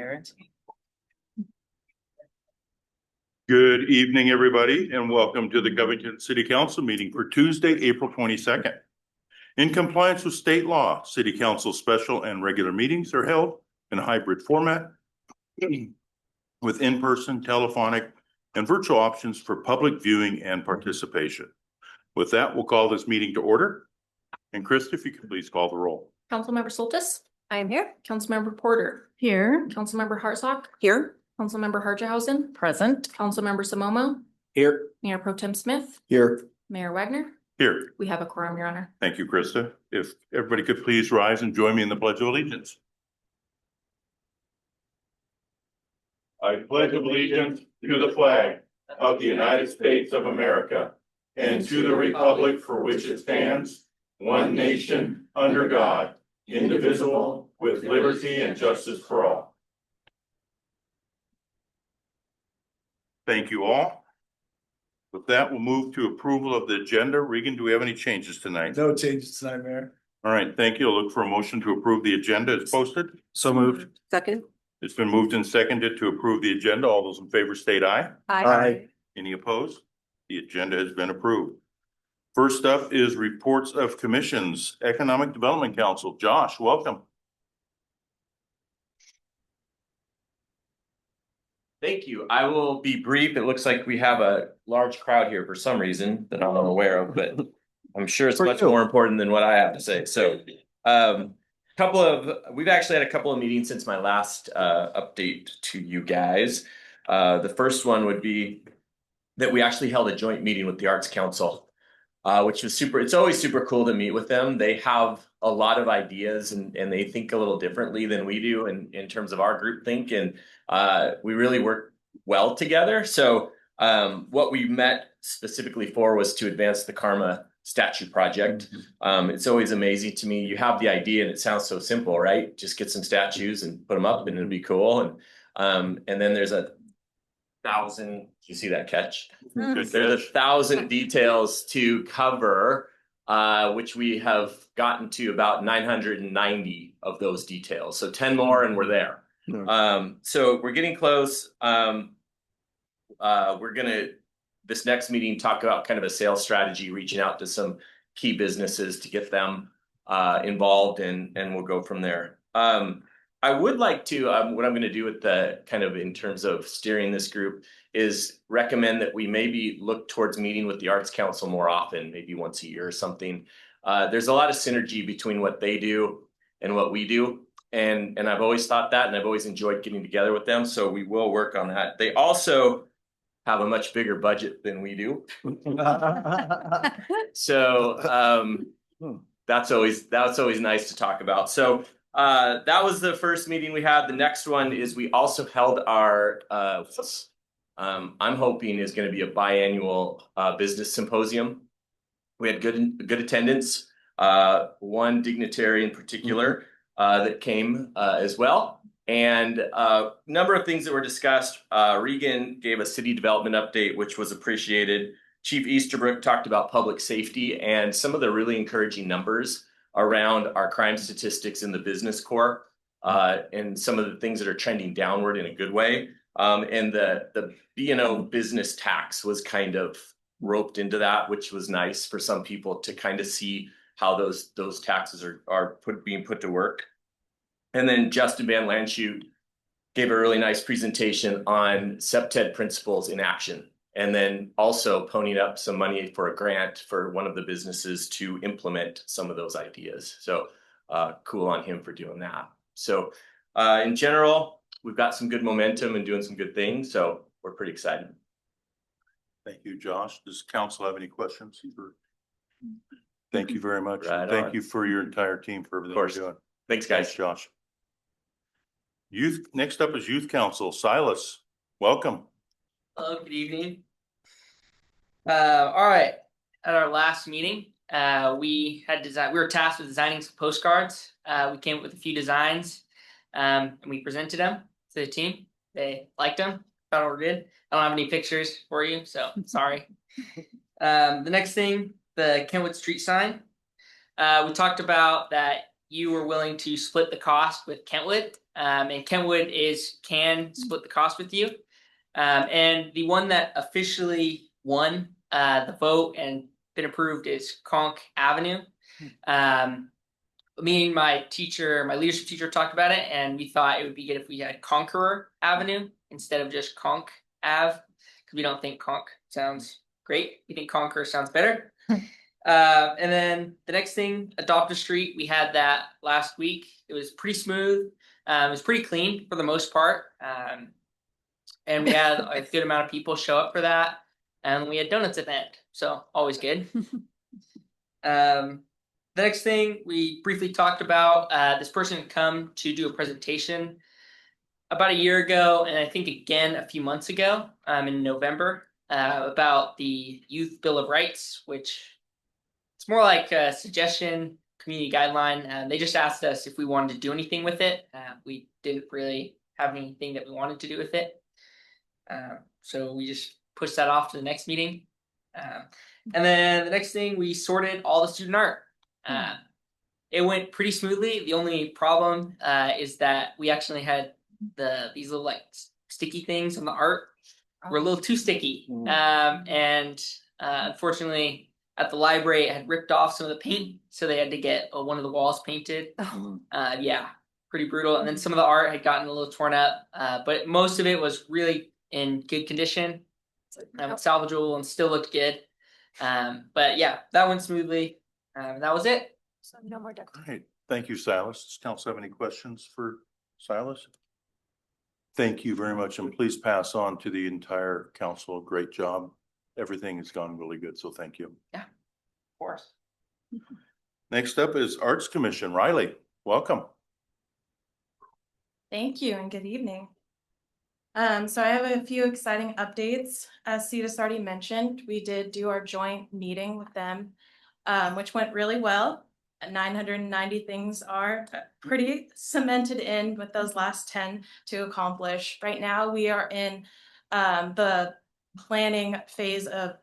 parents. Good evening, everybody, and welcome to the Covington City Council meeting for Tuesday, April 22nd. In compliance with state law, City Council special and regular meetings are held in a hybrid format with in-person, telephonic, and virtual options for public viewing and participation. With that, we'll call this meeting to order. And Krista, if you could please call the roll. Councilmember Soltis. I am here. Councilmember Porter. Here. Councilmember Hartsock. Here. Councilmember Harjahausen. Present. Councilmember Samomo. Here. Mayor Pro Tem Smith. Here. Mayor Wagner. Here. We have a quorum, Your Honor. Thank you, Krista. If everybody could please rise and join me in the Pledge of Allegiance. I pledge allegiance to the flag of the United States of America and to the republic for which it stands, one nation, under God, indivisible, with liberty and justice for all. Thank you all. With that, we'll move to approval of the agenda. Regan, do we have any changes tonight? No changes tonight, Mayor. All right, thank you. I'll look for a motion to approve the agenda as posted. So moved. Second. It's been moved and seconded to approve the agenda. All those in favor state aye. Aye. Any opposed? The agenda has been approved. First up is reports of commissions. Economic Development Council. Josh, welcome. Thank you. I will be brief. It looks like we have a large crowd here for some reason that I'm unaware of, but I'm sure it's much more important than what I have to say. So, we've actually had a couple of meetings since my last update to you guys. The first one would be that we actually held a joint meeting with the Arts Council, which was super. It's always super cool to meet with them. They have a lot of ideas and they think a little differently than we do in terms of our group think. And we really work well together. So what we met specifically for was to advance the Karma statue project. It's always amazing to me. You have the idea and it sounds so simple, right? Just get some statues and put them up and it'll be cool. And then there's 1,000, you see that catch? There's 1,000 details to cover, which we have gotten to about 990 of those details. So 10 more and we're there. So we're getting close. We're gonna, this next meeting, talk about kind of a sales strategy, reaching out to some key businesses to get them involved and we'll go from there. I would like to, what I'm going to do with the kind of in terms of steering this group is recommend that we maybe look towards meeting with the Arts Council more often, maybe once a year or something. There's a lot of synergy between what they do and what we do. And I've always thought that, and I've always enjoyed getting together with them. So we will work on that. They also have a much bigger budget than we do. So that's always nice to talk about. So that was the first meeting we had. The next one is we also held our I'm hoping is going to be a biannual business symposium. We had good attendance. One dignitary in particular that came as well, and a number of things that were discussed. Regan gave a city development update, which was appreciated. Chief Easterbrook talked about public safety and some of the really encouraging numbers around our crime statistics in the business core, and some of the things that are trending downward in a good way. And the B&O business tax was kind of roped into that, which was nice for some people to kind of see how those taxes are being put to work. And then Justin Van Lanschut gave a really nice presentation on SEPTED principles in action, and then also ponying up some money for a grant for one of the businesses to implement some of those ideas. So cool on him for doing that. So in general, we've got some good momentum and doing some good things. So we're pretty excited. Thank you, Josh. Does council have any questions? Thank you very much. Right Thank on. you for your entire team for everything you're doing. Thanks, guys. Thanks, Josh. Youth, next up is Youth Council. Silas, welcome. Hello, good evening. All right. At our last meeting, we were tasked with designing some postcards. We came up with a few designs, and we presented them to the team. They liked them, thought they were good. I don't have any pictures for you, so sorry. The next thing, the Kentwood Street sign. We talked about that you were willing to split the cost with Kentwood And Kentwood can split the cost with you. And the one that officially won the vote and been approved is Conk Avenue. Me and my leadership teacher talked about it, and we thought it would be good if we had Conqueror Avenue instead of just Conk Ave, because we don't think Conk sounds great. We think Conqueror sounds better. And then the next thing, Adopt a Street, we had that last week. It was pretty smooth. It was pretty clean for the most part. And we had a good amount of people show up for that. And we had donuts at the end, so always good. The next thing we briefly talked about, this person had come to do a presentation about a year ago, and I think again a few months ago, in November, about the Youth Bill of Rights, which it's more like a suggestion, community guideline. They just asked us if we wanted to do anything with it. We didn't really have anything that we wanted to do with it. So we just pushed that off to the next meeting. And then the next thing, we sorted all the student art. It went pretty smoothly. The only problem is that we actually had these little like sticky things on the art were a little too sticky. And unfortunately at the library it had ripped off some of the paint, so they had to get one of the walls painted. Yeah, pretty brutal. And then some of the art had gotten a little torn up, but most of it was really in good condition, salvageable, and still looked good. But yeah, that went smoothly. That was it. So no more duct tape. All right, thank you, Silas. Does council have any questions for Silas? Thank you very much, and please pass on to the entire council. Great job. Everything has gone really good, so thank you. Of course. Next up is Arts Commission. Riley, welcome. Thank you and good evening. So I have a few exciting updates. As Cetus already mentioned, we did do our joint meeting with them, which went really well. 990 things are pretty cemented in with those last 10 to accomplish. Right now we are in the planning phase of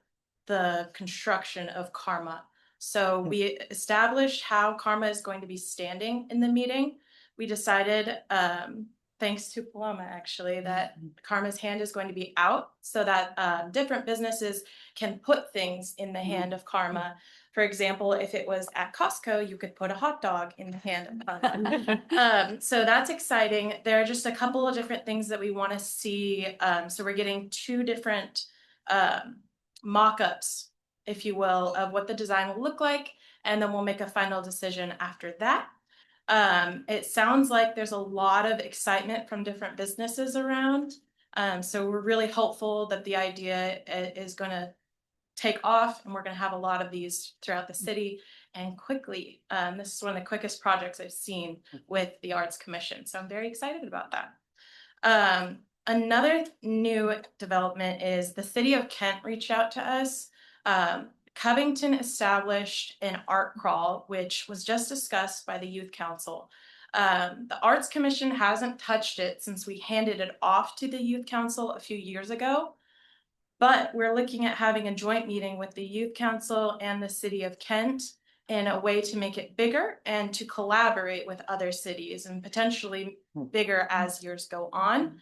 the construction of Karma. So we established how Karma is going to be standing in the meeting. We decided, thanks to Paloma actually, that Karma's hand is going to be out so that different businesses can put things in the hand of Karma. For example, if it was at Costco, you could put a hot dog in the hand of Karma. So that's exciting. There are just a couple of different things that we want to see. So we're getting 2 different mock-ups, if you will, of what the design will look like, and then we'll make a final decision after that. It sounds like there's a lot of excitement from different businesses around. So we're really hopeful that the idea is going to take off, and we're going to have a lot of these throughout the city and quickly. This is one of the quickest projects I've seen with the Arts Commission, so I'm very excited about that. Another new development is the city of Kent reached out to us. Covington established an art crawl, which was just discussed by the youth council. The Arts Commission hasn't touched it since we handed it off to the youth council a few years ago. But we're looking at having a joint meeting with the youth council and the city of Kent in a way to make it bigger and to collaborate with other cities and potentially bigger as years go on.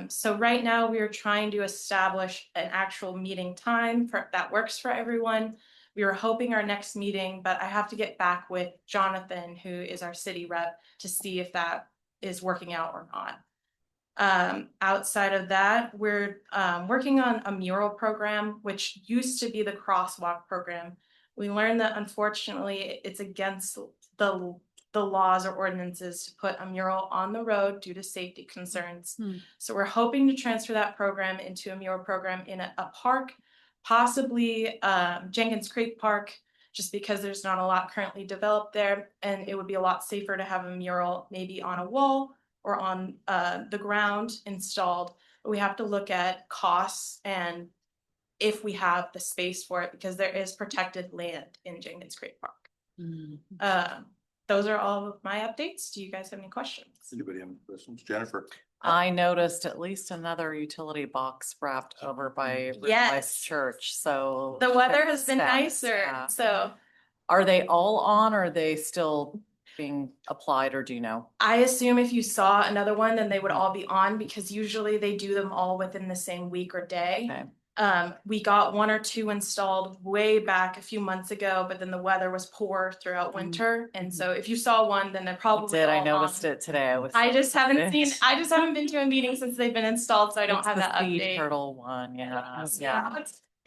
So right now we are trying to establish an actual meeting time that works for everyone. We were hoping our next meeting, but I have to get back with Jonathan, who is our city rep, to see if that is working out or not. Outside of that, we're working on a mural program, which used to be the crosswalk program. We learned that unfortunately it's against the laws or ordinances to put a mural on the road due to safety concerns. So we're hoping to transfer that program into a mural program in a park, possibly Jenkins Creek Park, just because there's not a lot currently developed there, and it would be a lot safer to have a mural maybe on a wall or on the ground installed. But we have to look at costs and if we have the space for it, because there is protected land in Jenkins Creek Park. Those are all of my updates. Do you guys have any questions? Anybody have any questions? Jennifer? I noticed at least another utility box wrapped over by Yes. Church, so. The weather has been Steps, nicer, yeah. so Are they all on or are they still being applied, or do you know? I assume if you saw another one, then they would all be on because usually they do them all within the same week or day. Okay. We got 1 or 2 installed way back a few months ago, but then the weather was poor throughout winter. And so if you saw one, then they're I probably did, I all noticed on. it today. I just haven't It's seen, been to a meeting since they've been installed, so I don't have the that sea update. turtle one, yeah. Yeah.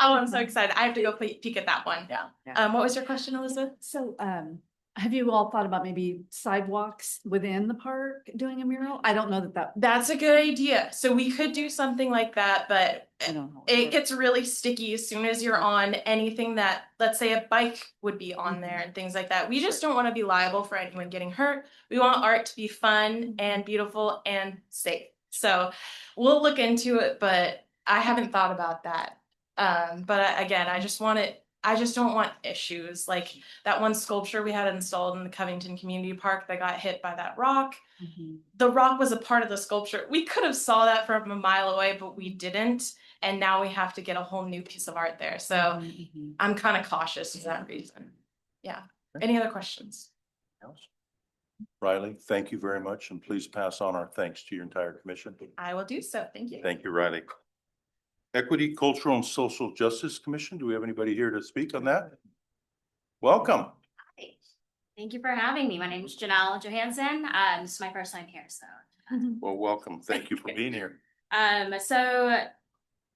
Oh, I'm so excited. I have to go peek at that one. Yeah. What was your question, Elizabeth? So, have you all thought about maybe sidewalks within the park doing a mural? I don't know that. That's a good idea. So we could do something like that, but I don't know. it gets really sticky as soon as you're on anything that, let's say a bike would be on there and things like that. We just don't want to be liable for anyone getting hurt. We want art to be fun and beautiful and safe. So we'll look into it, but I haven't thought about that. Again, I just don't want issues like that one sculpture we had installed in the Covington Community Park that got hit by that rock. The rock was a part of the sculpture. We could have saw that from a mile away, but we didn't. And now we have to get a whole new piece of art there. So I'm kind of cautious for that reason. Yeah. Any other questions? Riley, thank you very much, and please pass on our thanks to your entire commission. I will do so. Thank you. Thank you, Riley. Equity, Cultural, and Social Justice Commission, do we have anybody here to speak on that? Welcome. Hi. Thank you for having me. My name is Janelle Johansson. This is my first time here, so. Well, welcome. Thank you for being here. So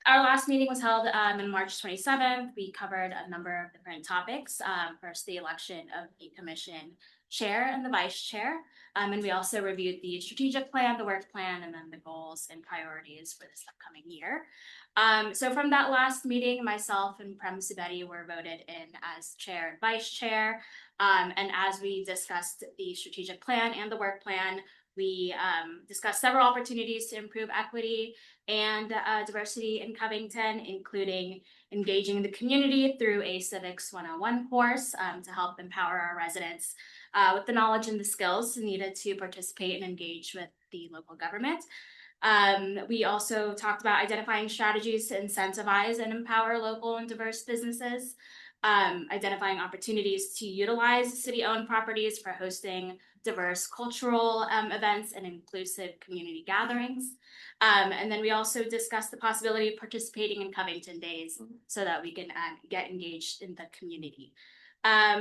our last meeting was held on March 27th. We covered a number of different topics. First, the election of the commission chair and the vice chair. And we also reviewed the strategic plan, the work plan, and then the goals and priorities for this upcoming year. So from that last meeting, myself and Prem Subedi were voted in as chair and vice chair. And as we discussed the strategic plan and the work plan, we discussed several opportunities to improve equity and diversity in Covington, including engaging the community through a Civics 101 course to help empower our residents with the knowledge and the skills needed to participate and engage with the local government. We also talked about identifying strategies to incentivize and empower local and diverse businesses, identifying opportunities to utilize city-owned properties for hosting diverse cultural events and inclusive community gatherings. And then we also discussed the possibility of participating in Covington Days so that we can get engaged in the community.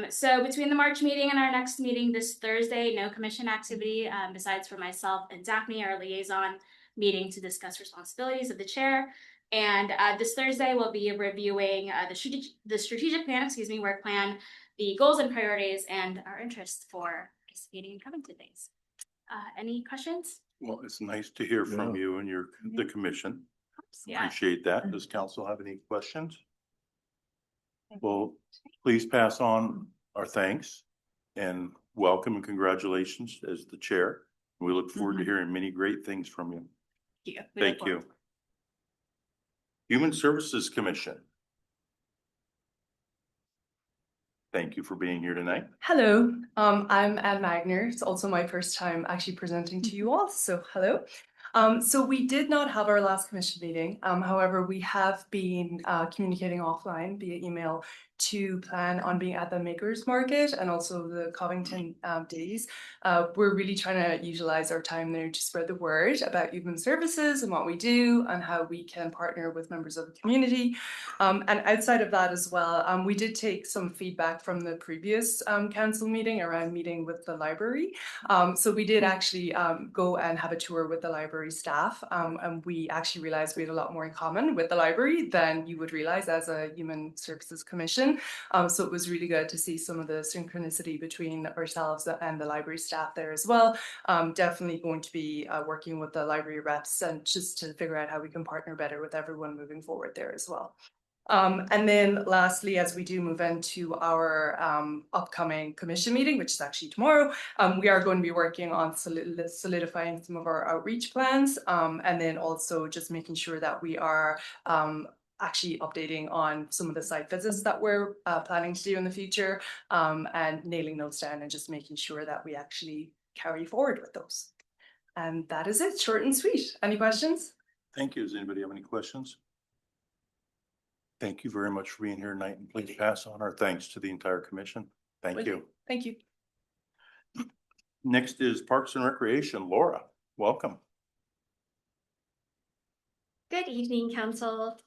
So between the March meeting and our next meeting this Thursday, no commission activity besides for myself and Daphne, our liaison, meeting to discuss responsibilities of the chair. And this Thursday, we'll be reviewing the strategic plan, work plan, the goals and priorities, and our interests for participating in Covington Days. Any questions? Well, it's nice to hear from you and the commission. Yeah. Appreciate that. Does council have any questions? Well, please pass on our thanks and welcome and congratulations as the chair. We look forward to hearing many great things from you. Thank you. Human Services Commission. Thank you for being here tonight. Hello, I'm Anne Magner. It's also my first time actually presenting to you all, so hello. So we did not have our last commission meeting. However, we have been communicating offline via email to plan on being at the Makers Market and also the Covington Days. We're really trying to utilize our time there to spread the word about human services and what we do and how we can partner with members of the community. And outside of that as well, we did take some feedback from the previous council meeting around meeting with the library. So we did actually go and have a tour with the library staff, and we actually realized we had a lot more in common with the library than you would realize as a human services commission. So it was really good to see some of the synchronicity between ourselves and the library staff there as well. Definitely going to be working with the library reps and just to figure out how we can partner better with everyone moving forward there as well. And then lastly, as we do move into our upcoming commission meeting, which is actually tomorrow, we are going to be working on solidifying some of our outreach plans, and then also just making sure that we are actually updating on some of the site visits that we're planning to do in the future, and nailing those down and just making sure that we actually carry forward with those. And that is it, short and sweet. Any questions? Thank you. Does anybody have any questions? Thank you very much for being here tonight, and please pass on our thanks to the entire commission. Thank you. Thank you. Next is Parks and Recreation. Laura, welcome. Good evening, council.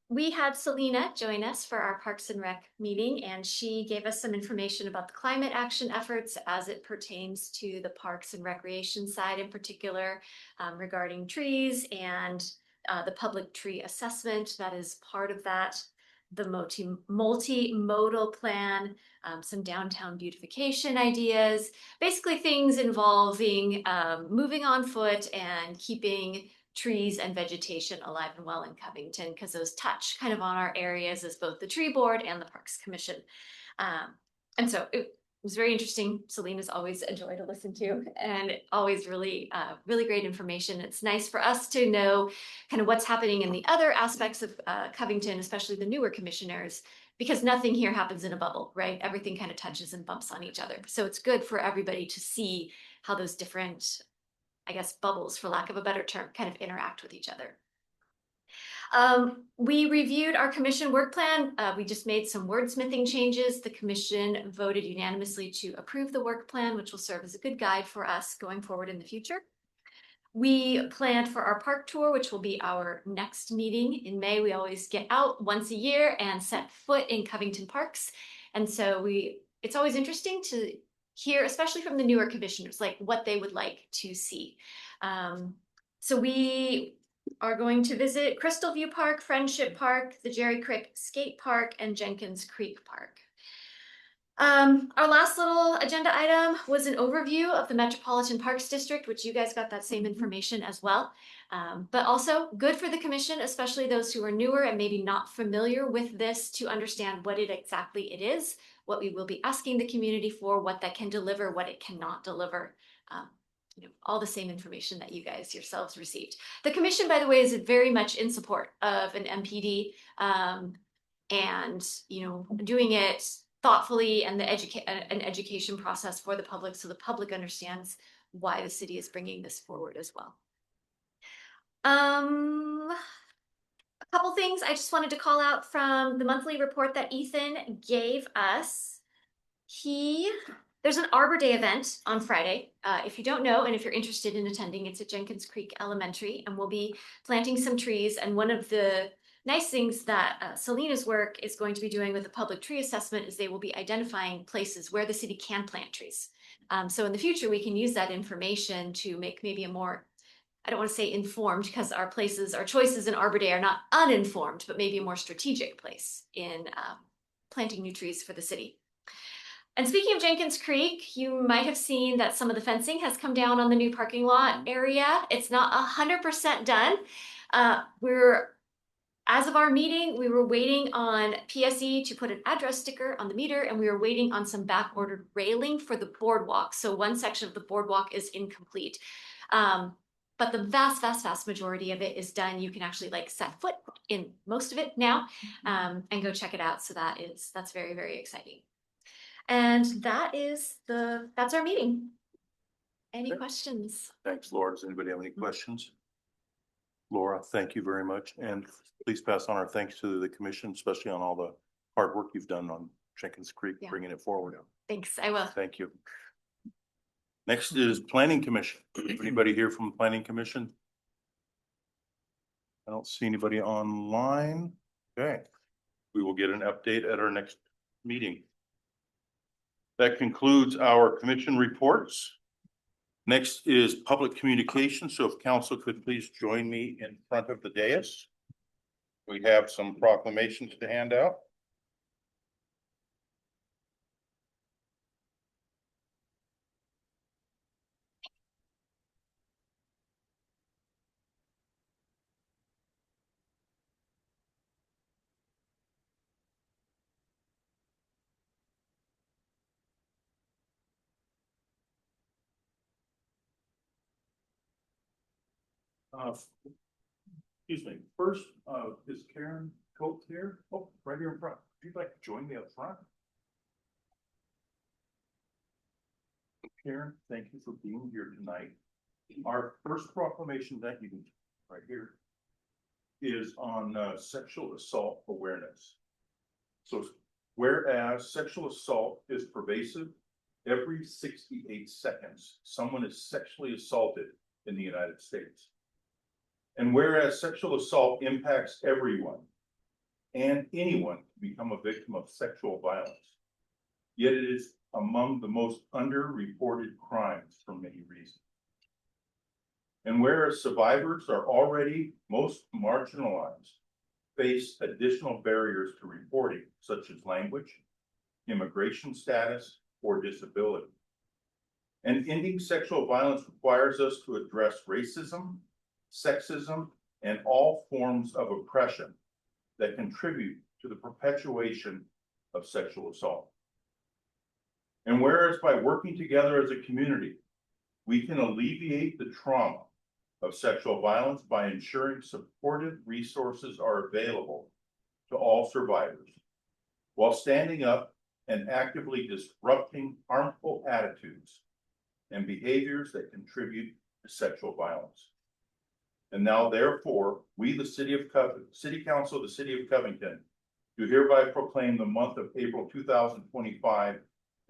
We had Selena join us for our Parks and Rec meeting, and she gave us some information about the climate action efforts as it pertains to the Parks and Recreation side in particular, regarding trees and the public tree assessment that is part of that, the multimodal plan, some downtown beautification ideas, basically things involving moving on foot and keeping trees and vegetation alive and well in Covington, because those touch kind of on our areas as both the tree board and the Parks Commission. And so it was very interesting. Selena's always a joy to listen to, and always really great information. It's nice for us to know kind of what's happening in the other aspects of Covington, especially the newer commissioners, because nothing here happens in a bubble, right? Everything kind of touches and bumps on each other. So it's good for everybody to see how those different, I guess, bubbles, for lack of a better term, kind of interact with each other. We reviewed our commission work plan. We just made some wordsmithing changes. The commission voted unanimously to approve the work plan, which will serve as a good guide for us going forward in the future. We planned for our park tour, which will be our next meeting in May. We always get out once a year and set foot in Covington Parks. And so it's always interesting to hear, especially from the newer commissioners, like what they would like to see. So we are going to visit Crystal View Park, Friendship Park, the Jerry Creek Skate Park, and Jenkins Creek Park. Our last little agenda item was an overview of the Metropolitan Parks District, which you guys got that same information as well. But also good for the commission, especially those who are newer and maybe not familiar with this, to understand what exactly it is, what we will be asking the community for, what that can deliver, what it cannot deliver. All the same information that you guys yourselves received. The commission, by the way, is very much in support of an MPD, and doing it thoughtfully, and an education process for the public, so the public understands why the city is bringing this forward as well. A couple things I just wanted to call out from the monthly report that Ethan gave us. There's an Arbor Day event on Friday. If you don't know, and if you're interested in attending, it's at Jenkins Creek Elementary, and we'll be planting some trees. And one of the nice things that Selena's work is going to be doing with the public tree assessment is they will be identifying places where the city can plant trees. So in the future, we can use that information to make maybe a more, I don't want to say informed, because our choices in Arbor Day are not uninformed, but maybe a more strategic place in planting new trees for the city. And speaking of Jenkins Creek, you might have seen that some of the fencing has come down on the new parking lot area. It's not 100% done. As of our meeting, we were waiting on PSE to put an address sticker on the meter, and we were waiting on some back-ordered railing for the boardwalk. So one section of the boardwalk is incomplete. But the vast majority of it is done. You can actually set foot in most of it now, and go check it out. So that's very, very exciting. And that's our meeting. Any questions? Thanks, Laura. Does anybody have any questions? Laura, thank you very much. And please pass on our thanks to the commission, especially on all the hard work you've done on Jenkins Creek, bringing it forward. Thanks, I will. Thank you. Next is Planning Commission. Anybody here from the Planning Commission? I don't see anybody online. Okay. We will get an update at our next meeting. That concludes our commission reports. Next is public communication. So if council could please join me in front of the dais. We have some proclamations to hand out. Excuse me. First, is Karen Coates here? Oh, right here in front. If you'd like to join me up front. Karen, thank you for being here tonight. Our first proclamation that you can right here is on sexual assault awareness. So whereas sexual assault is pervasive, every 68 seconds, someone is sexually assaulted in the United States. And whereas sexual assault impacts everyone and anyone can become a victim of sexual violence, yet it is among the most underreported crimes for many reasons. And whereas survivors are already most marginalized, face additional barriers to reporting, such as language, immigration status, or disability. And ending sexual violence requires us to address racism, sexism, and all forms of oppression that contribute to the perpetuation of sexual assault. And whereas by working together as a community, we can alleviate the trauma of sexual violence by ensuring supportive resources are available to all survivors, while standing up and actively disrupting harmful attitudes and behaviors that contribute to sexual violence. And now therefore, we, the City Council of the City of Covington, do hereby proclaim the month of April 2025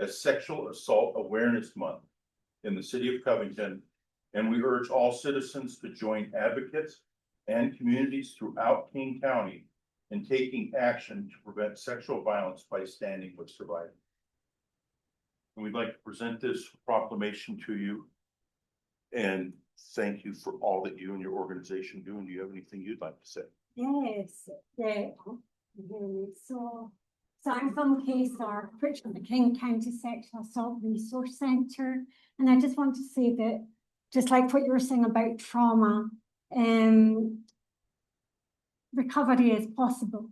as Sexual Assault Awareness Month in the City of Covington, and we urge all citizens to join advocates and communities throughout King County in taking action to prevent sexual violence by standing with survivors. And we'd like to present this proclamation to you and thank you for all that you and your organization do. And do you have anything you'd like to say? Yes, so I'm from KSAR, which is the King County Sexual Assault Resource Centre, and I just want to say that, just like what you were saying about trauma, recovery is possible.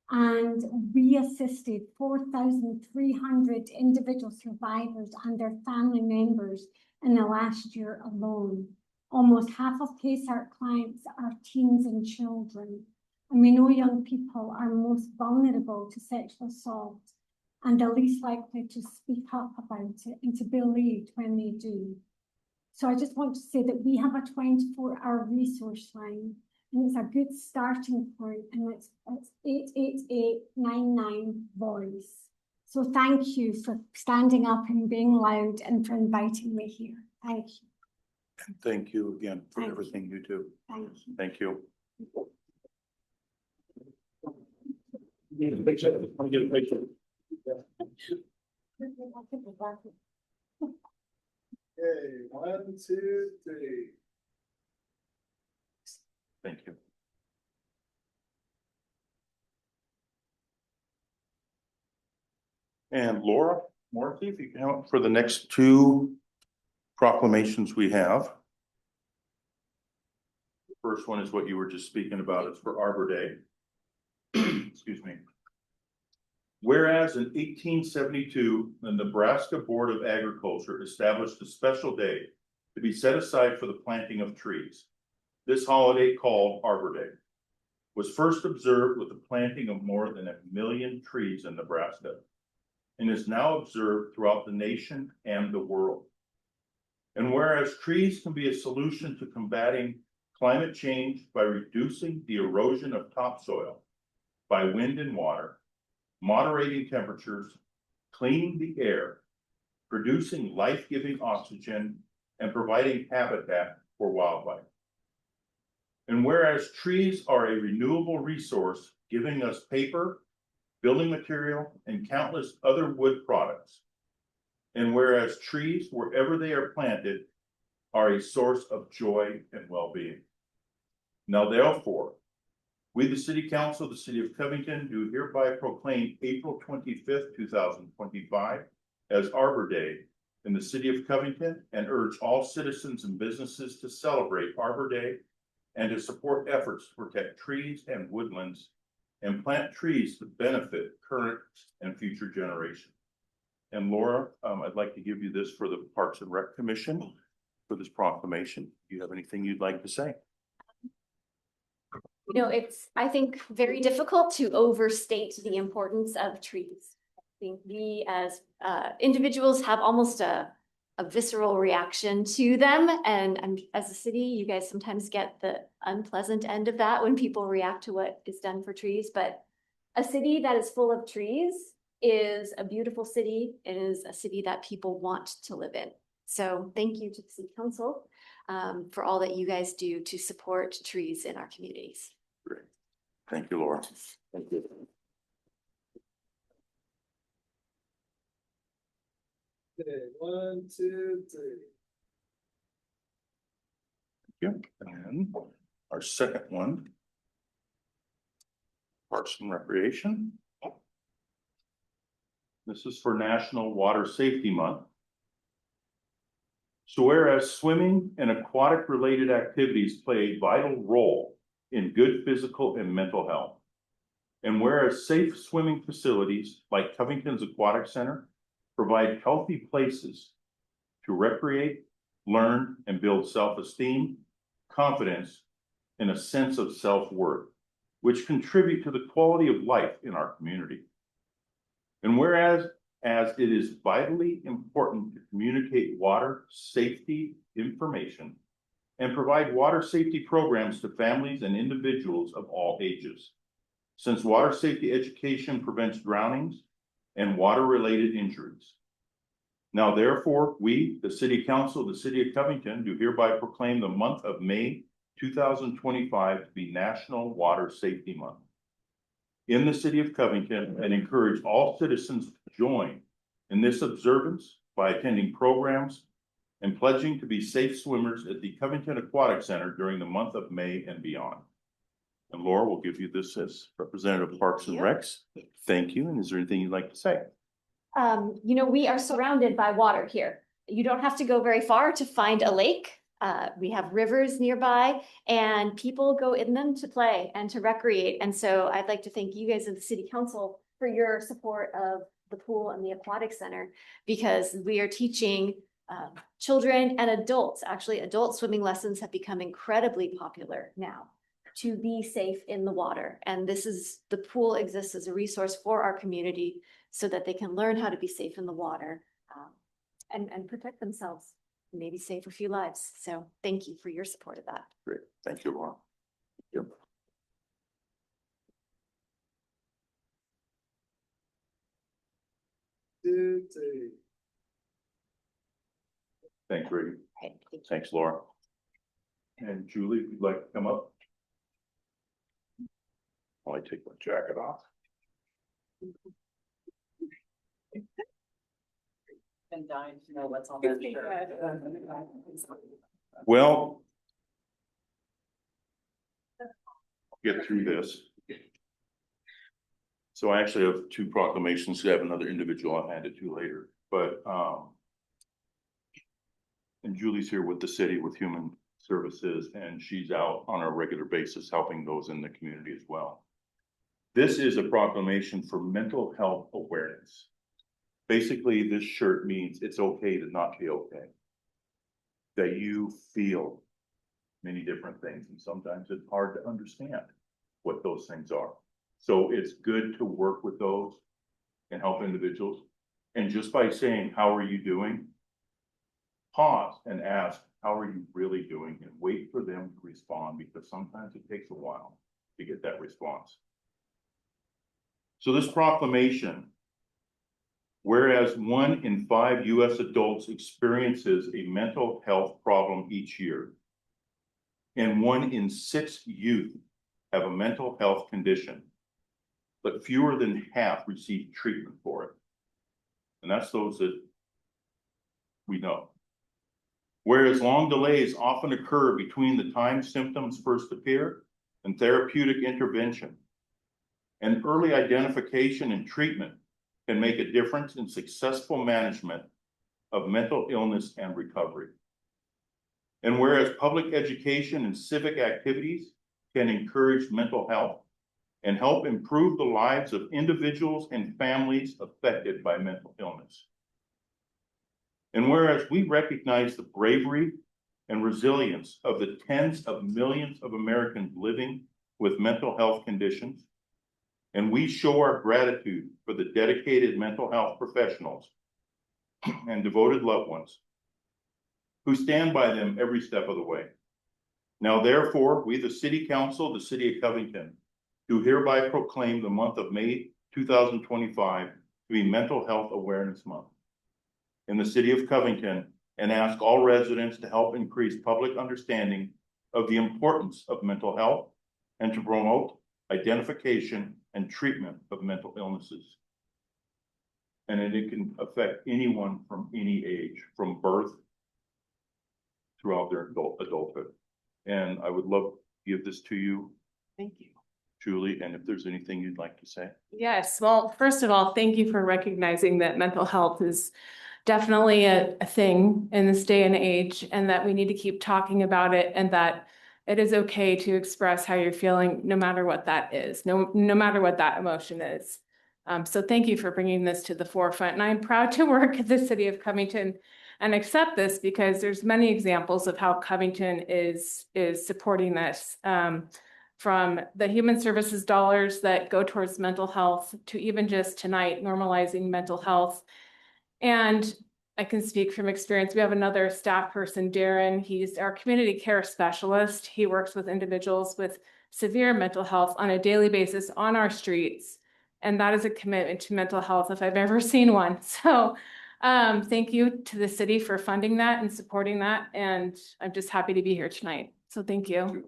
And we assisted 4,300 individual survivors and their family members in the last year alone. Almost half of KSAR clients are teens and children. And we know young people are most vulnerable to sexual assault and the least likely to speak up about it and to believe when they do. So I just want to say that we have a 24-hour resource line, and it's a good starting point, and it's 888-99-VOICE. So thank you for standing up and being loud and for inviting me here. Thank you. And thank you again for Thank everything you do. Thank you. Thank you. Okay, 1, 2, 3. Thank you. And Laura Morphy, if you can help for the next two proclamations we have. The first one is what you were just speaking about. It's for Arbor Day. Excuse me. Whereas in 1872, the Nebraska Board of Agriculture established a special day to be set aside for the planting of trees. This holiday, called Arbor Day, was first observed with the planting of more than 1 million trees in Nebraska and is now observed throughout the nation and the world. And whereas trees can be a solution to combating climate change by reducing the erosion of topsoil by wind and water, moderating temperatures, cleaning the air, producing life-giving oxygen, and providing habitat for wildlife. And whereas trees are a renewable resource, giving us paper, building material, and countless other wood products. And whereas trees, wherever they are planted, are a source of joy and well-being. Now therefore, we, the City Council of the City of Covington, do hereby proclaim April 25th, 2025 as Arbor Day in the City of Covington, and urge all citizens and businesses to celebrate Arbor Day and to support efforts to protect trees and woodlands and plant trees to benefit current and future generations. And Laura, I'd like to give you this for the Parks and Rec Commission for this proclamation. Do you have anything you'd like to say? You know, it's, I think, very difficult to overstate the importance of trees. I think we as individuals have almost a visceral reaction to them. And as a city, you guys sometimes get the unpleasant end of that when people react to what is done for trees. But a city that is full of trees is a beautiful city. It is a city that people want to live in. So thank you to the City Council for all that you guys do to support trees in our communities. Great. Thank you, Laura. Thank you. Okay, 1, 2, 3. Yep, and our second one. Parks and Recreation. This is for National Water Safety Month. So whereas swimming and aquatic related activities play a vital role in good physical and mental health. And whereas safe swimming facilities like Covington's Aquatic Center provide healthy places to recreate, learn, and build self-esteem, confidence, and a sense of self-worth, which contribute to the quality of life in our community. And whereas as it is vitally important to communicate water safety information and provide water safety programs to families and individuals of all ages, since water safety education prevents drownings and water-related injuries. Now, therefore, we, the City Council of the City of Covington, do hereby proclaim the month of May 2025 to be National Water Safety Month in the City of Covington, and encourage all citizens to join in this observance by attending programs and pledging to be safe swimmers at the Covington Aquatic Center during the month of May and beyond. And Laura will give you this as representative of Parks and Recs. Thank you. And is there anything you'd like to say? You know, we are surrounded by water here. You don't have to go very far to find a lake. We have rivers nearby and people go in them to play and to recreate. And so I'd like to thank you guys in the City Council for your support of the pool and the aquatic center, because we are teaching children and adults. Actually, adult swimming lessons have become incredibly popular now to be safe in the water. And the pool exists as a resource for our community so that they can learn how to be safe in the water and protect themselves. Maybe save a few lives. So thank you for your support of that. Great. Thank you, Laura. Yep. Thanks, Brady. Okay, thank you. Thanks, Laura. And Julie, if you'd like to come up. While I take my jacket off. Been dying to know what's on that shirt. Well, I'll get through this. So I actually have two proclamations. I have another individual I'll hand it to later, but and Julie's here with the city with Human Services, and she's out on a regular basis helping those in the community as well. This is a proclamation for mental health awareness. Basically, this shirt means it's okay to not be okay. That you feel many different things, and sometimes it's hard to understand what those things are. So it's good to work with those and help individuals. And just by saying, how are you doing? Pause and ask, how are you really doing? And wait for them to respond, because sometimes it takes a while to get that response. So this proclamation, whereas 1 in 5 US adults experiences a mental health problem each year, and 1 in 6 youth have a mental health condition, but fewer than half receive treatment for it. And that's those that we know. Whereas long delays often occur between the time symptoms first appear and therapeutic intervention, and early identification and treatment can make a difference in successful management of mental illness and recovery. And whereas public education and civic activities can encourage mental health and help improve the lives of individuals and families affected by mental illness. And whereas we recognize the bravery and resilience of the tens of millions of Americans living with mental health conditions, and we show our gratitude for the dedicated mental health professionals and devoted loved ones who stand by them every step of the way. Now, therefore, we, the City Council of the City of Covington, do hereby proclaim the month of May 2025 to be Mental Health Awareness Month in the city of Covington, and ask all residents to help increase public understanding of the importance of mental health and to promote identification and treatment of mental illnesses. And it can affect anyone from any age, from birth throughout their adulthood. And I would love to give this to you, Thank you. Julie, and if there's anything you'd like to say. Yes, well, first of all, thank you for recognizing that mental health is definitely a thing in this day and age, and that we need to keep talking about it, and that it is okay to express how you're feeling, no matter what that is, no matter what that emotion is. So thank you for bringing this to the forefront, and I'm proud to work at the city of Covington and accept this, because there's many examples of how Covington is supporting this. From the human services dollars that go towards mental health to even just tonight normalizing mental health. And I can speak from experience. We have another staff person, Darren. He's our community care specialist. He works with individuals with severe mental health on a daily basis on our streets. And that is a commitment to mental health if I've ever seen one. So thank you to the city for funding that and supporting that. And I'm just happy to be here tonight. So thank you.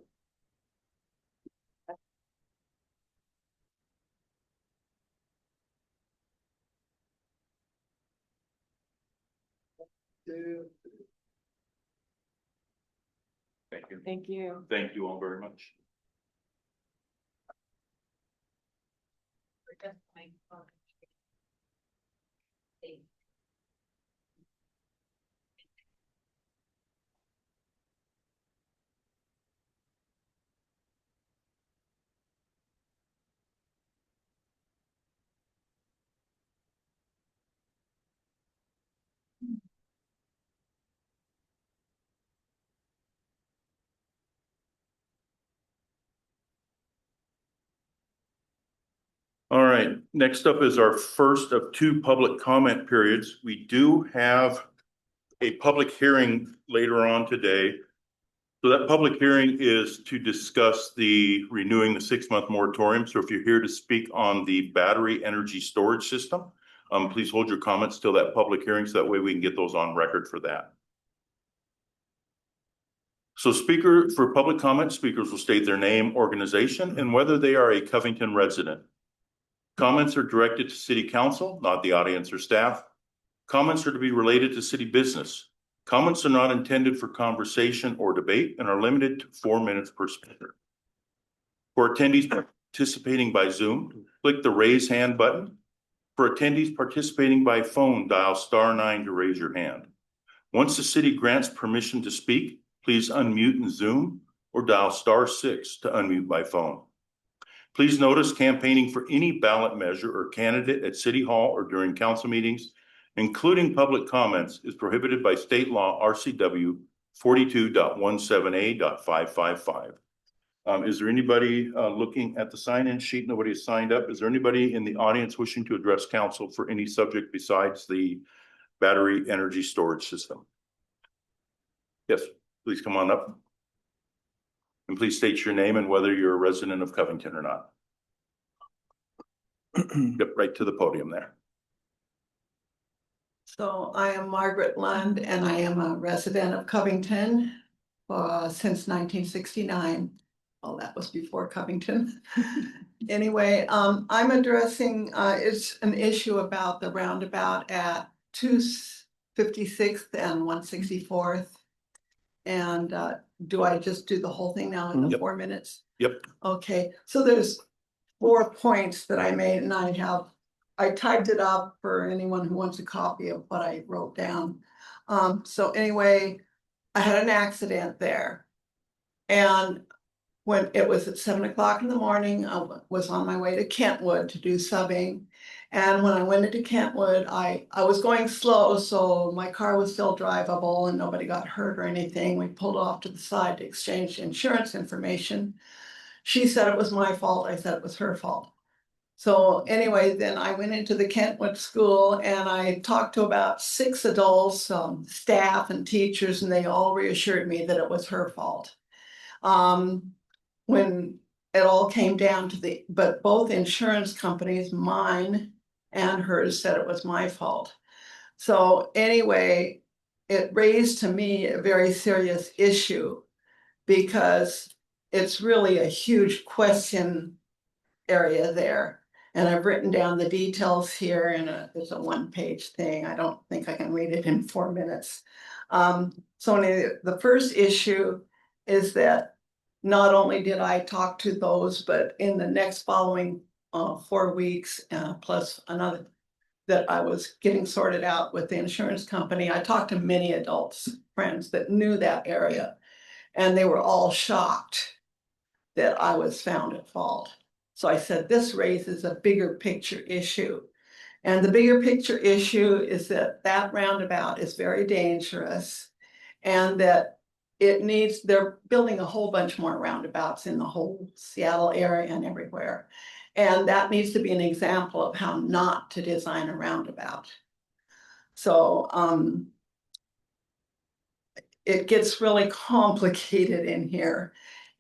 Thank you. Thank you. Thank you all very much. All right, next up is our first of two public comment periods. We do have a public hearing later on today. So that public hearing is to discuss the renewing the 6-month moratorium. So if you're here to speak on the battery energy storage system, please hold your comments till that public hearing, so that way we can get those on record for that. So for public comment, speakers will state their name, organization, and whether they are a Covington resident. Comments are directed to city council, not the audience or staff. Comments are to be related to city business. Comments are not intended for conversation or debate and are limited to 4 minutes per speaker. For attendees participating by Zoom, click the raise hand button. For attendees participating by phone, dial *9 to raise your hand. Once the city grants permission to speak, please unmute in Zoom or dial *6 to unmute by phone. Please notice campaigning for any ballot measure or candidate at City Hall or during council meetings, including public comments, is prohibited by state law RCW 42.17a.555. Is there anybody looking at the sign-in sheet? Nobody has signed up. Is there anybody in the audience wishing to address council for any subject besides the battery energy storage system? Yes, please come on up. And please state your name and whether you're a resident of Covington or not. Get right to the podium there. So I am Margaret Lund, and I am a resident of Covington since 1969. Well, that was before Covington. Anyway, I'm addressing, it's an issue about the roundabout at 256th and 164th. And do I just do the whole thing now in the 4 minutes? Yep. Okay, so there's 4 points that I made, and I typed it up for anyone who wants a copy of what I wrote down. So anyway, I had an accident there. And when it was at 7 o'clock in the morning, I was on my way to Kentwood to do subbing. And when I went into Kentwood, I was going slow, so my car was still drivable and nobody got hurt or anything. We pulled off to the side to exchange insurance information. She said it was my fault. I said it was her fault. So anyway, then I went into the Kentwood school and I talked to about 6 adults, staff and teachers, and they all reassured me that it was her fault. When it all came down to but both insurance companies, mine and hers said it was my fault. So anyway, it raised to me a very serious issue because it's really a huge question area there. And I've written down the details here and it's a one-page thing. I don't think I can read it in 4 minutes. So the first issue is that not only did I talk to those, but in the next following 4 weeks, plus another that I was getting sorted out with the insurance company, I talked to many adults, friends that knew that area, and they were all shocked that I was found at fault. So I said, this raises a bigger picture issue. And the bigger picture issue is that that roundabout is very dangerous and that they're building a whole bunch more roundabouts in the whole Seattle area and everywhere. And that needs to be an example of how not to design a roundabout. So it gets really complicated in here.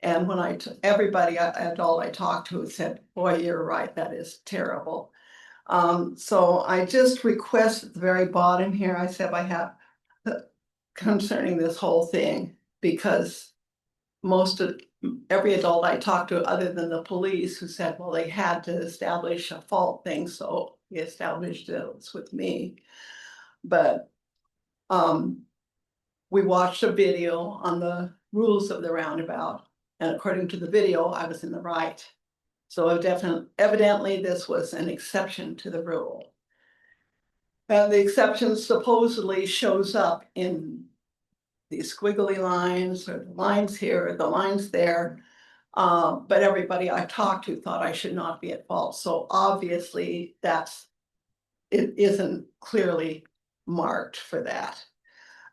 And when everybody, adult I talked to said, boy, you're right, that is terrible. So I just request at the very bottom here, I said I have concerning this whole thing, because every adult I talked to, other than the police, who said, well, they had to establish a fault thing, so he established it with me. But we watched a video on the rules of the roundabout, and according to the video, I was in the right. So evidently this was an exception to the rule. And the exception supposedly shows up in these squiggly lines, or the lines here, the lines there. But everybody I talked to thought I should not be at fault. So obviously it isn't clearly marked for that.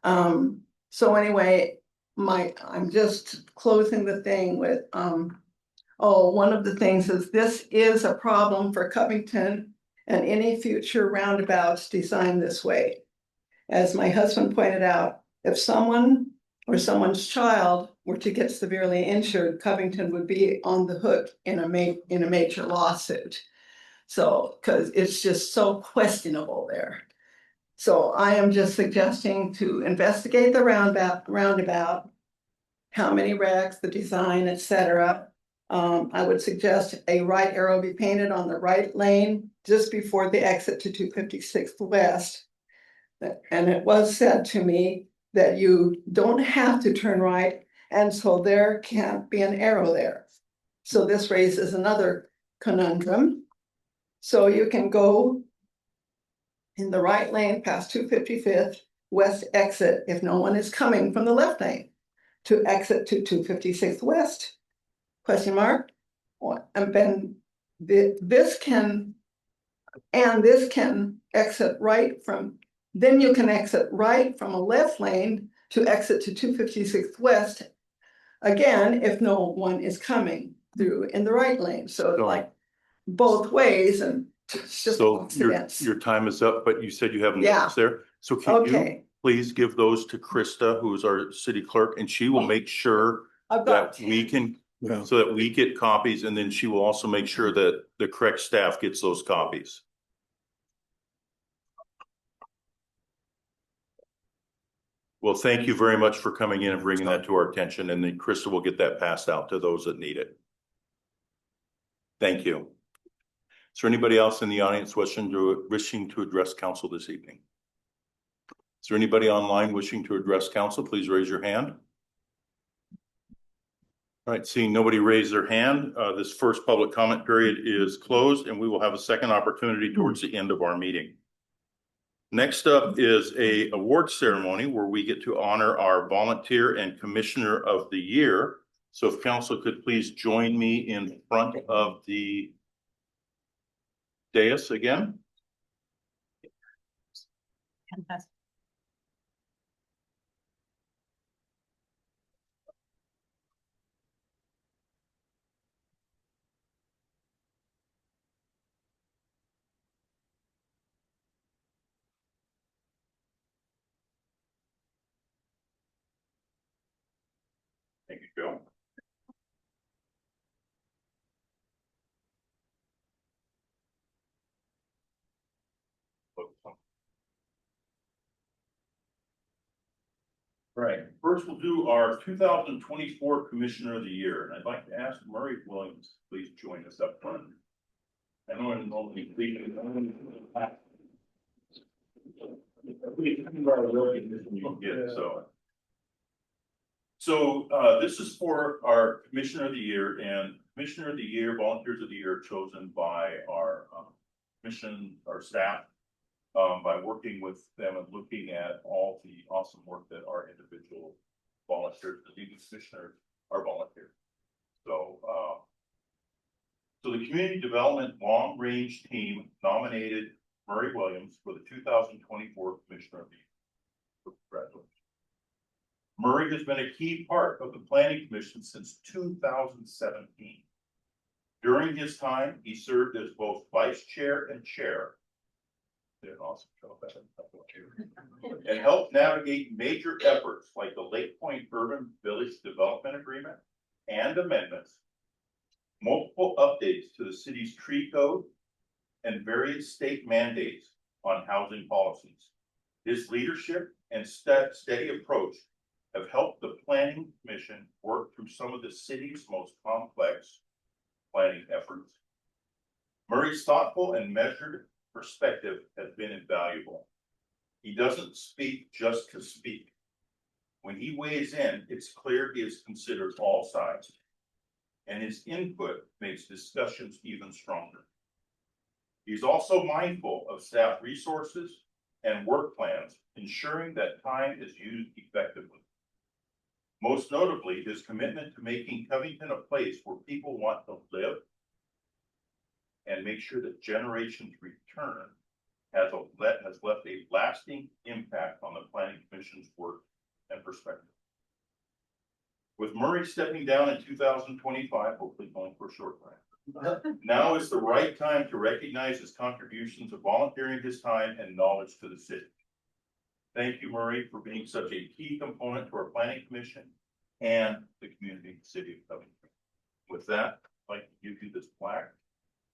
So anyway, I'm just closing the thing with, one of the things is this is a problem for Covington and any future roundabouts designed this way. As my husband pointed out, if someone or someone's child were to get severely injured, Covington would be on the hook in a major lawsuit. So, because it's just so questionable there. So I am just suggesting to investigate the roundabout, how many wrecks, the design, etc. I would suggest a right arrow be painted on the right lane just before the exit to 256th West. And it was said to me that you don't have to turn right, and so there can't be an arrow there. So this raises another conundrum. So you can go in the right lane past 255th West exit if no one is coming from the left lane to exit to 256th West, question mark. And then this can exit right from, then you can exit right from a left lane to exit to 256th West, again, if no one is coming through in the right lane. So like both ways, and it's just so your time is up, but you said you have notes there. So can you please give those to Krista, who is our city clerk, and she will make sure that we can, so that we get copies, and then she will also make sure that the correct staff gets those copies. Well, thank you very much for coming in and bringing that to our attention, and then Krista will get that passed out to those that need it. Thank you. Is there anybody else in the audience wishing to address council this evening? Is there anybody online wishing to address council? Please raise your hand. All right, seeing nobody raise their hand, this first public comment period is closed, and we will have a second opportunity towards the end of our meeting. Next up is a award ceremony where we get to honor our volunteer and commissioner of the year. So if council could please join me in front of the dais again. Thank you, Joe. Right, first we'll do our 2024 Commissioner of the Year, and I'd like to ask Murray Williams, please join us up front. I know I'm only leaving. So this is for our Commissioner of the Year, and Commissioner of the Year, Volunteers of the Year chosen by our commission, our staff, by working with them and looking at all the awesome work that our individual volunteers, the leading commissioners, are volunteers. So the Community Development Long Range Team nominated Murray Williams for the 2024 Commissioner of the Year. Congratulations. Murray has been a key part of the Planning Commission since 2017. During his time, he served as both vice chair and chair. Did an awesome job at it. And helped navigate major efforts like the Lake Point Urban Village Development Agreement and amendments, multiple updates to the city's tree code, and various state mandates on housing policies. His leadership and steady approach have helped the Planning Commission work through some of the city's most complex planning efforts. Murray's thoughtful and measured perspective has been invaluable. He doesn't speak just to speak. When he weighs in, it's clear he has considered all sides, and his input makes discussions even stronger. He's also mindful of staff resources and work plans, ensuring that time is used effectively. Most notably, his commitment to making Covington a place where people want to live and make sure that generations return has left a lasting impact on the Planning Commission's work and perspective. With Murray stepping down in 2025, hopefully going for a short time, now is the right time to recognize his contributions of volunteering his time and knowledge to the city. Thank you, Murray, for being such a key component to our Planning Commission and the community city of Covington. With that, I'd like to give you this plaque,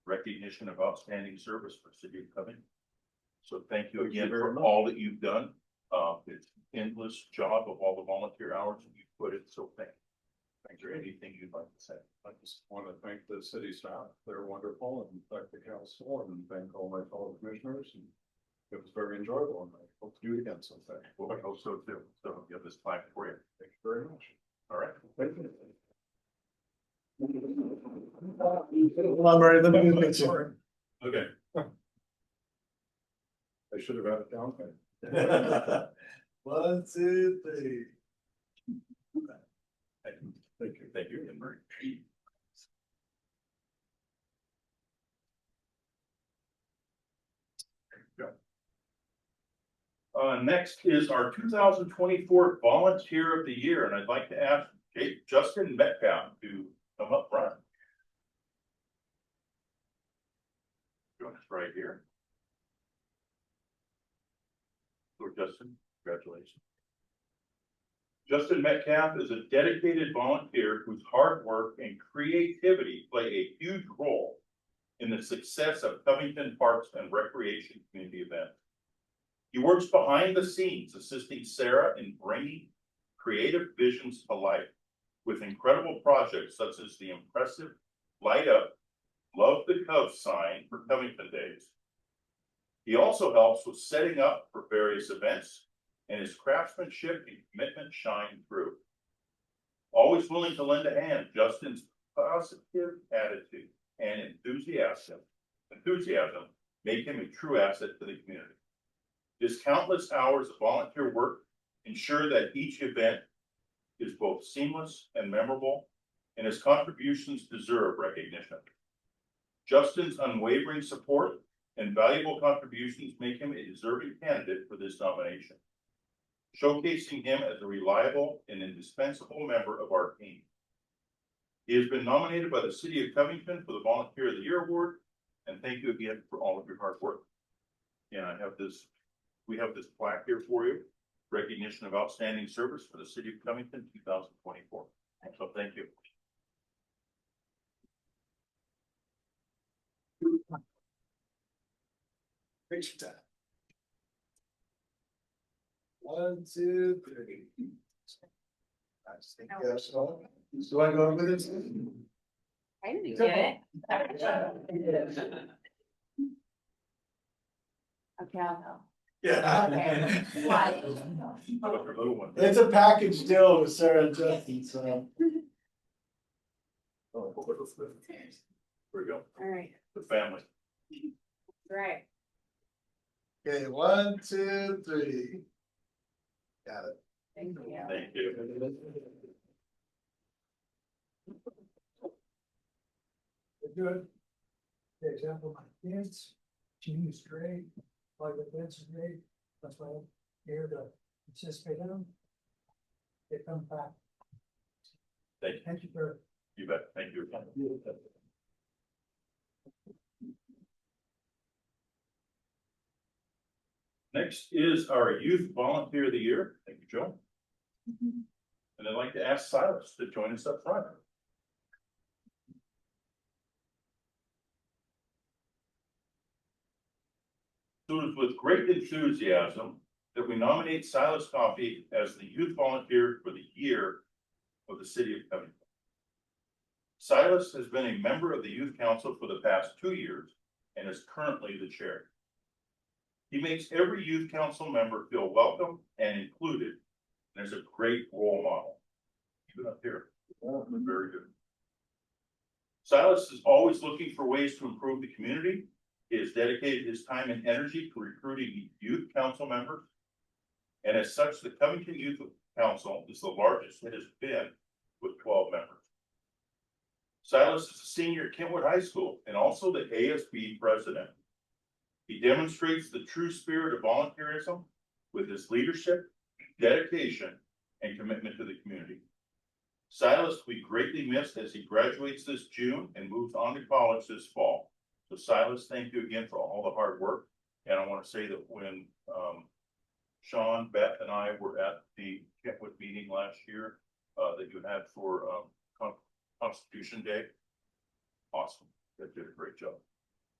recognition of outstanding service for the city of Covington. So thank you again for all that you've done. It's an endless job of all the volunteer hours that you've put in, so thank you. Is there anything you'd like to say? I just want to thank the city staff. They're wonderful, and thank the council, and thank all my fellow commissioners. And it was very enjoyable, and I hope to do it again someday. Well, I hope so too. So you have this plaque for you. Thank you very much. All right. Thank you. I'm ready to move. Sorry. Okay. I should have had it down. 1, 2, 3. Thank you. Thank you, Murray. Next is our 2024 Volunteer of the Year, and I'd like to ask Justin Metcalf to come up front. Join us right here. So Justin, congratulations. Justin Metcalf is a dedicated volunteer whose hard work and creativity play a huge role in the success of Covington Parks and Recreation community events. He works behind the scenes, assisting Sarah in bringing creative visions to life with incredible projects such as the impressive Light Up, Love the Cubs sign for Covington Days. He also helps with setting up for various events, and his craftsmanship and commitment shine through. Always willing to lend a hand, Justin's positive attitude and enthusiasm make him a true asset to the community. His countless hours of volunteer work ensure that each event is both seamless and memorable, and his contributions deserve recognition. Justin's unwavering support and valuable contributions make him a deserving candidate for this nomination, showcasing him as a reliable and indispensable member of our team. He has been nominated by the City of Covington for the Volunteer of the Year Award, and thank you again for all of your hard work. And we have this plaque here for you, recognition of outstanding service for the City of Covington 2024. So thank you. Picture time. 1, 2, 3. I just think that's all. So I go with it. I didn't get Okay, I'll go. Yeah. Why? Little one. It's a package deal with Sarah and Justin, so. Oh, here we go. All right, The family. right. Okay, 1, 2, 3. Got it. Thank you. Thank you. Good. For example, my kids, Jeannie's great, like the kids are great, that's why I'm here to participate in them. They come back. Thank you. Thank you for. You bet. Thank you. Next is our Youth Volunteer of the Year. Thank you, Joe. And I'd like to ask Silas to join us up front. So it is with great enthusiasm that we nominate Silas Coffey as the Youth Volunteer for the Year of the City of Covington. Silas has been a member of the Youth Council for the past 2 years and is currently the chair. He makes every Youth Council member feel welcome and included, and is a great role model. Even up here, very good. Silas is always looking for ways to improve the community. He has dedicated his time and energy to recruiting Youth Council members. And as such, the Covington Youth Council is the largest it has been, with 12 members. Silas is a senior at Kentwood High School and also the ASB president. He demonstrates the true spirit of volunteerism with his leadership, dedication, and commitment to the community. Silas will be greatly missed as he graduates this June and moves on to college this fall. So Silas, thank you again for all the hard work. And I want to say that when Sean, Beth, and I were at the Kentwood meeting last year that you had for Constitution Day, awesome. You did a great job.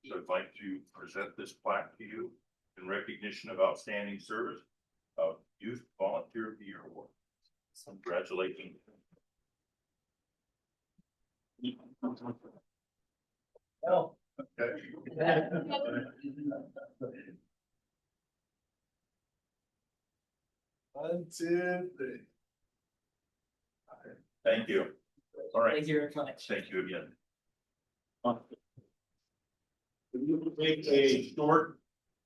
So I'd like to present this plaque to you in recognition of outstanding service of Youth Volunteer of the Year Award. Congratulations. Oh. Okay. 1, 2, 3. Thank you. All right. Thank you very much. Thank you again. We will take a short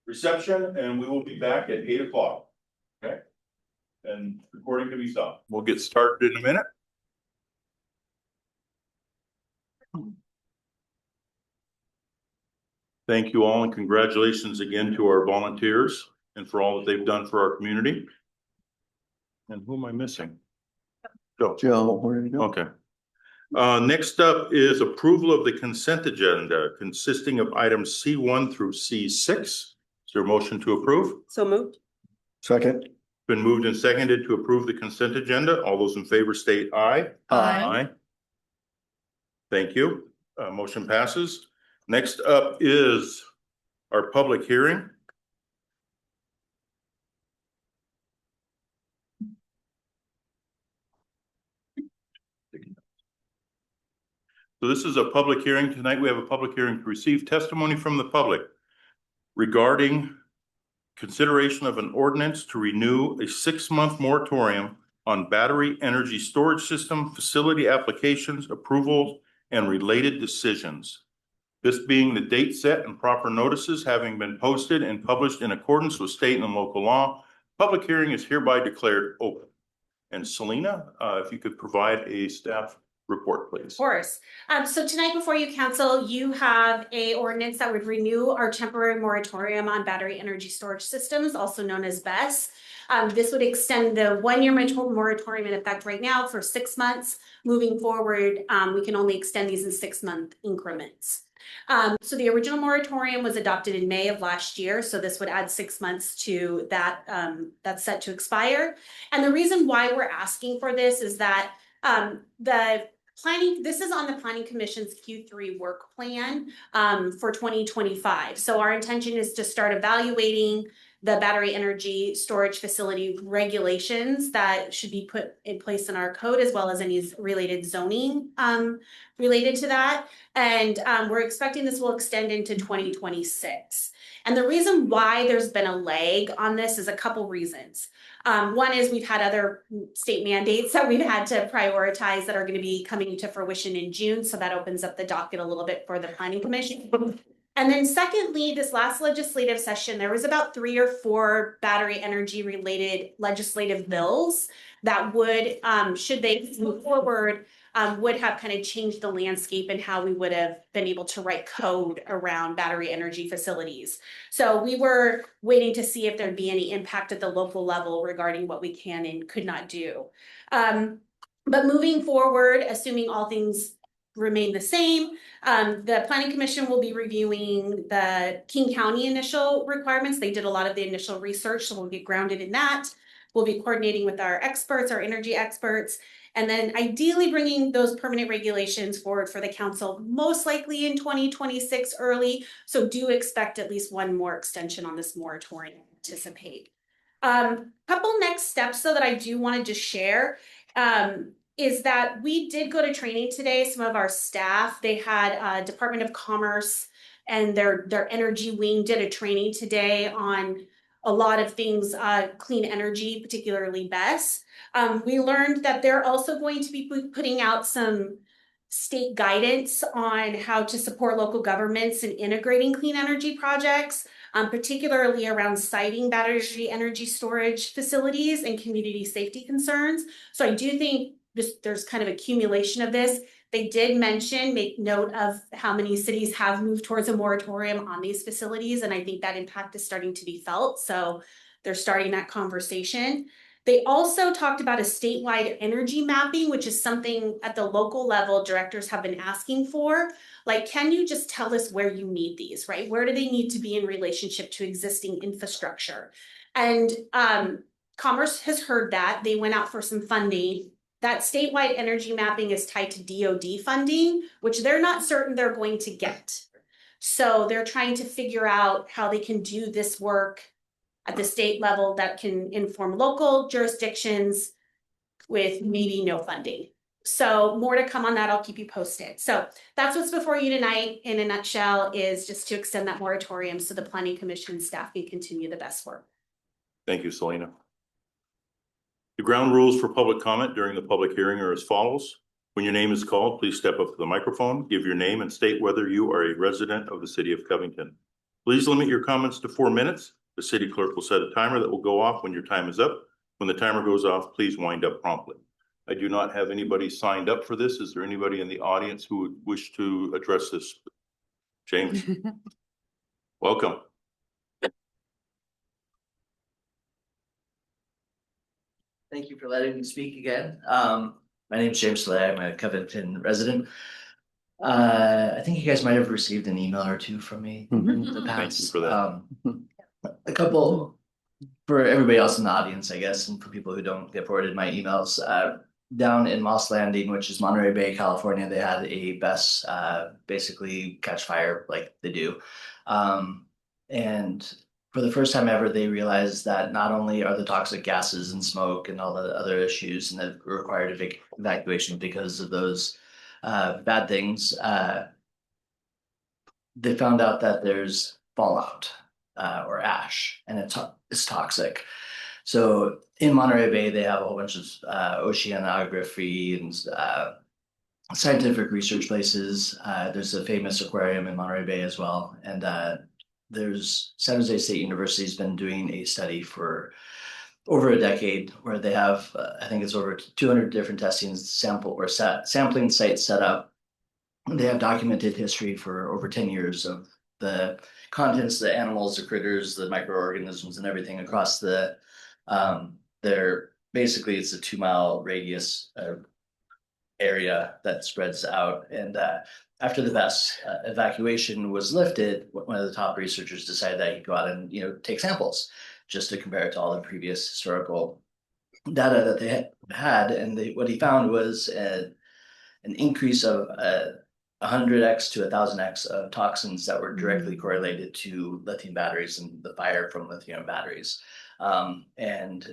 reception and we will be back at 8 o'clock. Okay. And recording can be stopped. We'll get started in a minute. Thank you all and congratulations again to our volunteers and for all that they've done for our community. And who am I missing? Joe, where did he go? Okay. Next up is approval of the consent agenda consisting of items C1 through C6. Is there a motion to approve? So moved. Second. Been moved and seconded to approve the consent agenda. All those in favor state aye. Aye. Thank you. Motion passes. Next up is our public hearing. So this is a public hearing. Tonight we have a public hearing to receive testimony from the public regarding consideration of an ordinance to renew a 6-month moratorium on battery energy storage system, facility applications, approvals, and related decisions. This being the date set and proper notices having been posted and published in accordance with state and local law, public hearing is hereby declared open. And Selena, if you could provide a staff report, please. Of course. So tonight before you council, you have a ordinance that would renew our temporary moratorium on battery energy storage systems, also known as BESS. This would extend the 1-year moratorium in effect right now for 6 months. Moving forward, we can only extend these in 6-month increments. So the original moratorium was adopted in May of last year. So this would add 6 months to that that's set to expire. And the reason why we're asking for this is that this is on the Planning Commission's Q3 work plan for 2025. So our intention is to start evaluating the battery energy storage facility regulations that should be put in place in our code, as well as any related zoning related to that. And we're expecting this will extend into 2026. And the reason why there's been a lag on this is a couple reasons. One is we've had other state mandates that we've had to prioritize that are going to be coming to fruition in June. So that opens up the docket a little bit for the Planning Commission. And then secondly, this last legislative session, there was about 3 or 4 battery energy related legislative bills that would, should they move forward, would have kind of changed the landscape and how we would have been able to write code around battery energy facilities. So we were waiting to see if there'd be any impact at the local level regarding what we can and could not do. But moving forward, assuming all things remain the same, the Planning Commission will be reviewing the King County initial requirements. They did a lot of the initial research, so we'll get grounded in that. We'll be coordinating with our experts, our energy experts, and then ideally bringing those permanent regulations forward for the council, most likely in 2026 early. So do expect at least one more extension on this moratorium, anticipate. Couple next steps though that I do want to just share is that we did go to training today. Some of our staff, they had Department of Commerce and their energy wing did a training today on a lot of things, clean energy, particularly BESS. We learned that they're also going to be putting out some state guidance on how to support local governments in integrating clean energy projects, particularly around siting battery energy storage facilities and community safety concerns. So I do think there's kind of accumulation of this. They did mention, make note of how many cities have moved towards a moratorium on these facilities. And I think that impact is starting to be felt. So they're starting that conversation. They also talked about a statewide energy mapping, which is something at the local level directors have been asking for. Like, can you just tell us where you need these, right? Where do they need to be in relationship to existing infrastructure? And Commerce has heard that. They went out for some funding. That statewide energy mapping is tied to DOD funding, which they're not certain they're going to get. So they're trying to figure out how they can do this work at the state level that can inform local jurisdictions with maybe no funding. So more to come on that, I'll keep you posted. So that's what's before you tonight in a nutshell, is just to extend that moratorium so the Planning Commission staff can continue the best work. Thank you, Selena. The ground rules for public comment during the public hearing are as follows. When your name is called, please step up to the microphone, give your name and state whether you are a resident of the city of Covington. Please limit your comments to 4 minutes. The city clerk will set a timer that will go off when your time is up. When the timer goes off, please wind up promptly. I do not have anybody signed up for this. Is there anybody in the audience who would wish to address this? James, welcome. Thank you for letting me speak again. My name is James Slay. I'm a Covington resident. I think you guys might have received an email or two from me in the past. Thank you for that. A couple for everybody else in the audience, I guess, and for people who don't get forwarded my emails. Down in Moss Landing, which is Monterey Bay, California, they had a BESS basically catch fire like they do. And for the first time ever, they realized that not only are the toxic gases and smoke and all the other issues and the required evacuation because of those bad things, they found out that there's fallout or ash, and it's toxic. So in Monterey Bay, they have a whole bunch of oceanography and scientific research places. There's a famous aquarium in Monterey Bay as well, and there's San Jose State University has been doing a study for over a decade where they have, I think it's over 200 different sampling sites set up. They have documented history for over 10 years of the contents, the animals, the critters, the microorganisms, and everything across the, basically it's a 2-mile radius area that spreads out. And after the BESS evacuation was lifted, one of the top researchers decided that he'd go out and take samples just to compare it to all the previous historical data that they had. And what he found was an increase of 100x to 1000x of toxins that were directly correlated to lithium batteries and the fire from lithium batteries. And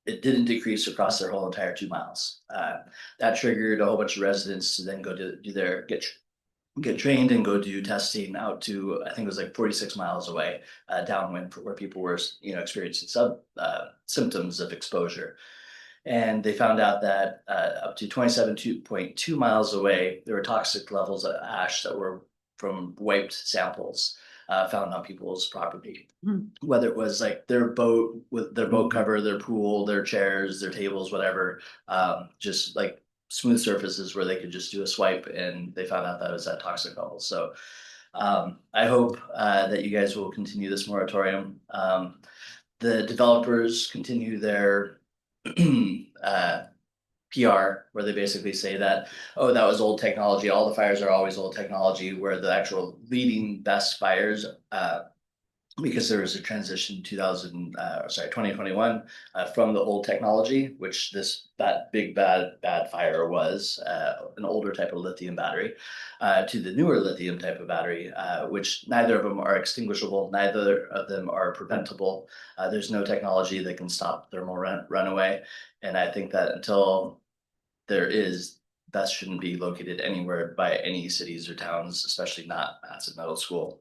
it didn't decrease across their whole entire 2 miles. That triggered a whole bunch of residents to then go to do their get trained and go do testing out to, I think it was like 46 miles away, downwind, where people were, experiencing symptoms of exposure. And they found out that up to 27.2 miles away, there were toxic levels of ash that were from wiped samples found on people's property. Whether it was like their boat with their boat cover, their pool, their chairs, their tables, whatever, just like smooth surfaces where they could just do a swipe, and they found out that it was at toxic levels. So I hope that you guys will continue this moratorium. The developers continue their PR, where they basically say that, oh, that was old technology. All the fires are always old technology, where the actual leading best fires, because there was a transition 2021 from the old technology, which that big bad fire was an older type of lithium battery, to the newer lithium type of battery, which neither of them are extinguishable, neither of them are preventable. There's no technology that can stop thermal runaway, and I think that until there is, that shouldn't be located anywhere by any cities or towns, especially not Matson Middle School.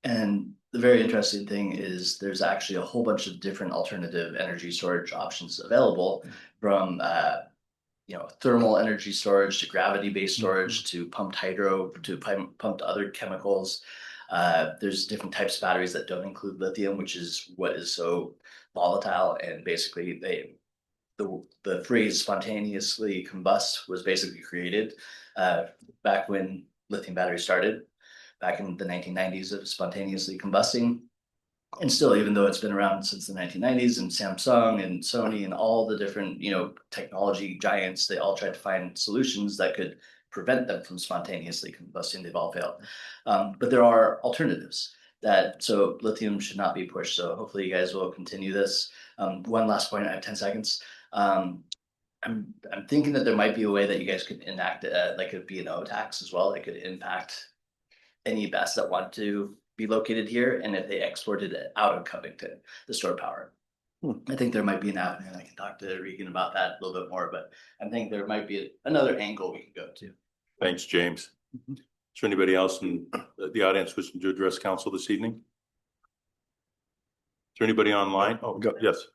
And the very interesting thing is there's actually a whole bunch of different alternative energy storage options available, from thermal energy storage to gravity-based storage to pumped hydro to pumped other chemicals. There's different types of batteries that don't include lithium, which is what is so volatile. And basically the phrase spontaneously combust was basically created back when lithium batteries started, back in the 1990s, of spontaneously combusting. And still, even though it's been around since the 1990s, and Samsung and Sony and all the different, technology giants, they all tried to find solutions that could prevent them from spontaneously combusting. They've all failed. But there are alternatives so lithium should not be pushed. So hopefully you guys will continue this. One last point, I have 10 seconds. I'm thinking that there might be a way that you guys could enact like a B&O tax as well, that could impact any BESS that want to be located here, and if they exported it out of Covington, the stored power. I think there might be an avenue, and I can talk to Regan about that a little bit more, but I think there might be another angle we can go to. Thanks, James. Is there anybody else in the audience wishing to address council this evening? Is there anybody online? Oh, yes.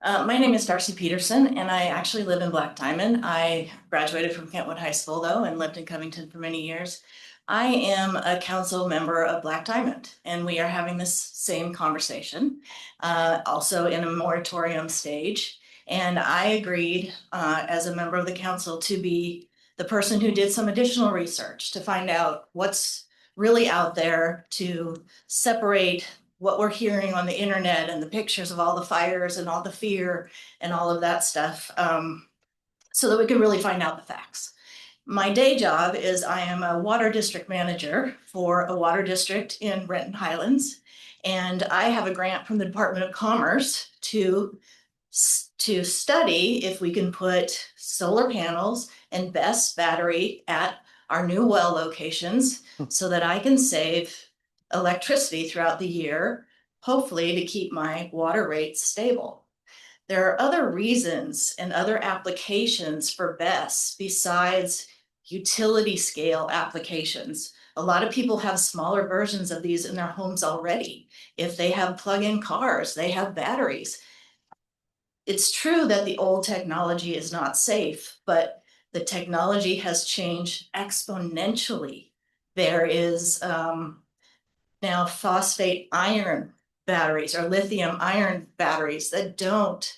My name is Darcy Peterson, and I actually live in Black Diamond. I graduated from Kentwood High School, though, and lived in Covington for many years. I am a council member of Black Diamond, and we are having this same conversation, also in a moratorium stage. And I agreed, as a member of the council, to be the person who did some additional research to find out what's really out there, to separate what we're hearing on the internet and the pictures of all the fires and all the fear and all of that stuff, so that we can really find out the facts. My day job is I am a water district manager for a water district in Renton Highlands, and I have a grant from the Department of Commerce to study if we can put solar panels and BESS battery at our new well locations so that I can save electricity throughout the year, hopefully to keep my water rates stable. There are other reasons and other applications for BESS besides utility scale applications. A lot of people have smaller versions of these in their homes already. If they have plug-in cars, they have batteries. It's true that the old technology is not safe, but the technology has changed exponentially. There is now phosphate iron batteries or lithium iron batteries that don't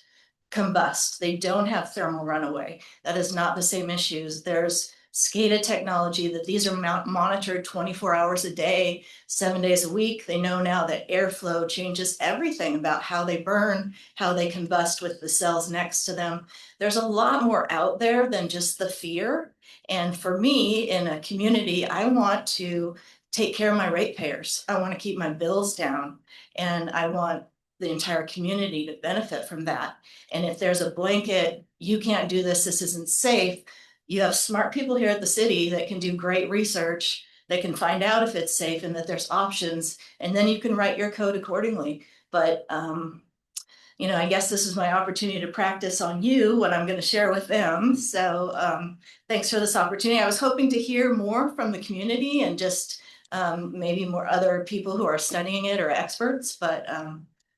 combust. They don't have thermal runaway. That is not the same issues. There's SCADA technology that these are monitored 24 hours a day, 7 days a week. They know now that airflow changes everything about how they burn, how they combust with the cells next to them. There's a lot more out there than just the fear. And for me, in a community, I want to take care of my ratepayers. I want to keep my bills down, and I want the entire community to benefit from that. And if there's a blanket, you can't do this, this isn't safe, you have smart people here at the city that can do great research, that can find out if it's safe and that there's options, and then you can write your code accordingly. But you know, I guess this is my opportunity to practice on you what I'm going to share with them. So thanks for this opportunity. I was hoping to hear more from the community and just maybe more other people who are studying it or experts, but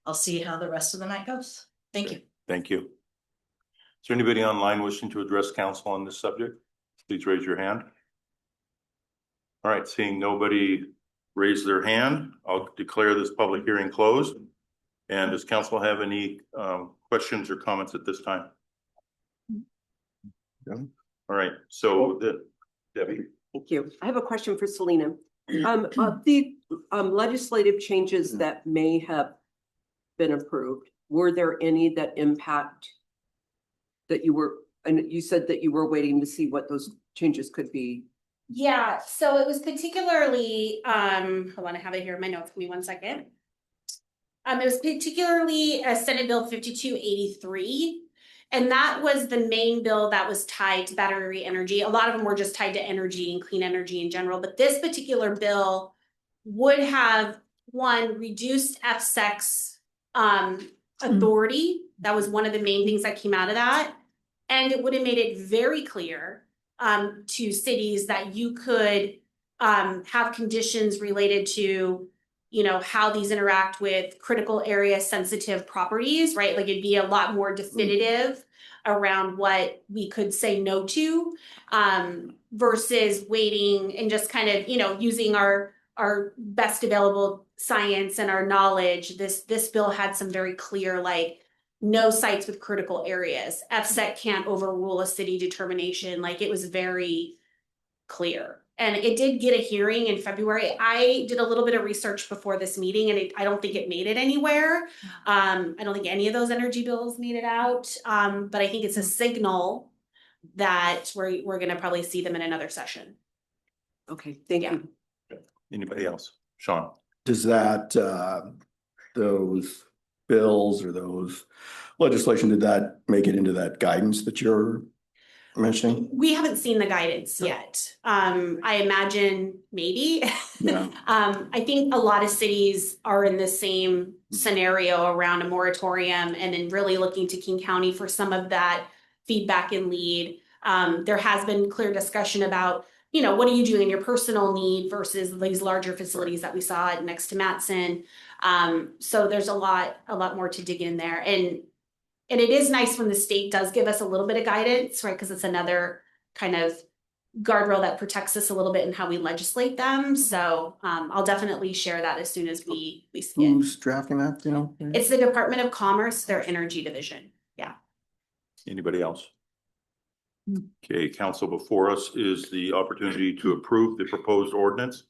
I'll see how the rest of the night goes. Thank you. Thank you. Is there anybody online wishing to address council on this subject? Please raise your hand. All right, seeing nobody raise their hand, I'll declare this public hearing closed. And does council have any questions or comments at this time? No. All right, so Debbie. Thank you. I have a question for Selena. Of the legislative changes that may have been approved, were there any that impact that you were, and you said that you were waiting to see what those changes could be? Yeah, so it was particularly, hold on, I have it here in my notes, give me 1 second. It was particularly Senate Bill 5283. And that was the main bill that was tied to battery energy. A lot of them were just tied to energy and clean energy in general. But this particular bill would have, one, reduced FSEC's authority. That was one of the main things that came out of that. And it would have made it very clear to cities that you could have conditions related to, you know, how these interact with critical area sensitive properties, right? Like it'd be a lot more definitive around what we could say no to, versus waiting and just kind of, you know, using our best available science and our knowledge. This bill had some very clear, like, no sites with critical areas. FSEC can't overrule a city determination. Like it was very clear. And it did get a hearing in February. I did a little bit of research before this meeting and I don't think it made it anywhere. I don't think any of those energy bills made it out. But I think it's a signal that we're going to probably see them in another session. Okay, thank you. Anybody else? Sean? Does that, those bills or those legislation, did that make it into that guidance that you're mentioning? We haven't seen the guidance yet. I imagine maybe. Yeah. I think a lot of cities are in the same scenario around a moratorium and then really looking to King County for some of that feedback and lead. There has been clear discussion about, you know, what are you doing in your personal need versus these larger facilities that we saw next to Matson. So there's a lot more to dig in there. And it is nice when the state does give us a little bit of guidance, right? Because it's another kind of guardrail that protects us a little bit in how we legislate them. So I'll definitely share that as soon as we see it. Who's drafting that, you know? It's the Department of Commerce, their energy division. Yeah. Anybody else? Okay, council, before us is the opportunity to approve the proposed ordinance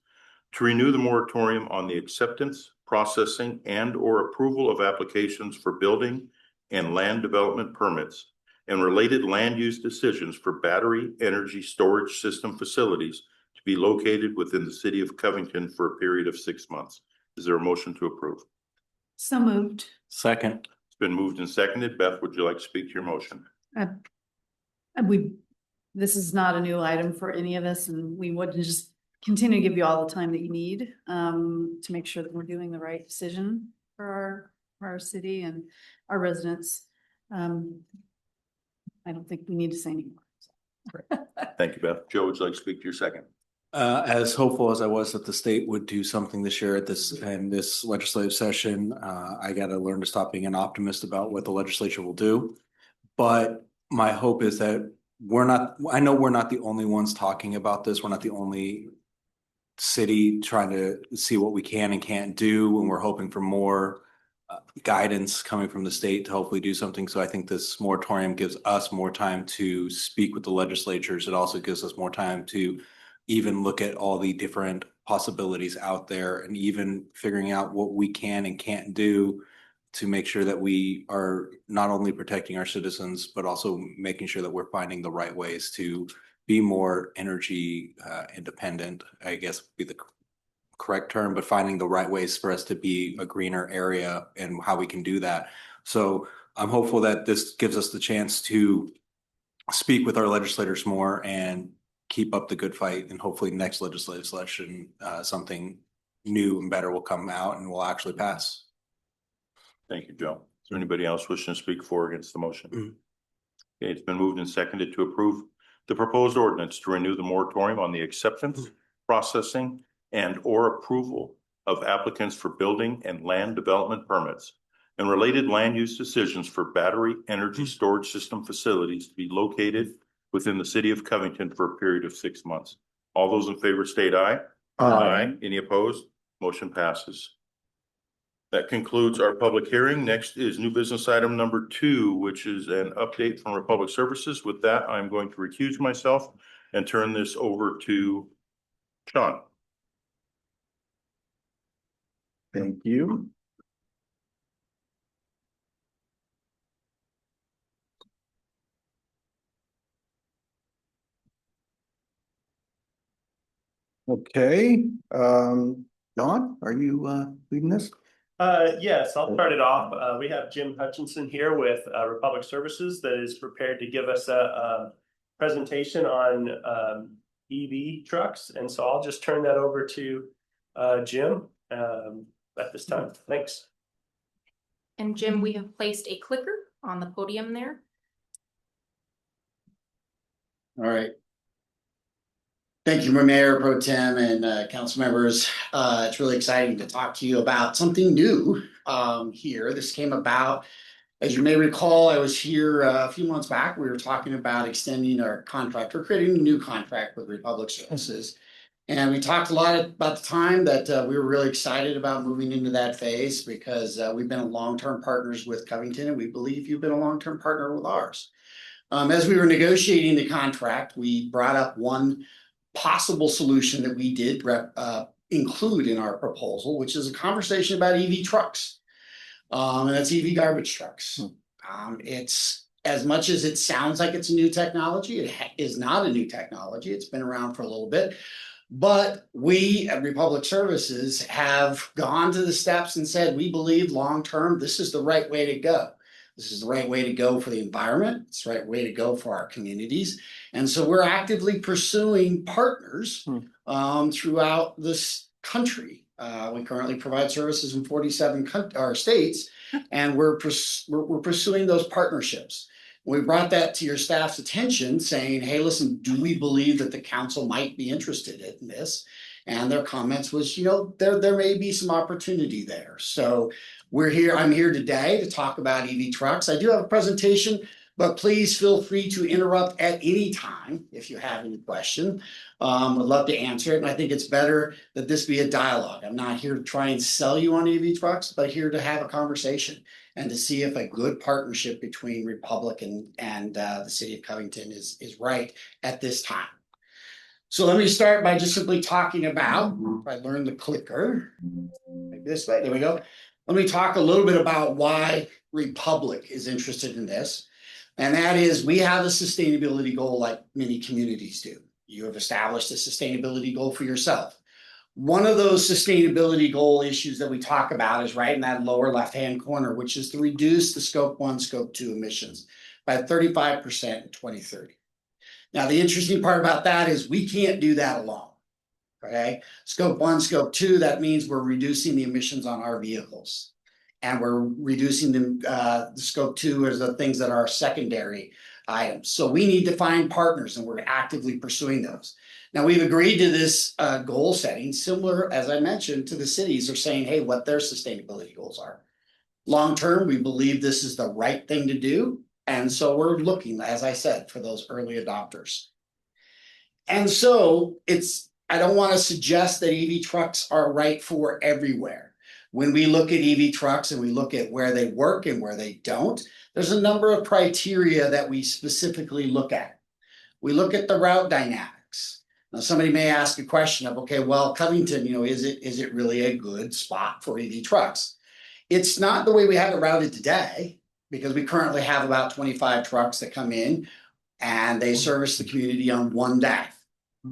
to renew the moratorium on the acceptance, processing, and or approval of applications for building and land development permits and related land use decisions for battery energy storage system facilities to be located within the city of Covington for a period of 6 months. Is there a motion to approve? So moved. Second. It's been moved and seconded. Beth, would you like to speak to your motion? This is not a new item for any of us, and we would just continue to give you all the time that you need to make sure that we're doing the right decision for our city and our residents. I don't think we need to say anymore. Thank you, Beth. Joe, would you like to speak to your second? As hopeful as I was that the state would do something this year at this legislative session, I got to learn to stop being an optimist about what the legislature will do. But my hope is that I know we're not the only ones talking about this. We're not the only city trying to see what we can and can't do. And we're hoping for more guidance coming from the state to hopefully do something. So I think this moratorium gives us more time to speak with the legislatures. It also gives us more time to even look at all the different possibilities out there and even figuring out what we can and can't do to make sure that we are not only protecting our citizens, but also making sure that we're finding the right ways to be more energy independent, I guess would be the correct term, but finding the right ways for us to be a greener area and how we can do that. So I'm hopeful that this gives us the chance to speak with our legislators more and keep up the good fight. And hopefully next legislative session, something new and better will come out and will actually pass. Thank you, Joe. Is there anybody else wishing to speak for or against the motion? Okay, it's been moved and seconded to approve the proposed ordinance to renew the moratorium on the acceptance, processing, and or approval of applicants for building and land development permits and related land use decisions for battery energy storage system facilities to be located within the city of Covington for a period of 6 months. All those in favor state aye. Aye. Any opposed? Motion passes. That concludes our public hearing. Next is new business item number 2, which is an update from Republic Services. With that, I'm going to recuse myself and turn this over to Sean. Thank you. Okay, Don, are you leading this? Yes, I'll start it off. We have Jim Hutchinson here with Republic Services that is prepared to give us a presentation on EV trucks. And so I'll just turn that over to Jim at this time. Thanks. And Jim, we have placed a clicker on the podium there. All right. Thank you, Mayor Pro Tem and council members. It's really exciting to talk to you about something new here. This came about, as you may recall, I was here a few months back. We were talking about extending our contract or creating a new contract with Republic Services. And we talked a lot about the time that we were really excited about moving into that phase because we've been long-term partners with Covington and we believe you've been a long-term partner with ours. As we were negotiating the contract, we brought up one possible solution that we did include in our proposal, which is a conversation about EV trucks. And that's EV garbage trucks. It's as much as it sounds like it's a new technology, it is not a new technology. It's been around for a little bit. But we at Republic Services have gone to the steps and said, we believe long-term, this is the right way to go. This is the right way to go for the environment. It's the right way to go for our communities. And so we're actively pursuing partners throughout this country. We currently provide services in 47 states, and we're pursuing those partnerships. We brought that to your staff's attention saying, hey, listen, do we believe that the council might be interested in this? And their comments was, there may be some opportunity there. So I'm here today to talk about EV trucks. I do have a presentation, but please feel free to interrupt at any time if you have any question. Would love to answer it. And I think it's better that this be a dialogue. I'm not here to try and sell you on EV trucks, but here to have a conversation and to see if a good partnership between Republic and the city of Covington is right at this time. So let me start by just simply talking about, if I learn the clicker, maybe this way, there we go. Let me talk a little bit about why Republic is interested in this. And that is we have a sustainability goal like many communities do. You have established a sustainability goal for yourself. One of those sustainability goal issues that we talk about is right in that lower left-hand corner, which is to reduce the scope 1, scope 2 emissions by 35% in 2030. Now, the interesting part about that is we can't do that alone. Okay, scope 1, scope 2, that means we're reducing the emissions on our vehicles. And we're reducing the scope 2 as the things that are secondary items. So we need to find partners and we're actively pursuing those. Now we've agreed to this goal setting, similar, as I mentioned, to the cities are saying, hey, what their sustainability goals are. Long-term, we believe this is the right thing to do. And so we're looking, as I said, for those early adopters. And so I don't want to suggest that EV trucks are right for everywhere. When we look at EV trucks and we look at where they work and where they don't, there's a number of criteria that we specifically look at. We look at the route dynamics. Now, somebody may ask a question of, okay, well, Covington, is it really a good spot for EV trucks? It's not the way we have it routed today, because we currently have about 25 trucks that come in and they service the community on one day.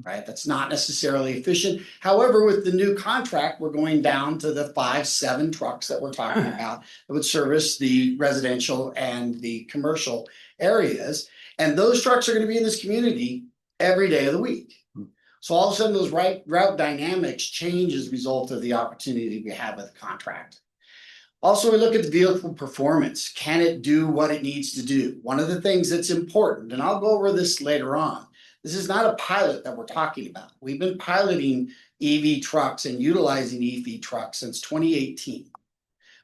right? That's not necessarily efficient. However, with the new contract, we're going down to the 5-7 trucks that we're talking about that would service the residential and the commercial areas. And those trucks are going to be in this community every day of the week. So all of a sudden, those route dynamics change as a result of the opportunity we have with the contract. Also, we look at the vehicle performance. Can it do what it needs to do? One of the things that's important, and I'll go over this later on, this is not a pilot that we're talking about. We've been piloting EV trucks and utilizing EV trucks since 2018.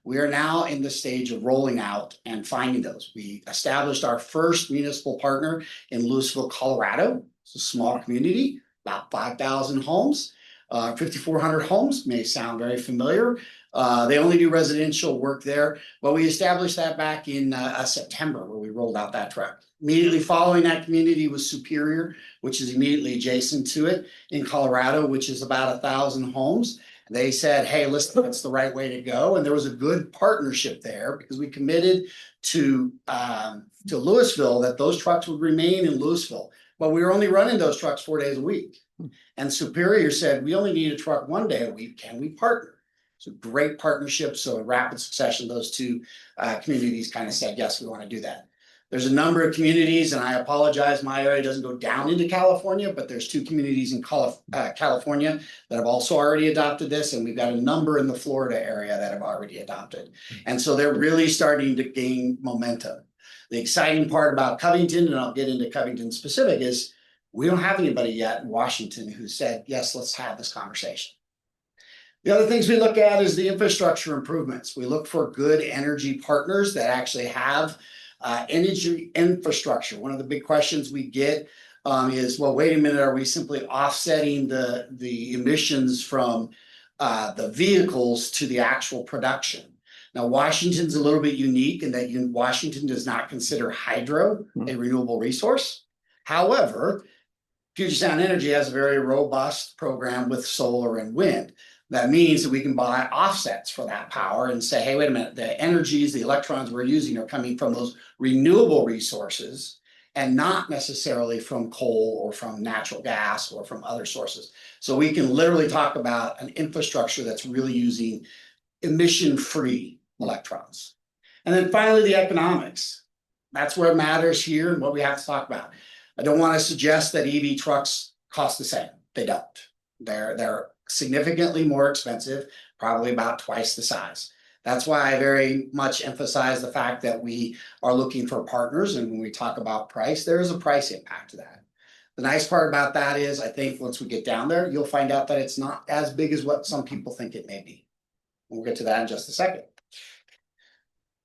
We are now in the stage of rolling out and finding those. We established our first municipal partner in Louisville, Colorado. It's a small community, about 5,000 homes, 5,400 homes, may sound very familiar. They only do residential work there, but we established that back in September where we rolled out that truck. Immediately following that community was Superior, which is immediately adjacent to it in Colorado, which is about 1,000 homes. They said, hey, listen, that's the right way to go. And there was a good partnership there because we committed to Louisville that those trucks would remain in Louisville. But we were only running those trucks 4 days a week. And Superior said, we only need a truck 1 day a week. Can we partner? So great partnership. So in rapid succession, those two communities kind of said, yes, we want to do that. There's a number of communities, and I apologize, my area doesn't go down into California, but there's 2 communities in California that have also already adopted this, and we've got a number in the Florida area that have already adopted. And so they're really starting to gain momentum. The exciting part about Covington, and I'll get into Covington specific, is we don't have anybody yet in Washington who said, yes, let's have this conversation. The other things we look at is the infrastructure improvements. We look for good energy partners that actually have energy infrastructure. One of the big questions we get is, well, wait a minute, are we simply offsetting the emissions from the vehicles to the actual production? Now, Washington's a little bit unique in that Washington does not consider hydro a renewable resource. However, Puget Sound Energy has a very robust program with solar and wind. That means that we can buy offsets for that power and say, hey, wait a minute, the energies, the electrons we're using are coming from those renewable resources and not necessarily from coal or from natural gas or from other sources. So we can literally talk about an infrastructure that's really using emission-free electrons. And then finally, the economics. That's where it matters here and what we have to talk about. I don't want to suggest that EV trucks cost the same. They don't. They're significantly more expensive, probably about twice the size. That's why I very much emphasize the fact that we are looking for partners. And when we talk about price, there is a price impact to that. The nice part about that is, I think once we get down there, you'll find out that it's not as big as what some people think it may be. We'll get to that in just a second.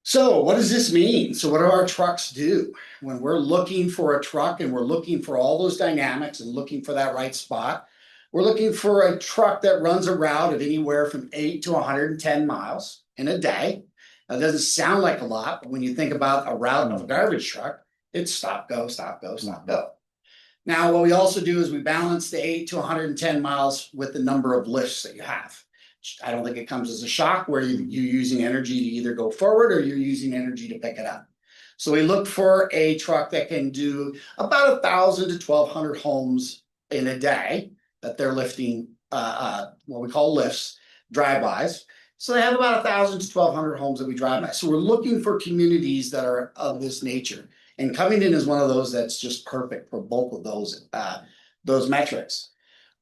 So what does this mean? So what do our trucks do? When we're looking for a truck and we're looking for all those dynamics and looking for that right spot, we're looking for a truck that runs a route of anywhere from 8 to 110 miles in a day. That doesn't sound like a lot, but when you think about a route of a garbage truck, it's stop, go, stop, go, stop, go. Now, what we also do is we balance the 8 to 110 miles with the number of lifts that you have. I don't think it comes as a shock where you're using energy to either go forward or you're using energy to pick it up. So we look for a truck that can do about 1,000 to 1,200 homes in a day that they're lifting, what we call lifts, drive-bys. So they have about 1,000 to 1,200 homes that we drive by. So we're looking for communities that are of this nature. And Covington is one of those that's just perfect for both of those metrics.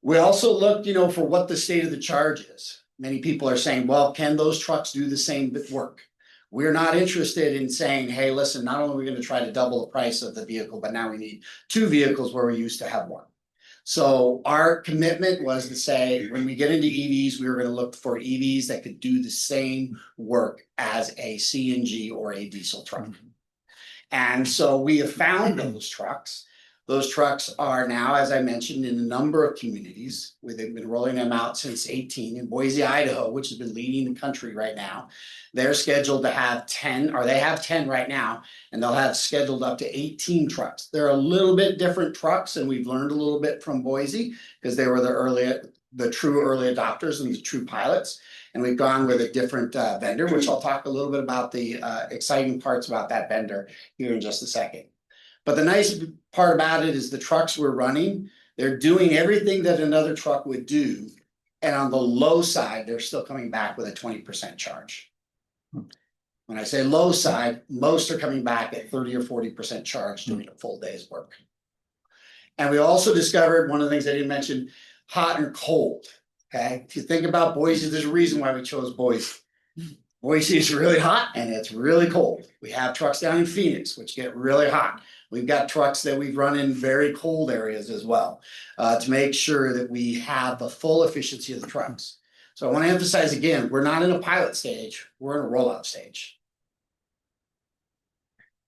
We also look, for what the state of the charge is. Many people are saying, well, can those trucks do the same work? We're not interested in saying, hey, listen, not only are we going to try to double the price of the vehicle, but now we need 2 vehicles where we used to have 1. So our commitment was to say, when we get into EVs, we were going to look for EVs that could do the same work as a CNG or a diesel truck. And so we have found those trucks. Those trucks are now, as I mentioned, in a number of communities where they've been rolling them out since 2018. In Boise, Idaho, which has been leading the country right now, they're scheduled to have 10, or they have 10 right now, and they'll have scheduled up to 18 trucks. They're a little bit different trucks, and we've learned a little bit from Boise because they were the true early adopters and the true pilots. And we've gone with a different vendor, which I'll talk a little bit about the exciting parts about that vendor here in just a second. But the nice part about it is the trucks we're running, They're doing everything that another truck would do. And on the low side, they're still coming back with a 20% charge. When I say low side, most are coming back at 30 or 40% charge doing a full day's work. And we also discovered one of the things I didn't mention, hot and cold. Okay, if you think about Boise, there's a reason why we chose Boise. Boise is really hot and it's really cold. We have trucks down in Phoenix, which get really hot. We've got trucks that we've run in very cold areas as well, to make sure that we have the full efficiency of the trucks. So I want to emphasize again, we're not in a pilot stage, we're in a rollout stage.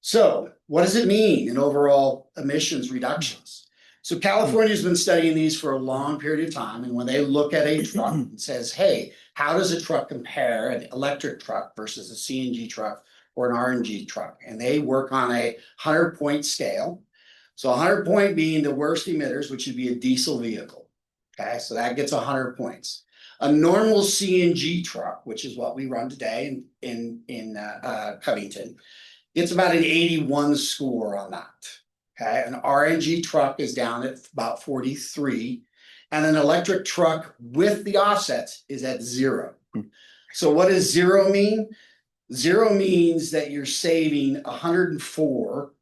So what does it mean in overall emissions reductions? So California's been studying these for a long period of time, and when they look at a truck and says, hey, how does a truck compare, an electric truck versus a CNG truck or an RNG truck? And they work on a 100-point scale. So 100 point being the worst emitters, which would be a diesel vehicle. Okay, so that gets 100 points. A normal CNG truck, which is what we run today in Covington, it's about an 81 score on that. Okay, an RNG truck is down at about 43, and an electric truck with the offsets is at 0. So what does 0 mean? 0 means that you're saving 104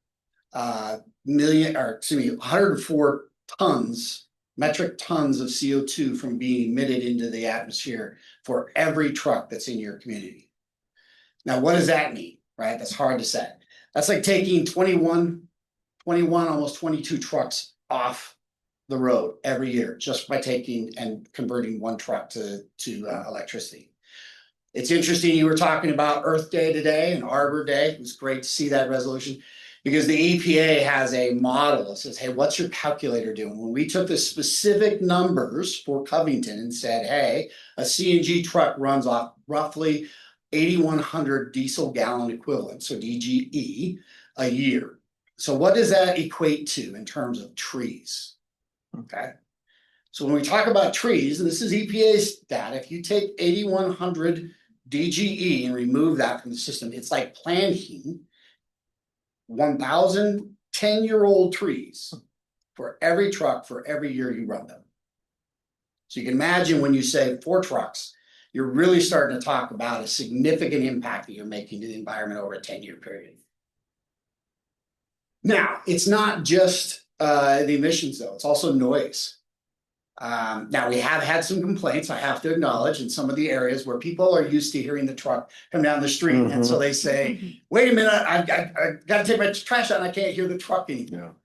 104 tons, metric tons of CO2 from being emitted into the atmosphere for every truck that's in your community. Now, what does that mean, right? That's hard to say. That's like taking 21, almost 22 trucks off the road every year just by taking and converting one truck to electricity. It's interesting, you were talking about Earth Day today and Arbor Day. It was great to see that resolution because the EPA has a model that says, hey, what's your calculator doing? When we took the specific numbers for Covington and said, hey, a CNG truck runs off roughly 8,100 diesel gallon equivalent, so DGE, a year. So what does that equate to in terms of trees? Okay. So when we talk about trees, and this is EPA's data, if you take 8,100 DGE and remove that from the system, it's like planting 1,000 10-year-old trees for every truck for every year you run them. So you can imagine when you say 4 trucks, you're really starting to talk about a significant impact that you're making to the environment over a 10-year period. Now, it's not just the emissions though, it's also noise. Now we have had some complaints, I have to acknowledge, in some of the areas where people are used to hearing the truck come down the street. And so they say, wait a minute, I gotta take my trash out and I can't hear the truck anymore.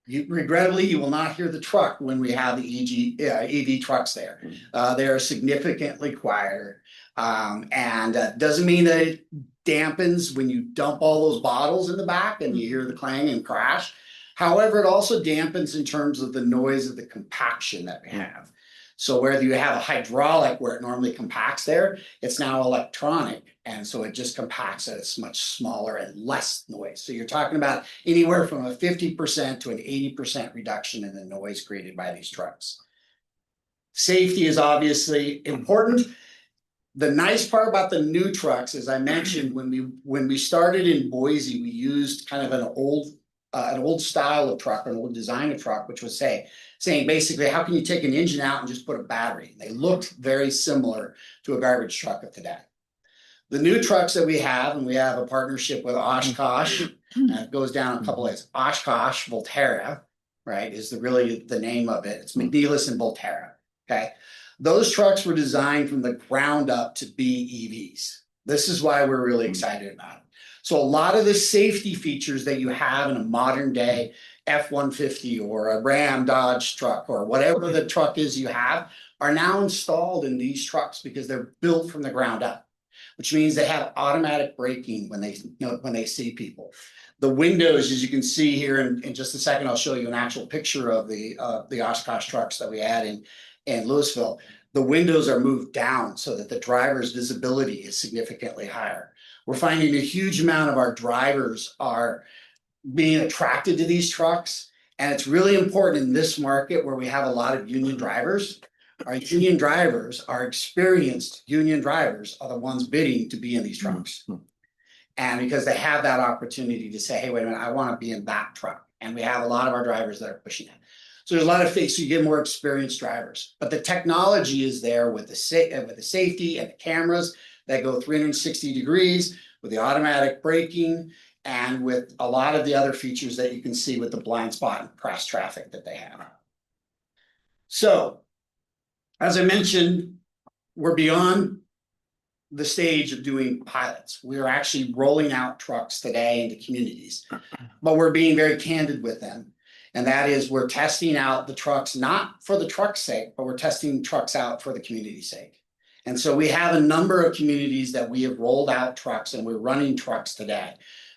Regrettably, you will not hear the truck when we have the EV trucks there. They are significantly quieter. And doesn't mean that it dampens when you dump all those bottles in the back and you hear the clang and crash. However, it also dampens in terms of the noise of the compaction that we have. So whether you have a hydraulic where it normally compacts there, it's now electronic. And so it just compacts at a much smaller and less noise. So you're talking about anywhere from a 50% to an 80% reduction in the noise created by these trucks. Safety is obviously important. The nice part about the new trucks, as I mentioned, when we started in Boise, we used kind of an old style of truck, an old design of truck, which was saying basically, how can you take an engine out and just put a battery? And they looked very similar to a garbage truck of today. The new trucks that we have, and we have a partnership with Oshkosh, and it goes down a couple ways. Oshkosh Volterra, right, is really the name of it. It's McNeilus and Volterra, okay? Those trucks were designed from the ground up to be EVs. This is why we're really excited about it. So a lot of the safety features that you have in a modern day F-150 or a Ram Dodge truck or whatever the truck is you have are now installed in these trucks because they're built from the ground up, which means they have automatic braking when they see people. The windows, as you can see here in just a second, I'll show you an actual picture of the Oshkosh trucks that we had in Louisville. The windows are moved down so that the driver's visibility is significantly higher. We're finding a huge amount of our drivers are being attracted to these trucks. And it's really important in this market where we have a lot of union drivers. Our union drivers, our experienced union drivers are the ones bidding to be in these trucks. And because they have that opportunity to say, hey, wait a minute, I want to be in that truck. And we have a lot of our drivers that are pushing it. So there's a lot of things, so you get more experienced drivers, but the technology is there with the safety and the cameras that go 360 degrees with the automatic braking and with a lot of the other features that you can see with the blind spot and cross traffic that they have. So, as I mentioned, we're beyond the stage of doing pilots. We are actually rolling out trucks today into communities, but we're being very candid with them. And that is, we're testing out the trucks, not for the truck's sake, but we're testing trucks out for the community's sake. And so we have a number of communities that we have rolled out trucks, and we're running trucks today.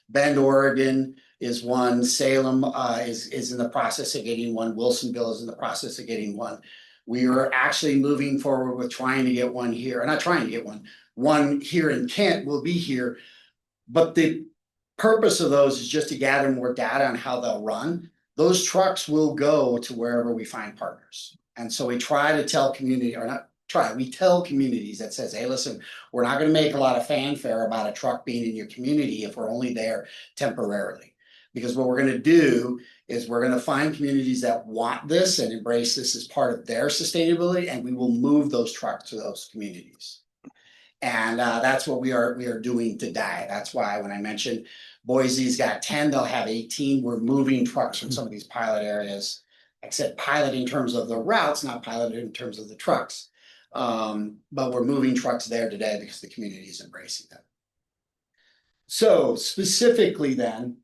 Bend, Oregon is one. Salem is in the process of getting one. Wilsonville is in the process of getting one. We are actually moving forward with trying to get one here, or not trying to get one. One here in Kent will be here, but the purpose of those is just to gather more data on how they'll run. Those trucks will go to wherever we find partners. And so we try to tell community, or not try, we tell communities that says, hey, listen, we're not going to make a lot of fanfare about a truck being in your community if we're only there temporarily. Because what we're going to do is we're going to find communities that want this and embrace this as part of their sustainability, and we will move those trucks to those communities. And that's what we are doing today. That's why when I mentioned Boise's got 10, they'll have 18. We're moving trucks from some of these pilot areas. I said pilot in terms of the routes, not pilot in terms of the trucks. But we're moving trucks there today because the community is embracing them. So specifically then,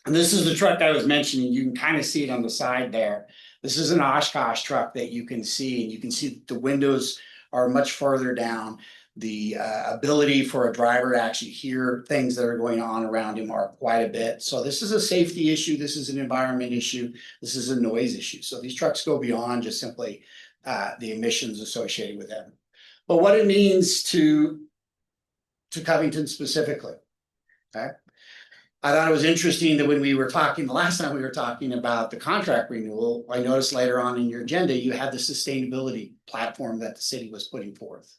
and this is the truck I was mentioning, you can kind of see it on the side there. This is an Oshkosh truck that you can see, and you can see the windows are much further down. The ability for a driver to actually hear things that are going on around him are quite a bit. So this is a safety issue. This is an environment issue. This is a noise issue. So these trucks go beyond just simply the emissions associated with them. But what it means to Covington specifically, okay? I thought it was interesting that when we were talking, the last time we were talking about the contract renewal, I noticed later on in your agenda, you had the sustainability platform that the city was putting forth.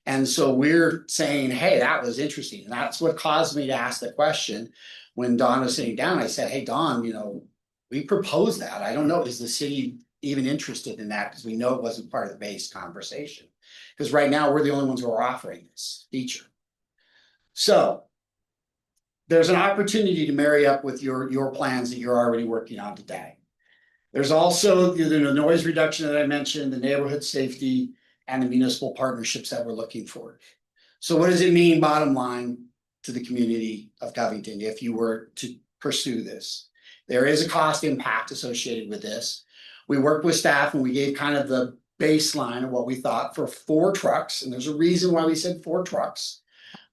And so we're saying, hey, that was interesting. And that's what caused me to ask the question. When Dawn was sitting down, I said, hey, Dawn, we proposed that. I don't know, is the city even interested in that? Because we know it wasn't part of the base conversation. Because right now we're the only ones who are offering this feature. So there's an opportunity to marry up with your plans that you're already working on today. There's also the noise reduction that I mentioned, the neighborhood safety, and the municipal partnerships that we're looking for. So what does it mean, bottom line, to the community of Covington if you were to pursue this? There is a cost impact associated with this. We worked with staff and we gave kind of the baseline of what we thought for 4 trucks. And there's a reason why we said 4 trucks.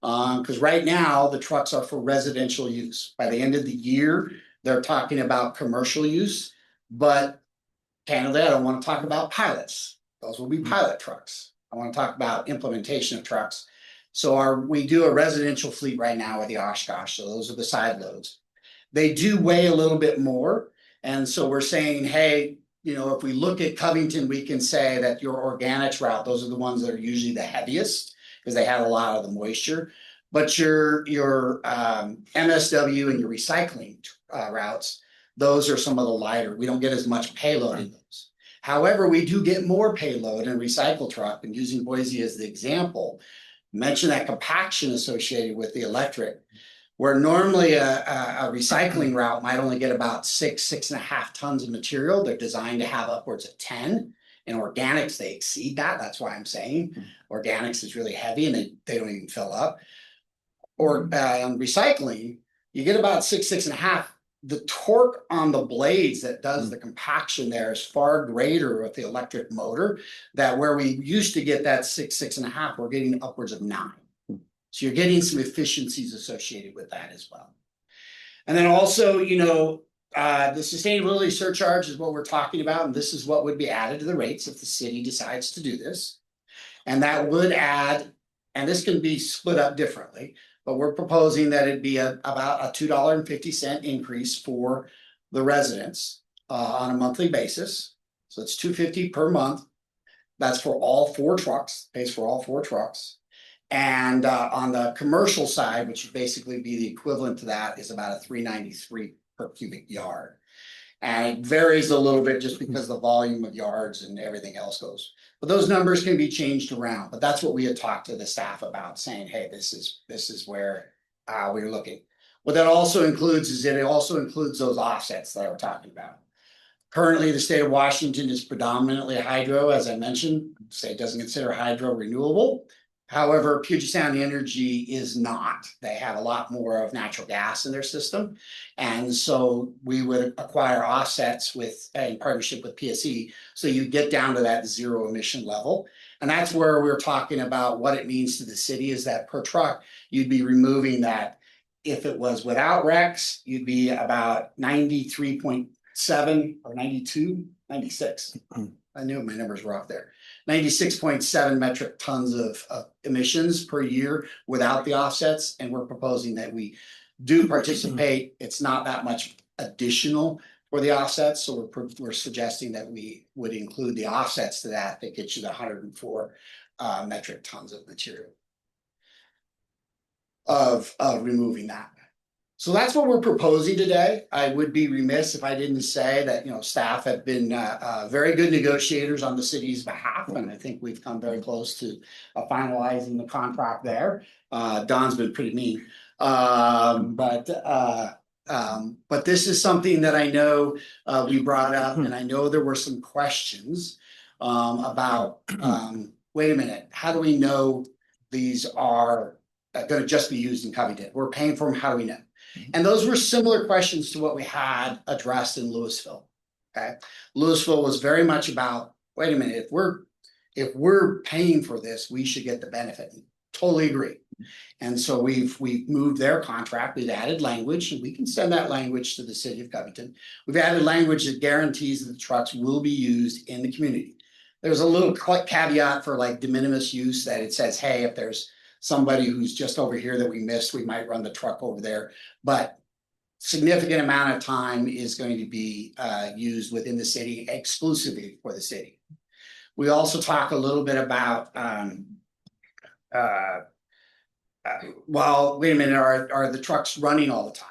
Because right now the trucks are for residential use. By the end of the year, they're talking about commercial use. But candidly, I don't want to talk about pilots. Those will be pilot trucks. I want to talk about implementation of trucks. So we do a residential fleet right now with the Oshkosh. So those are the side loads. They do weigh a little bit more. And so we're saying, hey, if we look at Covington, we can say that your organics route, those are the ones that are usually the heaviest because they have a lot of the moisture. But your MSW and your recycling routes, those are some of the lighter. We don't get as much payload in those. However, we do get more payload in a recycle truck, and using Boise as the example, mention that compaction associated with the electric, where normally a recycling route might only get about 6.5 tons of material. They're designed to have upwards of 10. In organics, they exceed that. That's why I'm saying organics is really heavy and they don't even fill up. Or on recycling, you get about 6.5. The torque on the blades that does the compaction there is far greater with the electric motor, that where we used to get that 6.5, we're getting upwards of 9. So you're getting some efficiencies associated with that as well. And then also, the sustainability surcharge is what we're talking about. And this is what would be added to the rates if the city decides to do this. And that would add, and this can be split up differently, but we're proposing that it'd be about a $2.50 increase for the residents on a monthly basis. So it's $2.50 per month. That's for all 4 trucks, pays for all 4 trucks. And on the commercial side, which would basically be the equivalent to that, is about a $3.93 per cubic yard. And it varies a little bit just because the volume of yards and everything else goes. But those numbers can be changed around, but that's what we had talked to the staff about, saying, hey, this is where we're looking. What that also includes is it also includes those offsets that I were talking about. Currently, the state of Washington is predominantly hydro, as I mentioned. The state doesn't consider hydro renewable. However, Puget Sound Energy is not. They have a lot more of natural gas in their system. And so we would acquire offsets in partnership with PSE. So you get down to that zero emission level. And that's where we're talking about what it means to the city is that per truck, you'd be removing that. If it was without RECs, you'd be about 93.7 or 92, 96. I knew my numbers were off there. 96.7 metric tons of emissions per year without the offsets. And we're proposing that we do participate. It's not that much additional for the offsets. So we're suggesting that we would include the offsets to that gets you the 104 metric tons of material of removing that. So that's what we're proposing today. I would be remiss if I didn't say that, staff have been very good negotiators on the city's behalf. And I think we've come very close to finalizing the contract there. Don's been pretty mean. But this is something that I know we brought up, and I know there were some questions about, wait a minute, how do we know these are going to just be used in Covington? We're paying for them, how do we know? And those were similar questions to what we had addressed in Louisville. Okay, Louisville was very much about, wait a minute, if we're paying for this, we should get the benefit. Totally agree. And so we've moved their contract. We've added language, and we can send that language to the city of Covington. We've added language that guarantees that the trucks will be used in the community. There's a little caveat for like de minimis use that it says, hey, if there's somebody who's just over here that we missed, we might run the truck over there. But significant amount of time is going to be used within the city, exclusively for the city. We also talk a little bit about, well, wait a minute, are the trucks running all the time?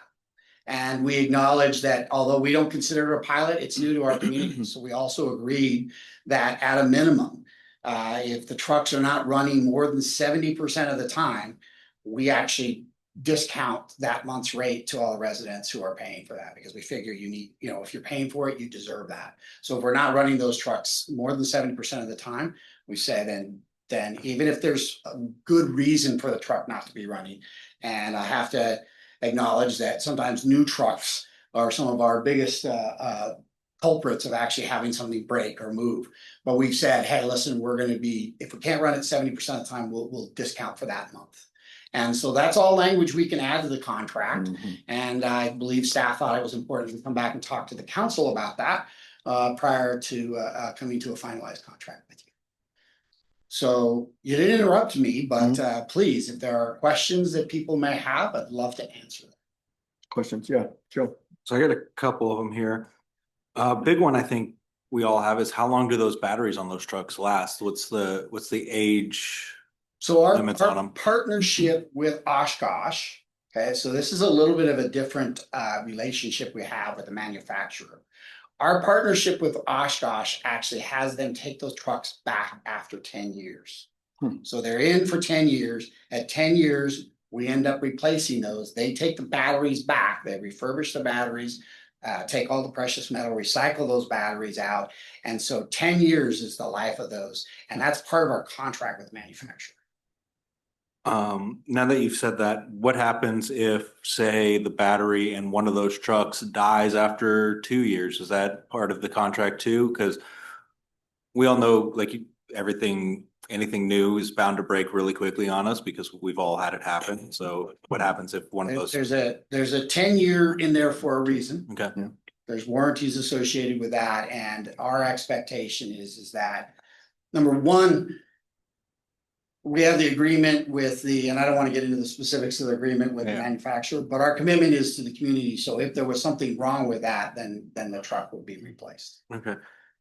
And we acknowledge that although we don't consider it a pilot, it's new to our community. So we also agreed that at a minimum, if the trucks are not running more than 70% of the time, we actually discount that month's rate to all the residents who are paying for that, because we figure you need, if you're paying for it, you deserve that. So if we're not running those trucks more than 70% of the time, we say then even if there's a good reason for the truck not to be running, and I have to acknowledge that sometimes new trucks are some of our biggest culprits of actually having something break or move. But we've said, hey, listen, we're going to be, if we can't run it 70% of the time, we'll discount for that month. And so that's all language we can add to the contract. And I believe staff thought it was important to come back and talk to the council about that prior to coming to a finalized contract with you. So you didn't interrupt me, but please, if there are questions that people may have, I'd love to answer them. Questions? Yeah, Joe. So I got a couple of them here. Big one I think we all have is how long do those batteries on those trucks last? What's the age? So our limits on them? partnership with Oshkosh, okay, so this is a little bit of a different relationship we have with the manufacturer. Our partnership with Oshkosh actually has them take those trucks back after 10 years. So they're in for 10 years. At 10 years, we end up replacing those. They take the batteries back. They refurbish the batteries, take all the precious metal, recycle those batteries out. And so 10 years is the life of those. And that's part of our contract with the manufacturer. Now that you've said that, what happens if, say, the battery in one of those trucks dies after 2 years? Is that part of the contract too? Because we all know, like, anything new is bound to break really quickly on us because we've all had it happen. So what happens if one of those? There's a 10-year in there for a reason. Okay. Yeah. There's warranties associated with that. And our expectation is that, number one, we have the agreement with and I don't want to get into the specifics of the agreement with the manufacturer, but our commitment is to the community. So if there was something wrong with that, then the truck would be replaced. Okay.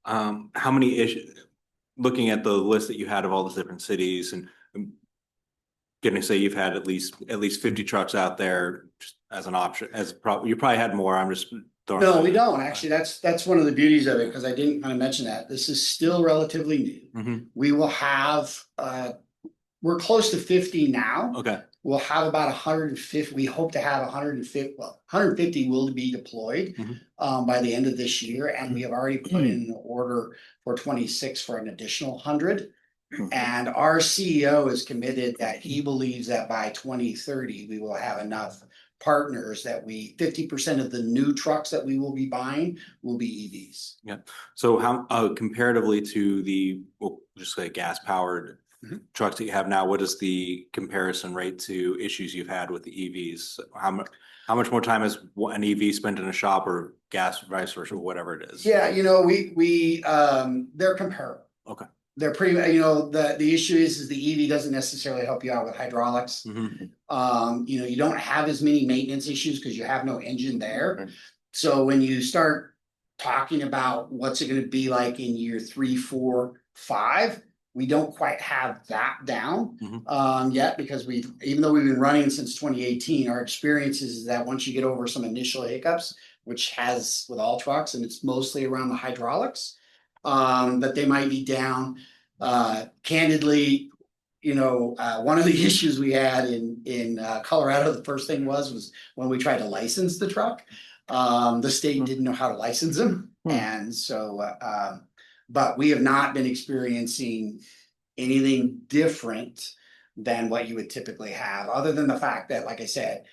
How many issues, looking at the list that you had of all the different cities, and gonna say you've had at least 50 trucks out there just as an option, you probably had more. I'm just No, we don't. Actually, that's one of the beauties of it, because I didn't kind of mention that. This is still relatively new. Mhm. We will have, we're close to 50 now. Okay. We'll have about 150. We hope to have 150, well, 150 will be deployed by the end of this year. And we have already put in an order for 26 for an additional 100. And our CEO is committed that he believes that by 2030, we will have enough partners that 50% of the new trucks that we will be buying will be EVs. Yeah. So how, comparatively to the, well, just like gas powered trucks that you have now, what is the comparison rate to issues you've had with the EVs? How much more time is an EV spent in a shop, or gas, vice versa, whatever it is? Yeah, they're comparable. Okay. They're pretty, the issue is the EV doesn't necessarily help you out with hydraulics. You don't have as many maintenance issues because you have no engine there. So when you start talking about what's it going to be like in year 3, 4, 5, we don't quite have that down yet, because even though we've been running since 2018, our experience is that once you get over some initial hiccups, which has with all trucks, and it's mostly around the hydraulics, that they might be down. Candidly, one of the issues we had in Colorado, the first thing was when we tried to license the truck, the state didn't know how to license them. And so, but we have not been experiencing anything different than what you would typically have, other than the fact that, like I said,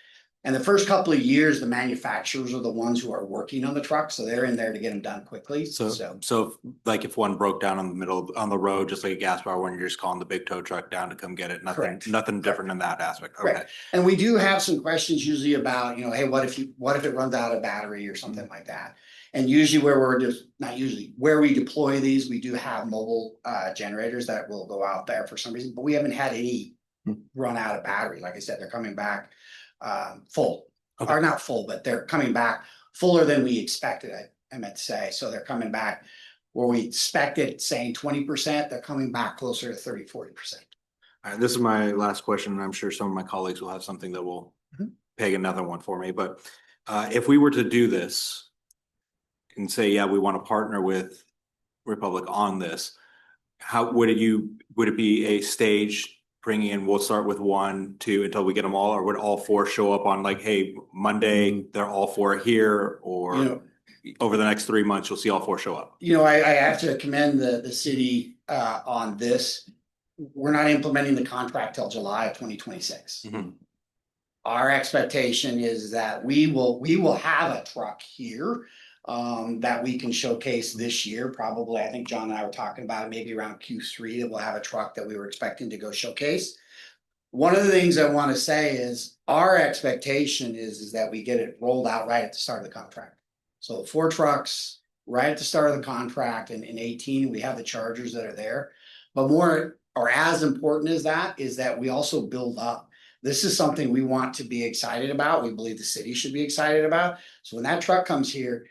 in the first couple of years, the manufacturers are the ones who are working on the truck, so they're in there to get them done quickly. So like if one broke down on the road, just like a gas power one, you're just calling the big tow truck down to come get it. Nothing different in that aspect. Okay. Correct. And we do have some questions usually about, hey, what if it runs out of battery or something like that? And usually where we deploy these, we do have mobile generators that will go out there for some reason, but we haven't had any run out of battery. Like I said, they're coming back full, or not full, but they're coming back fuller than we expected, I meant to say. So they're coming back where we expected, saying 20%, they're coming back closer to 30, 40%. All right, this is my last question, and I'm sure some of my colleagues will have something that will peg another one for me. But if we were to do this and say, yeah, we want to partner with Republic on this, how would it be a stage bringing in, we'll start with 1, 2 until we get them all, or would all 4 show up on, like, hey, Monday, they're all 4 here, or over the next 3 months, you'll see all 4 show up? I have to commend the city on this. We're not implementing the contract till July of 2026. Our expectation is that we will have a truck here that we can showcase this year. Probably, I think John and I were talking about maybe around Q3 that we'll have a truck that we were expecting to go showcase. One of the things I want to say is our expectation is that we get it rolled out right at the start of the contract. So 4 trucks right at the start of the contract, and in 18 we have the chargers that are there. But more, or as important as that, is that we also build up. This is something we want to be excited about. We believe the city should be excited about. So when that truck comes here,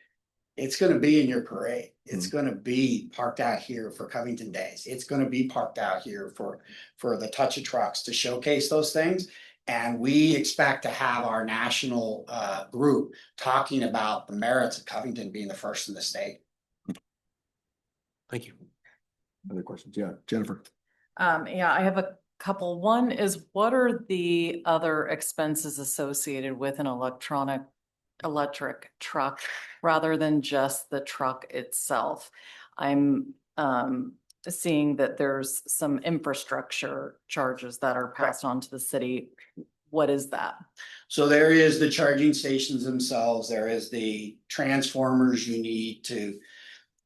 it's going to be in your parade. It's going to be parked out here for Covington Days. It's going to be parked out here for the Touch of Trucks to showcase those things. And we expect to have our national group talking about the merits of Covington being the first in the state. Thank you. Other questions? Yeah, Jennifer. Yeah, I have a couple. One is, what are the other expenses associated with an electric truck rather than just the truck itself? I'm seeing that there's some infrastructure charges that are passed on to the city. What is that? So there is the charging stations themselves. There is the transformers you need to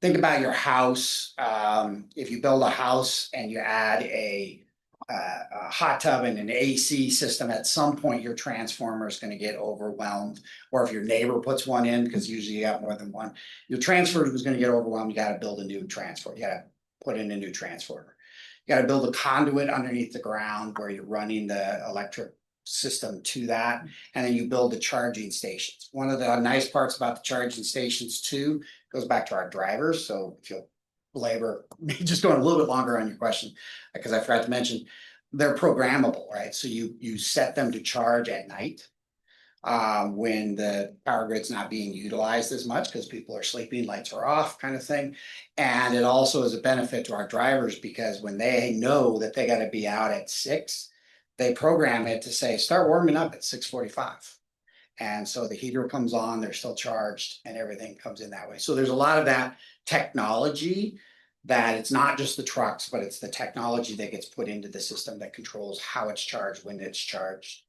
think about your house. If you build a house and you add a hot tub and an AC system, at some point your transformer is going to get overwhelmed. Or if your neighbor puts one in, because usually you have more than one, your transformer is going to get overwhelmed. You got to build a new transformer. You got to put in a new transformer. You got to build a conduit underneath the ground where you're running the electric system to that, and then you build the charging stations. One of the nice parts about the charging stations too goes back to our drivers. So if you'll belabor, just going a little bit longer on your question, because I forgot to mention, they're programmable, right? So you set them to charge at night. when the power grid's not being utilized as much because people are sleeping, lights are off kind of thing. And it also is a benefit to our drivers because when they know that they gotta be out at 6, they program it to say, start warming up at 6:45. And so the heater comes on, they're still charged and everything comes in that way. So there's a lot of that technology that it's not just the trucks, but it's the technology that gets put into the system that controls how it's charged, when it's charged.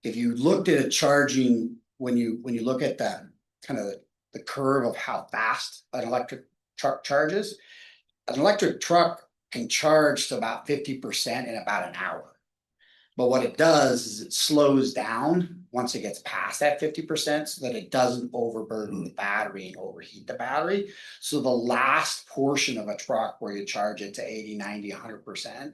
If you looked at a charging, when you look at the kind of the curve of how fast an electric truck charges, an electric truck can charge to about 50% in about an hour. But what it does is it slows down once it gets past that 50% so that it doesn't overburden the battery and overheat the battery. So the last portion of a truck where you charge it to 80, 90, 100%,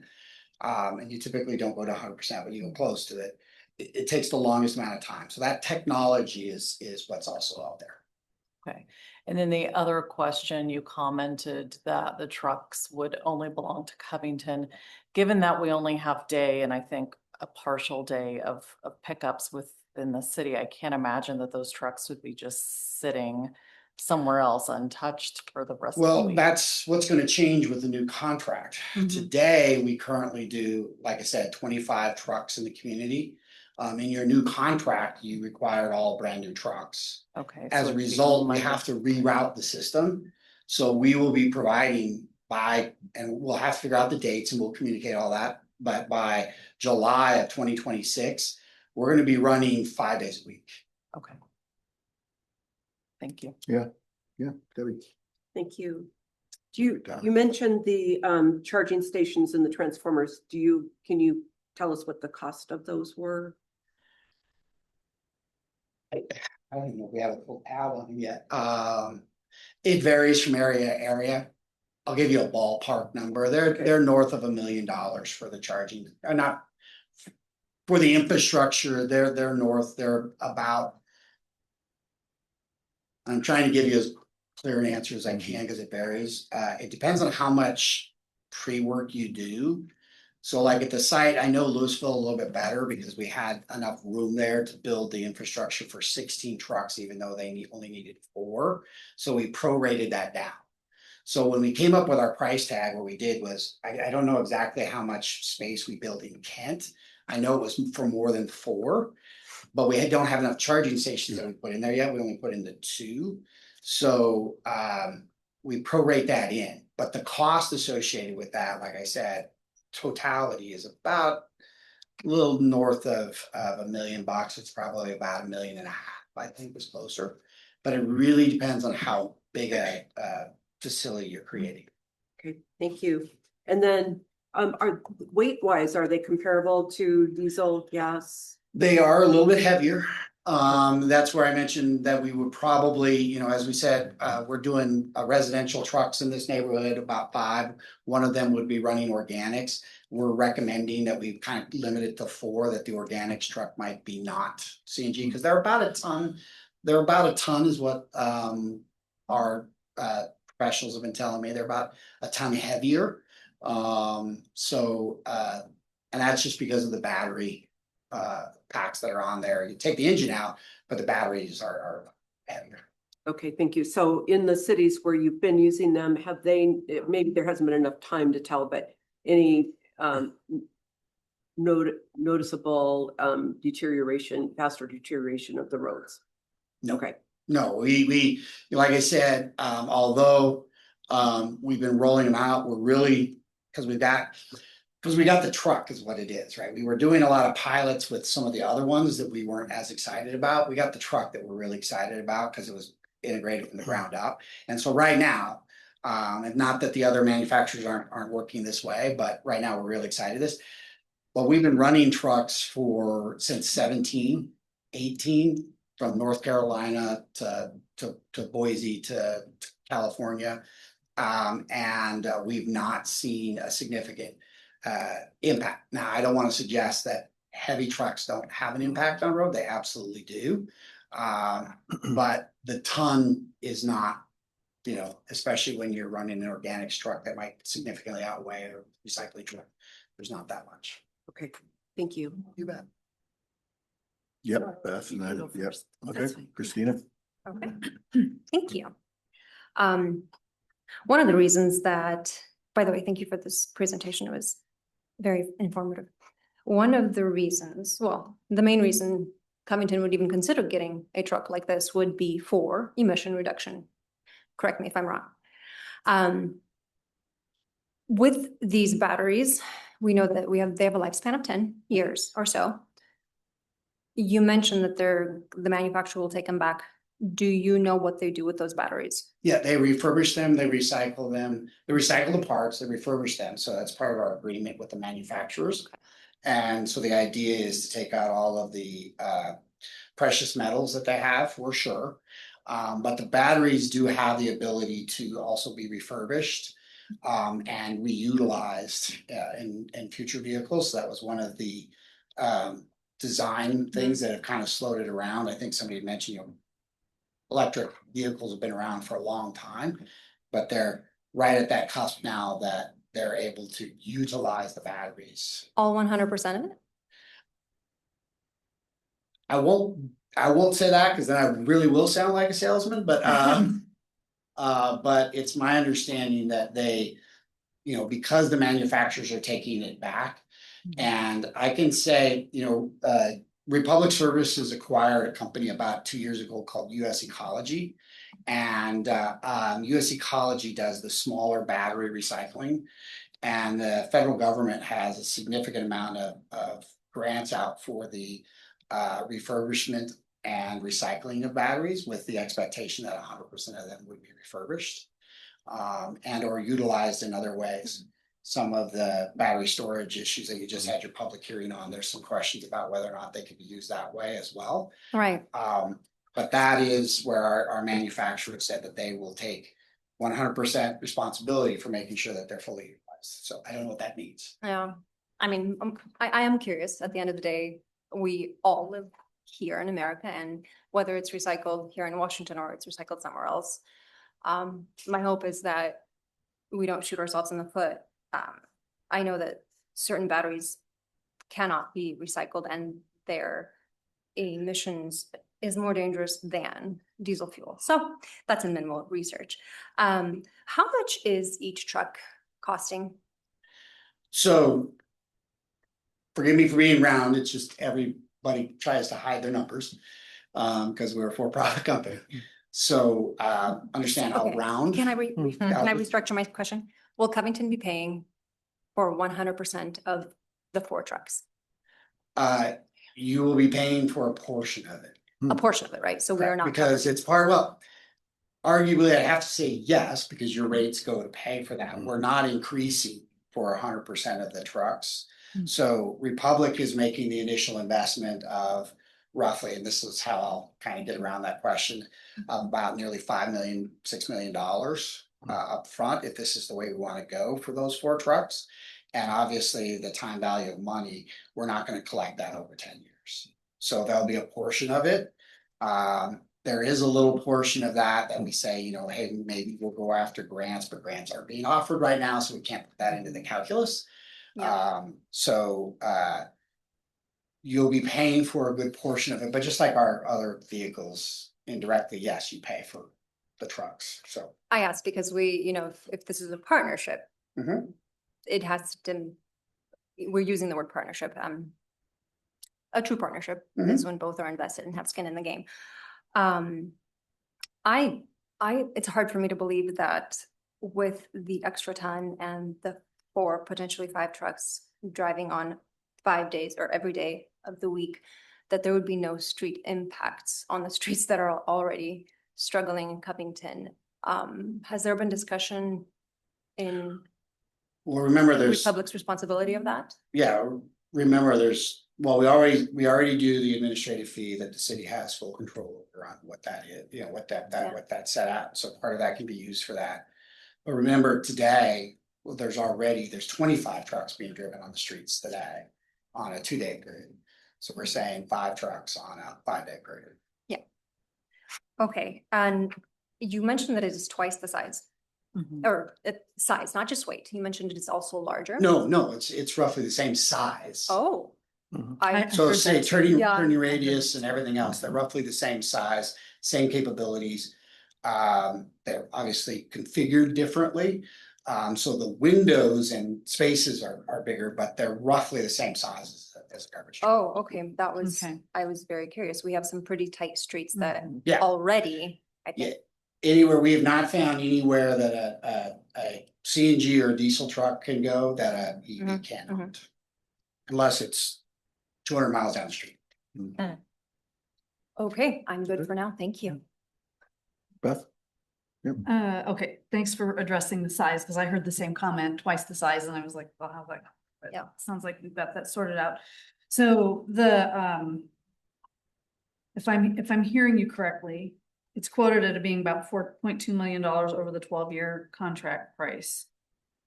and you typically don't go to 100%, but you go close to it, it takes the longest amount of time. So that technology is what's also out there. Okay. And then the other question, you commented that the trucks would only belong to Covington. Given that we only have day and I think a partial day of pickups within the city, I can't imagine that those trucks would be just sitting somewhere else untouched for the rest of the Well, week. that's what's going to change with the new contract. Today, we currently do, like I said, 25 trucks in the community. In your new contract, you required all brand new trucks. Okay. As a result, we have to reroute the system. So we will be providing and we'll have to figure out the dates and we'll communicate all that. But by July of 2026, we're going to be running 5 days a week. Okay. Thank you. Yeah, Debbie. Thank you. You mentioned the charging stations and the transformers. Can you tell us what the cost of those were? I don't even know if we have a full tab on them yet. It varies from area to area. I'll give you a ballpark number. They're north of $1 million for the charging, or not for the infrastructure. They're north. They're about. I'm trying to give you as clear an answer as I can because it varies. It depends on how much pre-work you do. So like at the site, I know Louisville a little bit better because we had enough room there to build the infrastructure for 16 trucks, even though they only needed 4. So we prorated that down. So when we came up with our price tag, what we did was, I don't know exactly how much space we built in Kent. I know it was for more than 4, but we don't have enough charging stations that we put in there yet. We only put in the 2. So we prorate that in, but the cost associated with that, like I said, totality is about a little north of $1 million. It's probably about $1.5 million, I think was closer, but it really depends on how big a facility you're creating. Okay, thank you. And then are weight wise, are they comparable to diesel, gas? They are a little bit heavier. That's where I mentioned that we would probably, as we said, we're doing residential trucks in this neighborhood, about 5. One of them would be running organics. We're recommending that we kind of limit it to 4, that the organics truck might be not CNG because they're about a ton. They're about a ton is what our professionals have been telling me. They're about a ton heavier. And that's just because of the battery packs that are on there. You take the engine out, but the batteries are heavier. Okay, thank you. So in the cities where you've been using them, have they, maybe there hasn't been enough time to tell, but any noticeable faster deterioration of the roads? No. Okay. No, we like I said, although we've been rolling them out, we're really because we got the truck is what it is, right? We were doing a lot of pilots with some of the other ones that we weren't as excited about. We got the truck that we're really excited about because it was integrated from the ground up. And so right now, and not that the other manufacturers aren't working this way, but right now we're really excited this. But we've been running trucks since 17, 18, from North Carolina to Boise to California. And we've not seen a significant impact. Now, I don't want to suggest that heavy trucks don't have an impact on road. They absolutely do. But the ton is not, especially when you're running an organics truck that might significantly outweigh a recycling truck. There's not that much. Okay, thank you. You bet. Yep, Beth, and then, yep, first. okay, That's fine. Christina. Okay, thank you. One of the reasons that, by the way, thank you for this presentation. It was very informative. One of the reasons, well, the main reason Covington would even consider getting a truck like this would be for emission reduction. Correct me if I'm wrong. With these batteries, we know that they have a lifespan of 10 years or so. You mentioned that the manufacturer will take them back. Do you know what they do with those batteries? Yeah, they refurbish them, they recycle the parts, they refurbish them, so that's part of our agreement with the manufacturers. And so the idea is to take out all of the precious metals that they have, for sure. But the batteries do have the ability to also be refurbished and reutilized in future vehicles. So that was one of the design things that have kind of slowed it around. I think somebody mentioned, electric vehicles have been around for a long time, but they're right at that cusp now that they're able to utilize the batteries. All 100% of it? I won't say that because then I really will sound like a salesman, but it's my understanding that they, because the manufacturers are taking it back. And I can say, Republic Services acquired a company about 2 years ago called US Ecology. And US Ecology does the smaller battery recycling. And the federal government has a significant amount of grants out for the refurbishment and recycling of batteries, with the expectation that 100% of them would be refurbished and or utilized in other ways. Some of the battery storage issues that you just had your public hearing on, there's some questions about whether or not they could be used that way as well. Right. But that is where our manufacturer said that they will take 100% responsibility for making sure that they're fully utilized. So I don't know what that means. Yeah, I mean, I am curious. At the end of the day, we all live here in America, and whether it's recycled here in Washington or it's recycled somewhere else, my hope is that we don't shoot ourselves in the foot. I know that certain batteries cannot be recycled, and their emissions is more dangerous than diesel fuel. So that's in minimal research. How much is each truck costing? So forgive me for being round, it's just everybody tries to hide their numbers because we're a for-profit company. So understand how round. Can I restructure my question? Will Covington be paying for 100% of the 4 trucks? You will be paying for a portion of it. A portion of it, right? So we are not. Because it's arguably I have to say yes, because your rates go to pay for that. We're not increasing for 100% of the trucks. So Republic is making the initial investment of roughly, and this is how I'll kind of get around that question, about nearly $6 million up front, if this is the way we want to go for those 4 trucks. And obviously the time value of money, we're not going to collect that over 10 years. So there'll be a portion of it. There is a little portion of that we say, hey, maybe we'll go after grants, but grants aren't being offered right now, so we can't put that into the calculus. Yeah. You'll be paying for a good portion of it, but just like our other vehicles, indirectly, yes, you pay for the trucks. So I asked because if this is a partnership, it has to, we're using the word partnership. A true partnership is when both are invested and have skin in the game. It's hard for me to believe that with the extra ton and the 4, potentially 5 trucks driving on 5 days or every day of the week, that there would be no street impacts on the streets that are already struggling in Covington. Has there been discussion in remember there's Republic's responsibility of that? Yeah, remember we already do the administrative fee that the city has full control over on what that is, what that's set out. So part of that can be used for that. But remember today, there's 25 trucks being driven on the streets today on a 2-day period. So we're saying 5 trucks on a 5-day period. Yeah. Okay, and you mentioned that it is twice the size. Or size, not just weight. You mentioned it is also larger. No, it's roughly the same size. Oh. So say turning Yeah. radius and everything else, they're roughly the same size, same capabilities. They're obviously configured differently. So the windows and spaces are bigger, but they're roughly the same size as a garbage truck. Oh, okay, that was, Okay. I was very curious. We have some pretty tight streets that Yeah. already, I Yeah, think. anywhere, we have not found anywhere that a CNG or a diesel truck can go that a EV cannot. Unless it's 200 miles down the street. Okay, I'm good for now. Thank you. Beth? Okay, thanks for addressing the size, because I heard the same comment, twice the size, and I was like, well, how's that? But Yeah. sounds like we've got that sorted out. So the, if I'm hearing you correctly, it's quoted at being about $4.2 million over the 12-year contract price.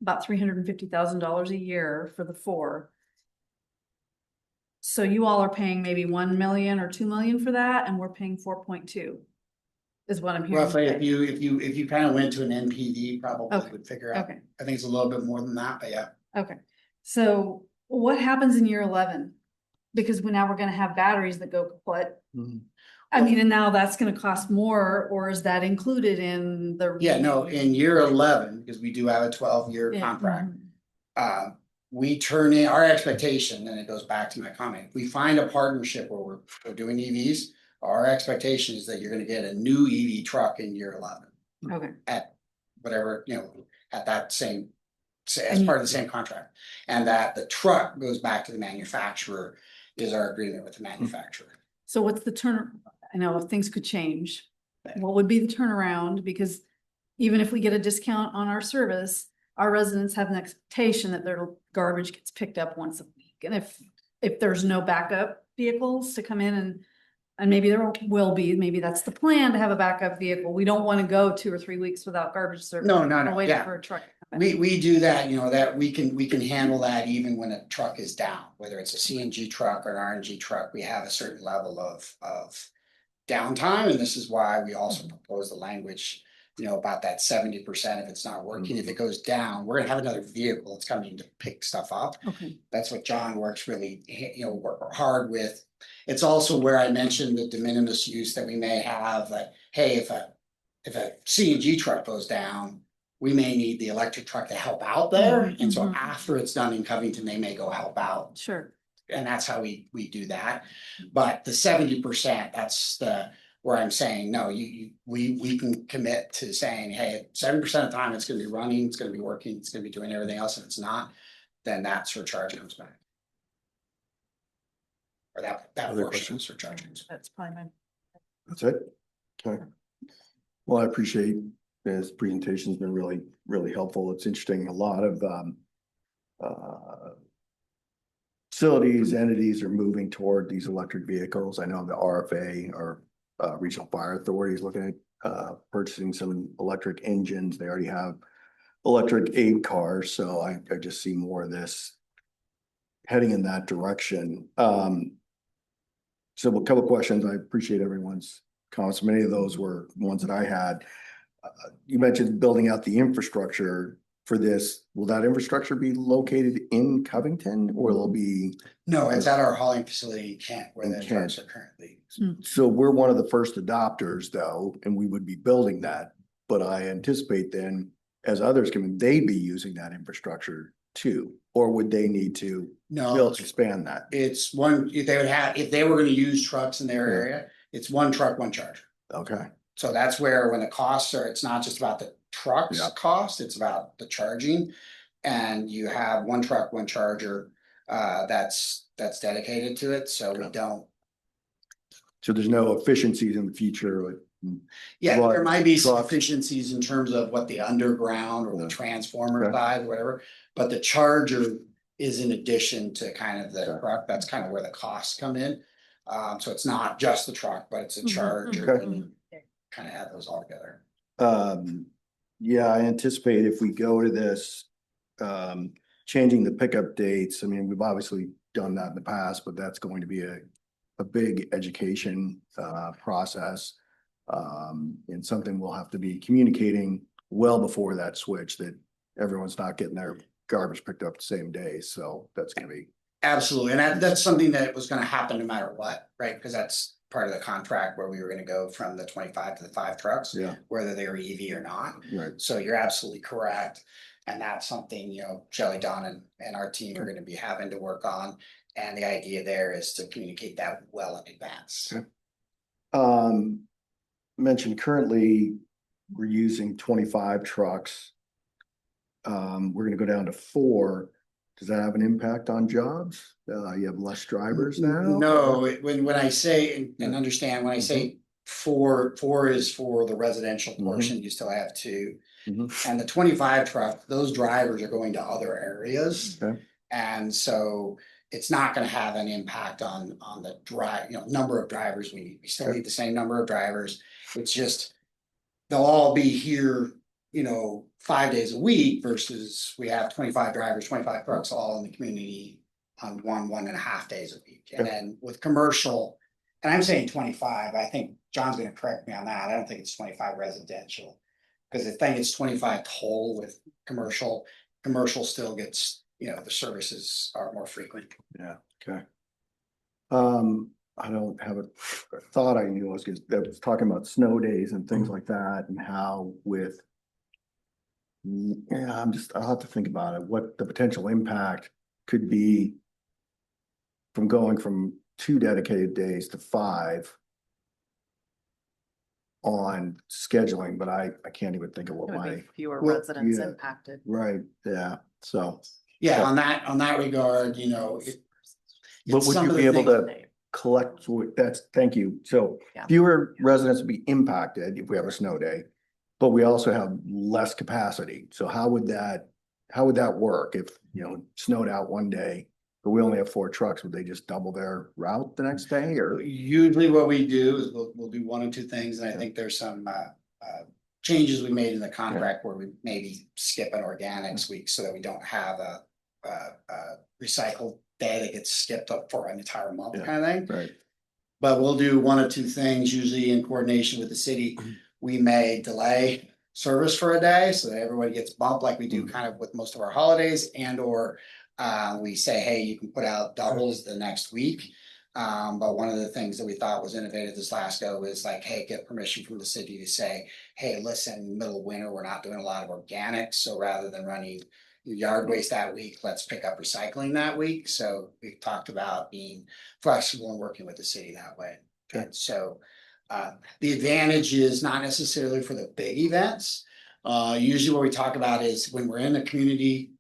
About $350,000 a year for the 4. So you all are paying maybe 1 million or 2 million for that, and we're paying 4.2. Is what I'm hearing. Roughly, you if you kind of went to an NPD, probably Okay. would figure out. Okay. I think it's a little bit more than that, but yeah. Okay, so what happens in year 11? Because now we're gonna have batteries that go kaput. I mean, and now that's gonna cost more, or is that included in the? Yeah, no, in year 11, because we do have a 12-year Yeah, contract. We turn in our expectation, and it goes back to my comment. If we find a partnership where we're doing EVs, our expectation is that you're gonna get a new EV truck in year 11. Okay. At whatever, at that same, as part of the same contract. And that the truck goes back to the manufacturer is our agreement with the manufacturer. So what's the I know things could change. What would be the turnaround? Because even if we get a discount on our service, our residents have an expectation that their garbage gets picked up once a week. And if there's no backup vehicles to come in and maybe there will be, maybe that's the plan to have a backup vehicle. We don't want to go 2 or 3 weeks without garbage service. No, We're waiting yeah. for a truck. We do that, that we can handle that even when a truck is down, whether it's a CNG truck or an RNG truck, we have a certain level of downtime, and this is why we also propose the language, about that 70% if it's not working, if it goes down, we're gonna have another vehicle that's coming to pick stuff up. Okay. That's what John works really, work hard with. It's also where I mentioned the de minimis use that we may have, that, hey, if a CNG truck goes down, we may need the electric truck to help out there. And so after it's done in Covington, they may go help out. Sure. And that's how we do that. But the 70%, that's where I'm saying, no, we can commit to saying, hey, 70% of the time it's gonna be running, it's gonna be working, it's gonna be doing everything else. If it's not, then that surcharge comes back. Or that Other portion of questions? surcharge comes. That's probably my. That's it? Okay. Well, I appreciate this presentation's been really, really helpful. It's interesting. A lot of facilities, entities are moving toward these electric vehicles. I know the RFA or Regional Fire Authority is looking at purchasing some electric engines. They already have electric aid cars, so I just see more of this heading in that direction. So a couple of questions. I appreciate everyone's comments. Many of those were ones that I had. You mentioned building out the infrastructure for this. Will that infrastructure be located in Covington, or will it be? No, it's at our hauling facility in Kent, where the trucks are currently. So we're one of the first adopters though, and we would be building that. But I anticipate then, as others come in, they'd be using that infrastructure too, or would they need to expand that? It's one, if they were gonna use trucks in their area, it's one truck, one charger. Okay. So that's where when the costs are, it's not just about the trucks cost, it's about the charging. And you have one truck, one charger, that's dedicated to it, so we don't. So there's no efficiencies in the future. Yeah, there might be some efficiencies in terms of what the underground or the transformer side or whatever, but the charger is in addition to kind of the truck. That's kind of where the costs come in. So it's not just the truck, but it's a charger and kind of add those all together. Yeah, I anticipate if we go to this, changing the pickup dates. I mean, we've obviously done that in the past, but that's going to be a big education process. And something we'll have to be communicating well before that switch, that everyone's not getting their garbage picked up the same day. So that's gonna be. Absolutely, and that's something that was gonna happen no matter what, right? Because that's part of the contract where we were gonna go from the 25 to the 5 trucks. Yeah. Whether they were EV or not. Right. So you're absolutely correct. And that's something, Shelley, Don and our team are gonna be having to work on. And the idea there is to communicate that well in advance. Okay. Mentioned currently, we're using 25 trucks. We're gonna go down to 4. Does that have an impact on jobs? You have less drivers now? No, when I say, and understand, when I say 4 is for the residential portion, you still have 2. And the 25 truck, those drivers are going to other areas. Okay. And so it's not gonna have an impact on the number of drivers we need. We still need the same number of drivers. It's just, they'll all be here, 5 days a week versus we have 25 drivers, 25 trucks all in the community on 1.5 days a week. And then with commercial, and I'm saying 25, I think John's gonna correct me on that. I don't think it's 25 residential. Because I think it's 25 total with commercial. Commercial still gets, the services are more frequent. Yeah, okay. I don't have a thought I knew I was talking about snow days and things like that and how with. Yeah, I'll have to think about it, what the potential impact could be. From going from 2 dedicated days to 5. On scheduling, but I can't even think of what It would my. be fewer Well, residents yeah. impacted. Right, yeah, so. Yeah, on that regard, But would you be able to collect, thank you, so fewer residents would be impacted if we have a snow day. But we also have less capacity, so how would that work if, snowed out one day? But we only have 4 trucks, would they just double their route the next day or? Usually what we do is we'll do 1 or 2 things, and I think there's some changes we made in the contract where we maybe skip an organics week so that we don't have a recycled day that gets skipped up for an entire month kind of thing. Right. But we'll do 1 or 2 things, usually in coordination with the city. We may delay service for a day so that everybody gets bumped like we do kind of with most of our holidays, and or we say, hey, you can put out doubles the next week. But one of the things that we thought was innovative this last go is like, hey, get permission from the city to say, hey, listen, middle of winter, we're not doing a lot of organics. So rather than running yard waste that week, let's pick up recycling that week. So we talked about being flexible and working with the city that way. And so the advantage is not necessarily for the big events. Usually what we talk about is when we're in the community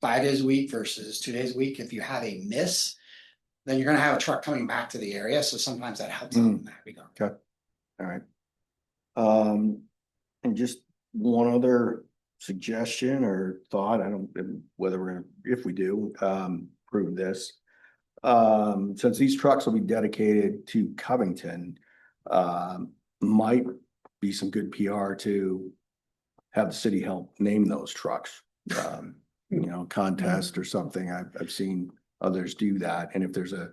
5 days a week versus 2 days a week, if you have a miss, then you're gonna have a truck coming back to the area. So sometimes that helps out in that regard. Okay, all right. And just one other suggestion or thought, I don't know whether we're gonna, if we do, prove this. Since these trucks will be dedicated to Covington, might be some good PR to have the city help name those trucks. Contest or something. I've seen others do that. And if there's a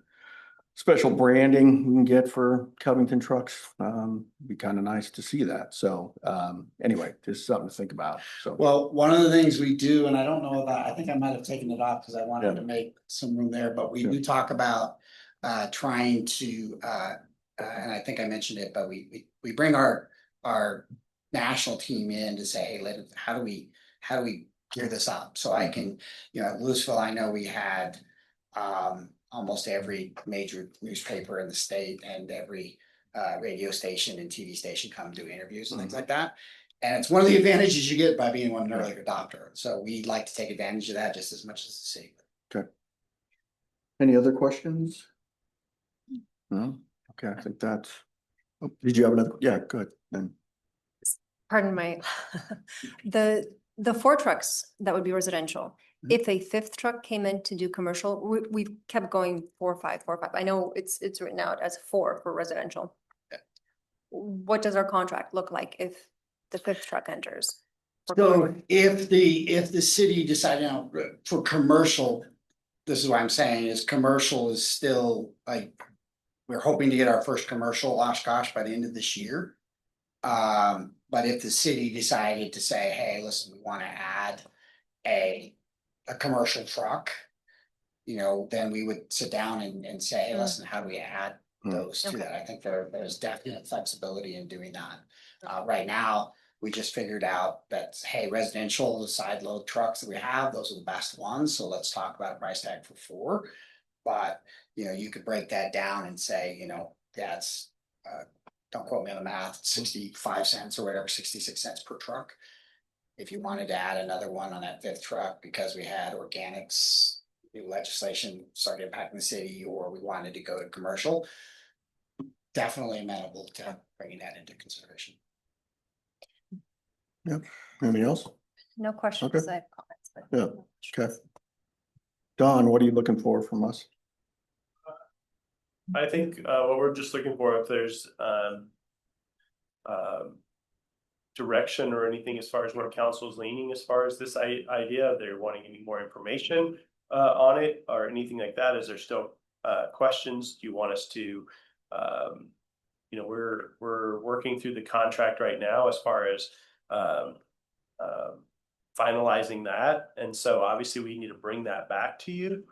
special branding we can get for Covington trucks, be kind of nice to see that. So anyway, just something to think about. So well, one of the things we do, and I don't know about, I think I might have taken it off because I wanted to make some room there, but we do talk about trying to and I think I mentioned it, but we bring our national team in to say, hey, how do we gear this up? So I can, at Louisville, I know we had almost every major newspaper in the state and every radio station and TV station come do interviews and things like that. And it's one of the advantages you get by being an early adopter. So we'd like to take advantage of that just as much as the city. Okay. Any other questions? No? Okay, I think that's, did you have another? Yeah, good. Then. Pardon my, the 4 trucks that would be residential. If a 5th truck came in to do commercial, we kept going 4, 5, 4, 5. I know it's written out as 4 for residential. What does our contract look like if the 5th truck enters? So if the city decided for commercial, this is what I'm saying is commercial is still like, we're hoping to get our first commercial Oshkosh by the end of this year. But if the city decided to say, hey, listen, we want to add a commercial truck, then we would sit down and say, hey, listen, how do we add those to Okay. that? I think there's definite flexibility in doing that. Right now, we just figured out that, hey, residential side load trucks that we have, those are the best ones. So let's talk about a price tag for 4. But, you could break that down and say, that's, don't quote me on the math, 65 cents or whatever, 66 cents per truck. If you wanted to add another one on that 5th truck because we had organics, new legislation started impacting the city, or we wanted to go to commercial, definitely amenable to bringing that into consideration. Yep. Anything else? No questions, Okay. I have comments, but. Yeah. Okay. Don, what are you looking for from us? I think what we're just looking for, if there's direction or anything as far as where council is leaning as far as this idea, if they're wanting any more information on it or anything like that. Is there still questions? Do you want us to, we're working through the contract right now as far as finalizing that. And so obviously we need to bring that back to you.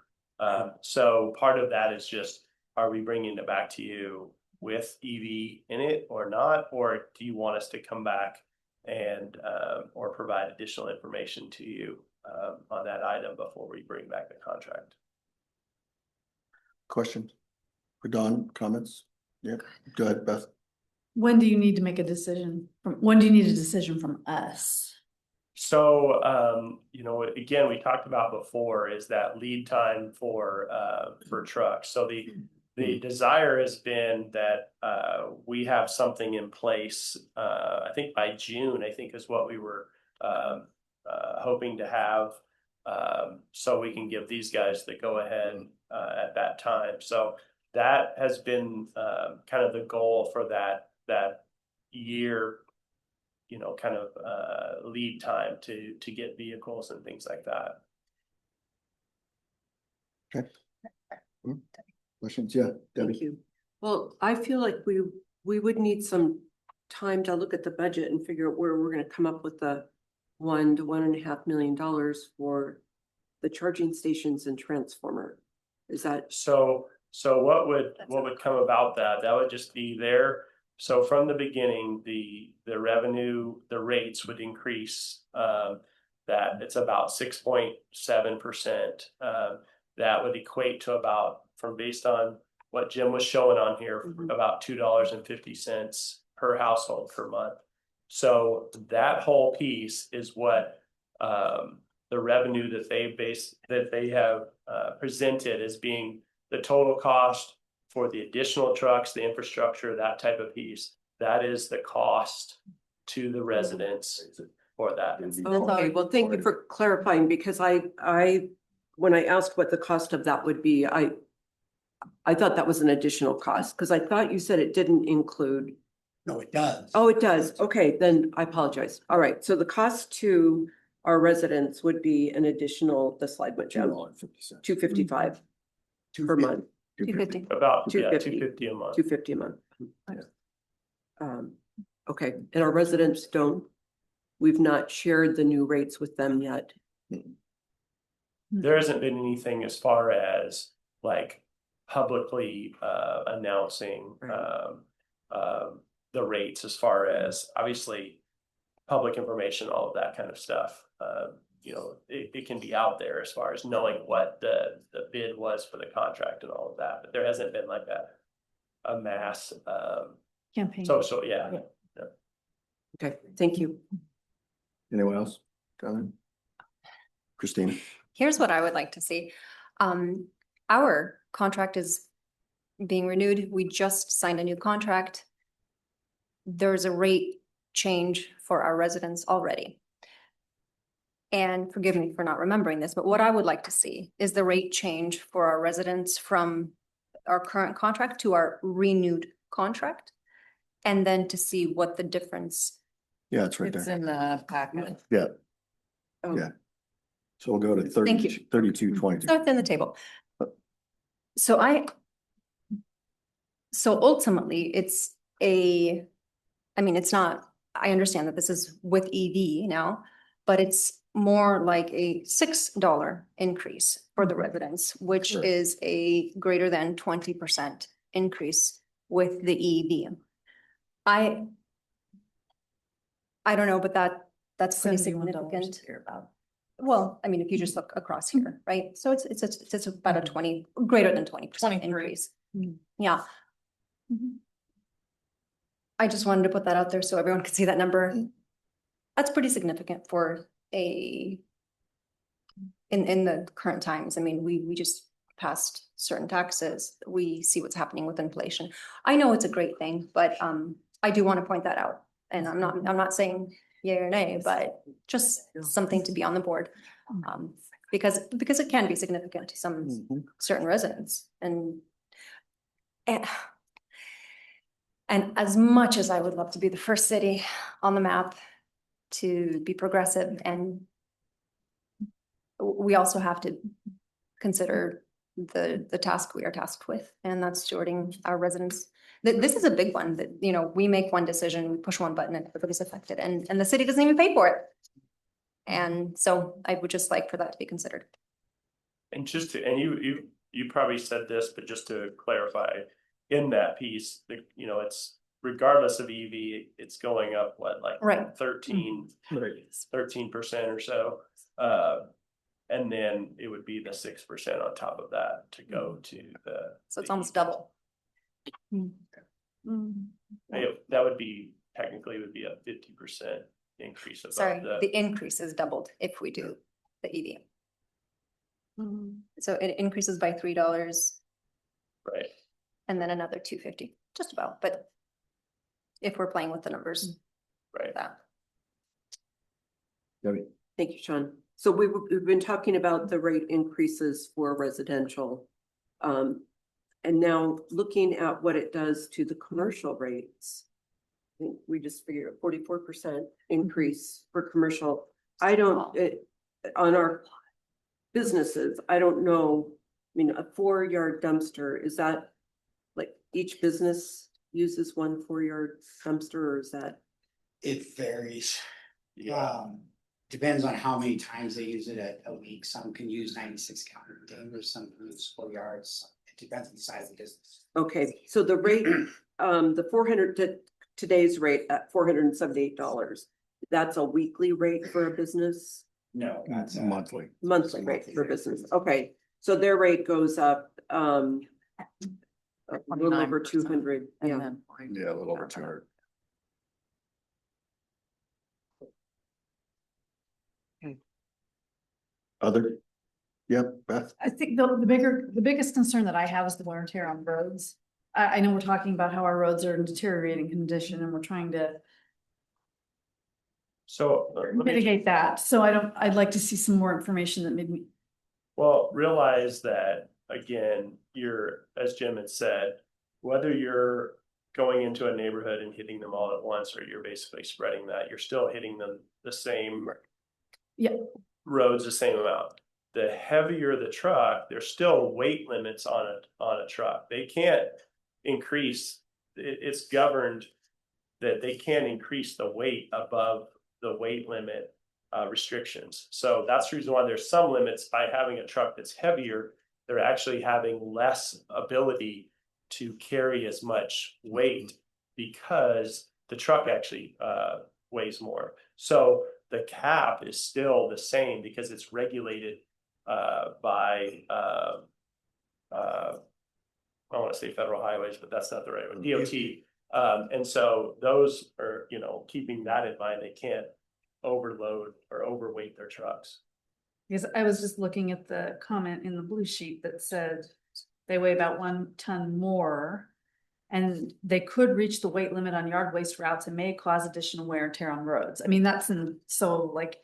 So part of that is just, are we bringing it back to you with EV in it or not? Or do you want us to come back and or provide additional information to you on that item before we bring back the contract? Questions for Don? Comments? Yeah, go ahead, Beth. When do you need to make a decision? When do you need a decision from us? So, again, we talked about before is that lead time for trucks. So the desire has been that we have something in place. I think by June, I think is what we were hoping to have, so we can give these guys the go ahead at that time. So that has been kind of the goal for that year. Kind of lead time to get vehicles and things like that. Okay. Questions? Yeah, Debbie. Thank you. Well, I feel like we would need some time to look at the budget and figure out where we're going to come up with the $1 to $1.5 million for the charging stations and transformer. Is that so? What would come about that? That would just be there. So from the beginning, the revenue, the rates would increase. That it's about 6.7%. That would equate to about, from based on what Jim was showing on here, about $2.50 per household per month. So that whole piece is what the revenue that they have presented as being the total cost for the additional trucks, the infrastructure, that type of piece. That is the cost to the residents for that. okay? Well, thank you for clarifying, because I when I asked what the cost of that would be, I thought that was an additional cost, because I thought you said it didn't include. No, it does. Oh, it does. Okay, then I apologize. All right, so the cost to our residents would be an additional, the slide went down, $2.55 per month. $2.50. About $2.50 a month. $2.50 a month. Okay, and our residents we've not shared the new rates with them yet. There hasn't been anything as far as like publicly announcing the rates, as far as obviously public information, all of that kind of stuff. It can be out there as far as knowing what the bid was for the contract and all of that, but there hasn't been like a mass Campaign. So yeah. Okay, thank you. Anyone else? Christina. Here's what I would like to see. Our contract is being renewed. We just signed a new contract. There's a rate change for our residents already. And forgive me for not remembering this, but what I would like to see is the rate change for our residents from our current contract to our renewed contract. And then to see what the difference. Yeah, it's right It's there. in the packet. Yeah. Oh. Yeah. So we'll go to Thank you. 32.22. Start in the table. So ultimately it's it's not, I understand that this is with EV now, but it's more like a $6 increase for the residents, which Sure. is a greater than 20% increase with the EV. I don't know, but that's pretty significant. Well, I mean, if you just look across here, right? So it's about a 20, greater than 20% increase. Yeah. I just wanted to put that out there so everyone could see that number. That's pretty significant for in the current times. I mean, we just passed certain taxes. We see what's happening with inflation. I know it's a great thing, but I do want to point that out. And I'm not saying yay or nay, but just something to be on the board. Because it can be significant to some certain residents. And as much as I would love to be the first city on the map to be progressive, and we also have to consider the task we are tasked with, and that's stewarding our residents. This is a big one that, you know, we make one decision, we push one button and everybody's affected, and the city doesn't even pay for it. And so I would just like for that to be considered. And just to, and you probably said this, but just to clarify, in that piece, you know, it's regardless of EV, it's going up, what, like Right. 13% or so. And then it would be the 6% on top of that to go to the. So it's almost double. That would be, technically would be a 50% increase above Sorry, the increase is doubled if we do the EV. So it increases by $3. Right. And then another $2.50, just about, but if we're playing with the numbers. Right. That. Thank you, Sean. So we've been talking about the rate increases for residential. And now looking at what it does to the commercial rates. I think we just figured a 44% increase for commercial. I don't, on our businesses, I don't know. I mean, a 4-yard dumpster, is that like each business uses one 4-yard dumpster, or is that? It varies. Depends on how many times they use it a week. Some can use 96 gallon containers, some can use 4 yards. It depends on the size of the business. Okay, so the rate, the 400 today's rate at $478. That's a weekly rate for a business? No, that's a monthly. Monthly rate for business. Okay, so their rate goes up a little over 200. Yeah. Yeah, a little over 200. Other? Yep, Beth? I think the biggest concern that I have is the wear and tear on roads. I know we're talking about how our roads are in deteriorating condition and we're trying to So let me mitigate that. So I'd like to see some more information that made me. Well, realize that, again, as Jim had said, whether you're going into a neighborhood and hitting them all at once, or you're basically spreading that, you're still hitting them the same roads, the same amount. The heavier the truck, there's still weight limits on a truck. They can't increase, it's governed that they can't increase the weight above the weight limit restrictions. So that's the reason why there's some limits. By having a truck that's heavier, they're actually having less ability to carry as much weight because the truck actually weighs more. So the cap is still the same because it's regulated by I want to say federal highways, but that's not the right one, DOT. And so those are, you know, keeping that in mind, they can't overload or overweight their trucks. Because I was just looking at the comment in the blue sheet that said they weigh about 1 ton more. And they could reach the weight limit on yard waste routes and may cause additional wear and tear on roads. I mean, so like,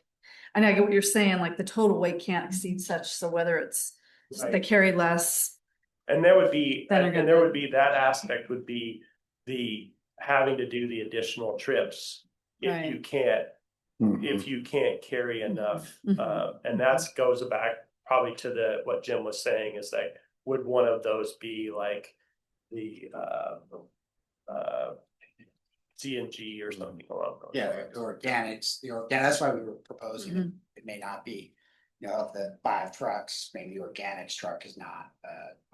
I know I get what you're saying, like the total weight can't exceed such, so whether it's they carry less. And there would be, that aspect would be the having to do the additional trips if you can't carry enough. And that goes back probably to what Jim was saying, is that would one of those be like the CNG or something along those lines? Organics, that's why we were proposing it may not be. You know, of the 5 trucks, maybe organics truck is not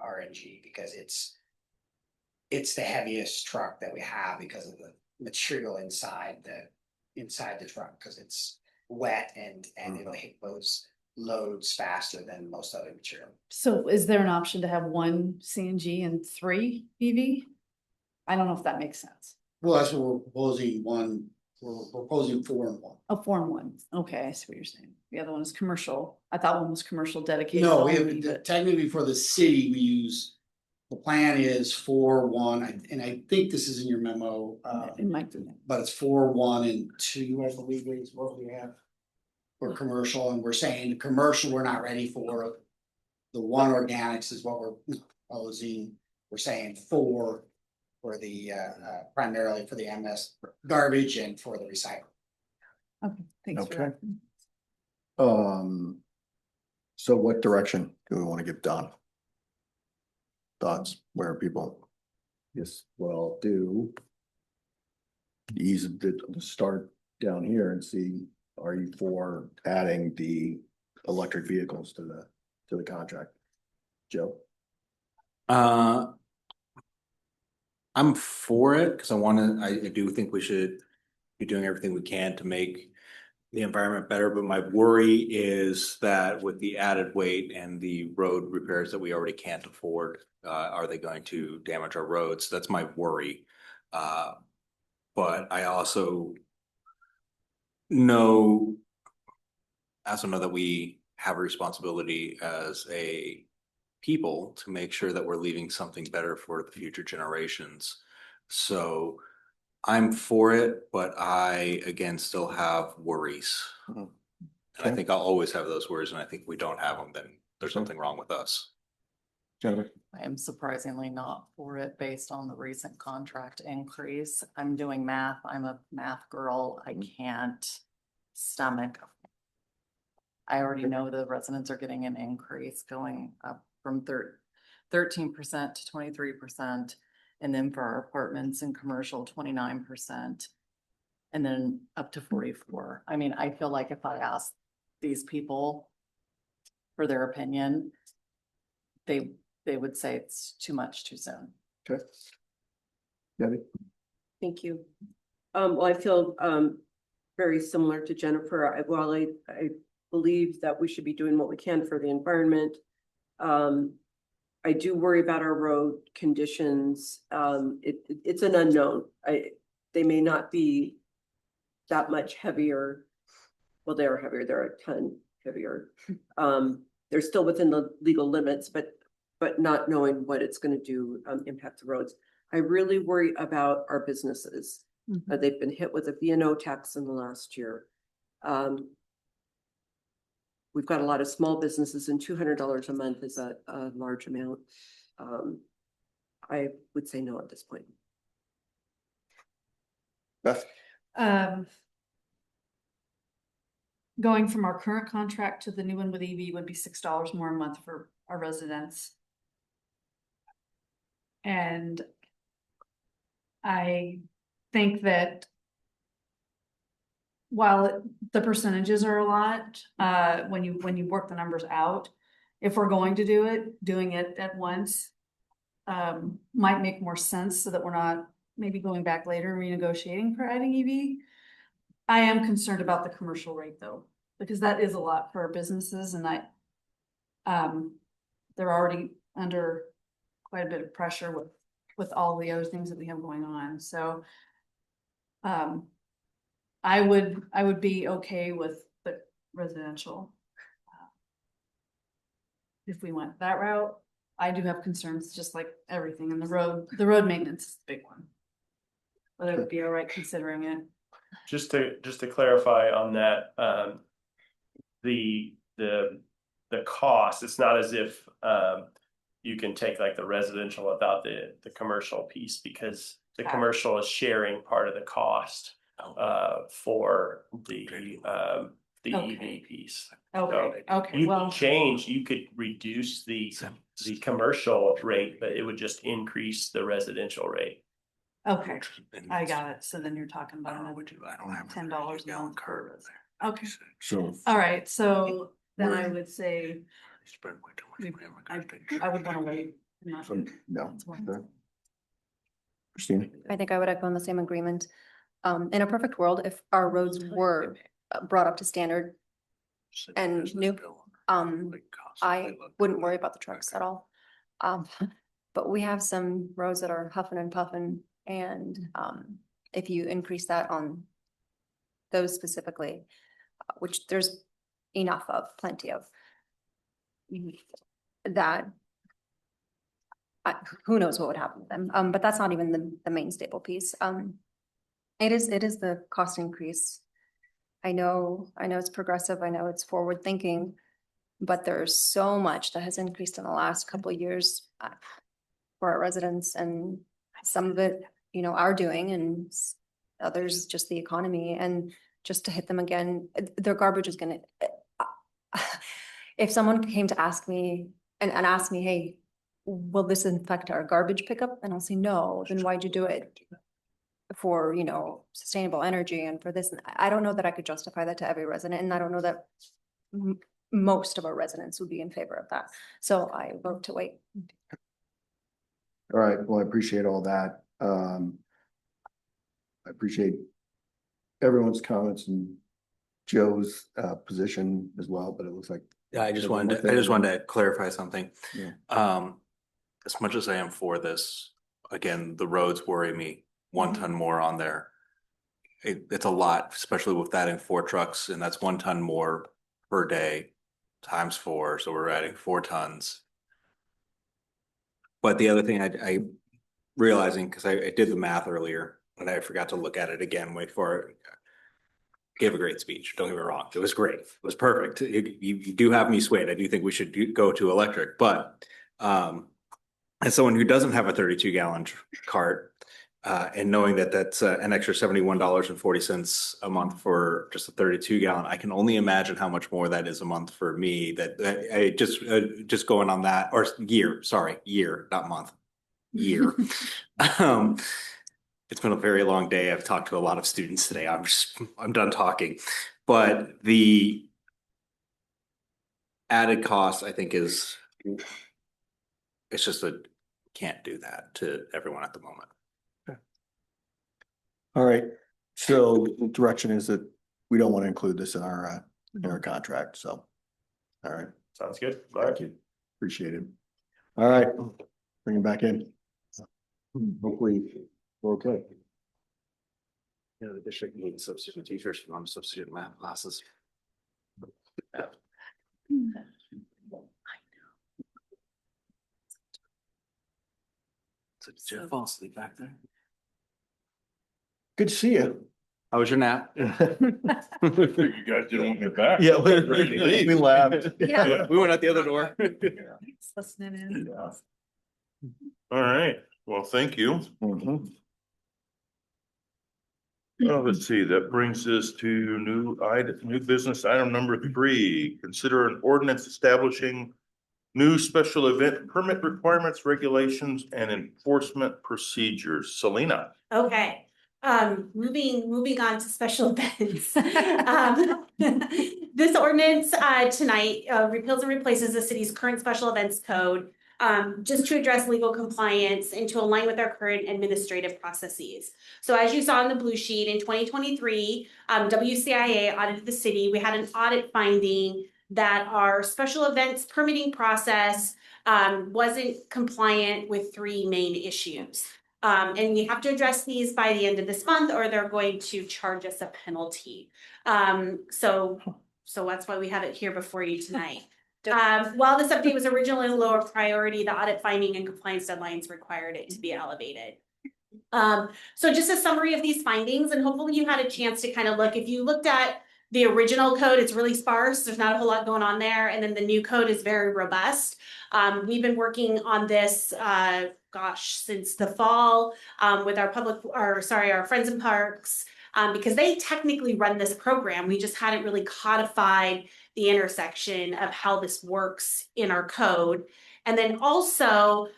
RNG because it's the heaviest truck that we have because of the material inside the truck, because it's wet and it'll hit those loads faster than most other material. So is there an option to have 1 CNG and 3 EV? I don't know if that makes sense. Well, that's what we're proposing. We're proposing 4 and 1. Oh, 4 and 1. Okay, I see what you're saying. The other one is commercial. I thought one was commercial dedicated. No, we only, have, but- technically for the city, we use, the plan is 4, 1, and I think this is in your memo. It might be. But it's 4, 1, and 2, I believe is what we have. For commercial, and we're saying commercial, we're not ready for. The 1 organics is what we're proposing. We're saying 4 for the primarily for the MS garbage and for the recycle. Okay, thanks for Okay. that. So what direction do we want to give Don? Thoughts, where are people? Yes, well, do. Ease the start down here and see, are you for adding the electric vehicles to the contract? Joe? I'm for it because I do think we should be doing everything we can to make the environment better, but my worry is that with the added weight and the road repairs that we already can't afford, are they going to damage our roads? That's my worry. But I also know that we have a responsibility as a people to make sure that we're leaving something better for the future generations. So I'm for it, but I, again, still have worries. And I think I'll always have those worries, and I think if we don't have them, then there's something wrong with us. Jennifer? I am surprisingly not for it based on the recent contract increase. I'm doing math. I'm a math girl. I can't stomach. I already know the residents are getting an increase going up from 13% to 23%. And then for our apartments and commercial, 29%. And then up to 44. I mean, I feel like if I asked these people for their opinion, they would say it's too much too soon. Okay. Debbie? Thank you. Well, I feel very similar to Jennifer. While I believe that we should be doing what we can for the environment, I do worry about our road conditions. It's an unknown. They may not be that much heavier. Well, they're heavier. They're a ton heavier. They're still within the legal limits, but not knowing what it's going to do impact the roads. I really worry about our businesses. They've been hit with a B&O tax in the last year. We've got a lot of small businesses, and $200 a month is a large amount. I would say no at this point. Beth? Going from our current contract to the new one with EV would be $6 more a month for our residents. And I think that while the percentages are a lot, when you work the numbers out, if we're going to do it, doing it at once might make more sense so that we're not maybe going back later and renegotiating for adding EV. I am concerned about the commercial rate though, because that is a lot for our businesses, and they're already under quite a bit of pressure with all the other things that we have going on. So I would be okay with the residential. If we went that route, I do have concerns, just like everything, and the road maintenance is the big one. But I would be all right considering it. Just to clarify on that, the cost, it's not as if you can take like the residential without the commercial piece, because the commercial is sharing part of the cost for the EV piece. Okay, So okay, you well. you could reduce the commercial rate, but it would just increase the residential rate. Okay, I got it. So then you're talking about $10 a month Okay, So, all right, so then I would say I would wanna wait. so, no. Okay. Christina? I think I would echo in the same agreement. In a perfect world, if our roads were brought up to standard and new, I wouldn't worry about the trucks at all. But we have some roads that are huffing and puffing, and if you increase that on those specifically, which there's enough of, plenty of, that who knows what would happen with them. But that's not even the main staple piece. It is the cost increase. I know it's progressive, I know it's forward thinking, but there's so much that has increased in the last couple of years for our residents, and some of it, are doing, and others just the economy, and just to hit them again, their garbage is gonna, if someone came to ask me and ask me, hey, will this affect our garbage pickup? And I'll say, no, then why'd you do it? For, sustainable energy and for this. And I don't know that I could justify that to every resident, and I don't know that most of our residents would be in favor of that. So I vote to wait. All right, well, I appreciate all that. I appreciate everyone's comments and Joe's position as well, but it looks like. Yeah, I just wanted to clarify something. Yeah. As much as I am for this, again, the roads worry me. 1 ton more on there. It's a lot, especially with adding 4 trucks, and that's 1 ton more per day times 4. So we're adding 4 tons. But the other thing I realizing, because I did the math earlier and I forgot to look at it again, wait for it. Gave a great speech. Don't get me wrong. It was great. It was perfect. You do have me swayed. I do think we should go to electric, but as someone who doesn't have a 32-gallon cart, and knowing that that's an extra $71.40 a month for just a 32-gallon, I can only imagine how much more that is a month for me. That I just going on that, or year, not month, year. It's been a very long day. I've talked to a lot of students today. I'm done talking, but the added cost, I think, it's just can't do that to everyone at the moment. All right, so the direction is that we don't want to include this in our contract, so. All right. Sounds good. Thank you. Appreciate it. All right, bring it back in. Hopefully, we're okay. Yeah, the district needs substitute teachers for non-substitute math classes. So did you fall asleep back there? Good to see you. How was your nap? You guys didn't want me back. Yeah, we laughed. Yeah, we went out the other door. Listening in. All right, well, thank you. Let's see, that brings us to new business item number 3. Consider an ordinance establishing new special event permit requirements, regulations, and enforcement procedures. Selena. Okay, moving on to special events. This ordinance tonight repeals and replaces the city's current special events code, just to address legal compliance and to align with our current administrative processes. So as you saw in the blue sheet, in 2023, WCIA audited the city. We had an audit finding that our special events permitting process wasn't compliant with 3 main issues. And we have to address these by the end of this month, or they're going to charge us a penalty. So that's why we have it here before you tonight. While this update was originally a lower priority, the audit finding and compliance deadlines required it to be elevated. So just a summary of these findings, and hopefully you had a chance to kind of look. If you looked at the original code, it's really sparse. There's not a whole lot going on there. And then the new code is very robust. We've been working on this, since the fall with our Friends in Parks, because they technically run this program. We just hadn't really codified the intersection of how this works in our code. And then also,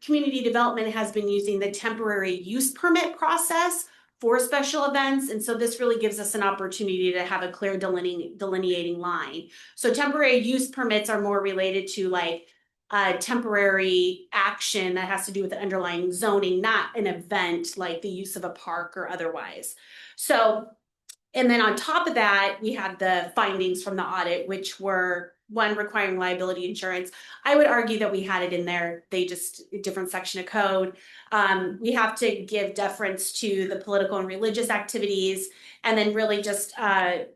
community development has been using the temporary use permit process for special events. And so this really gives us an opportunity to have a clear delineating line. So temporary use permits are more related to like temporary action that has to do with the underlying zoning, not an event like the use of a park or otherwise. So, and then on top of that, we had the findings from the audit, which were one, requiring liability insurance. I would argue that we had it in there. They just, a different section of code. We have to give deference to the political and religious activities, and then really just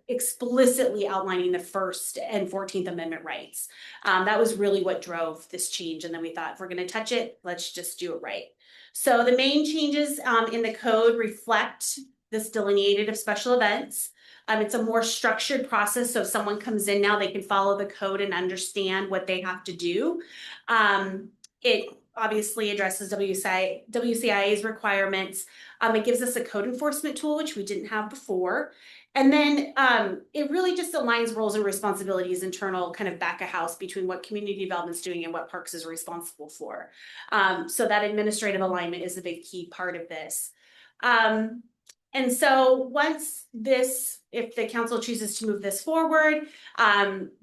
explicitly outlining the First and 14th Amendment rights. That was really what drove this change. And then we thought, if we're going to touch it, let's just do it right. So the main changes in the code reflect this delineated of special events. It's a more structured process. So if someone comes in now, they can follow the code and understand what they have to do. It obviously addresses WCIA's requirements. It gives us a code enforcement tool, which we didn't have before. And then it really just aligns roles and responsibilities, internal kind of back of house between what community development's doing and what Parks is responsible for. So that administrative alignment is a big key part of this. And so once this, if the council chooses to move this forward,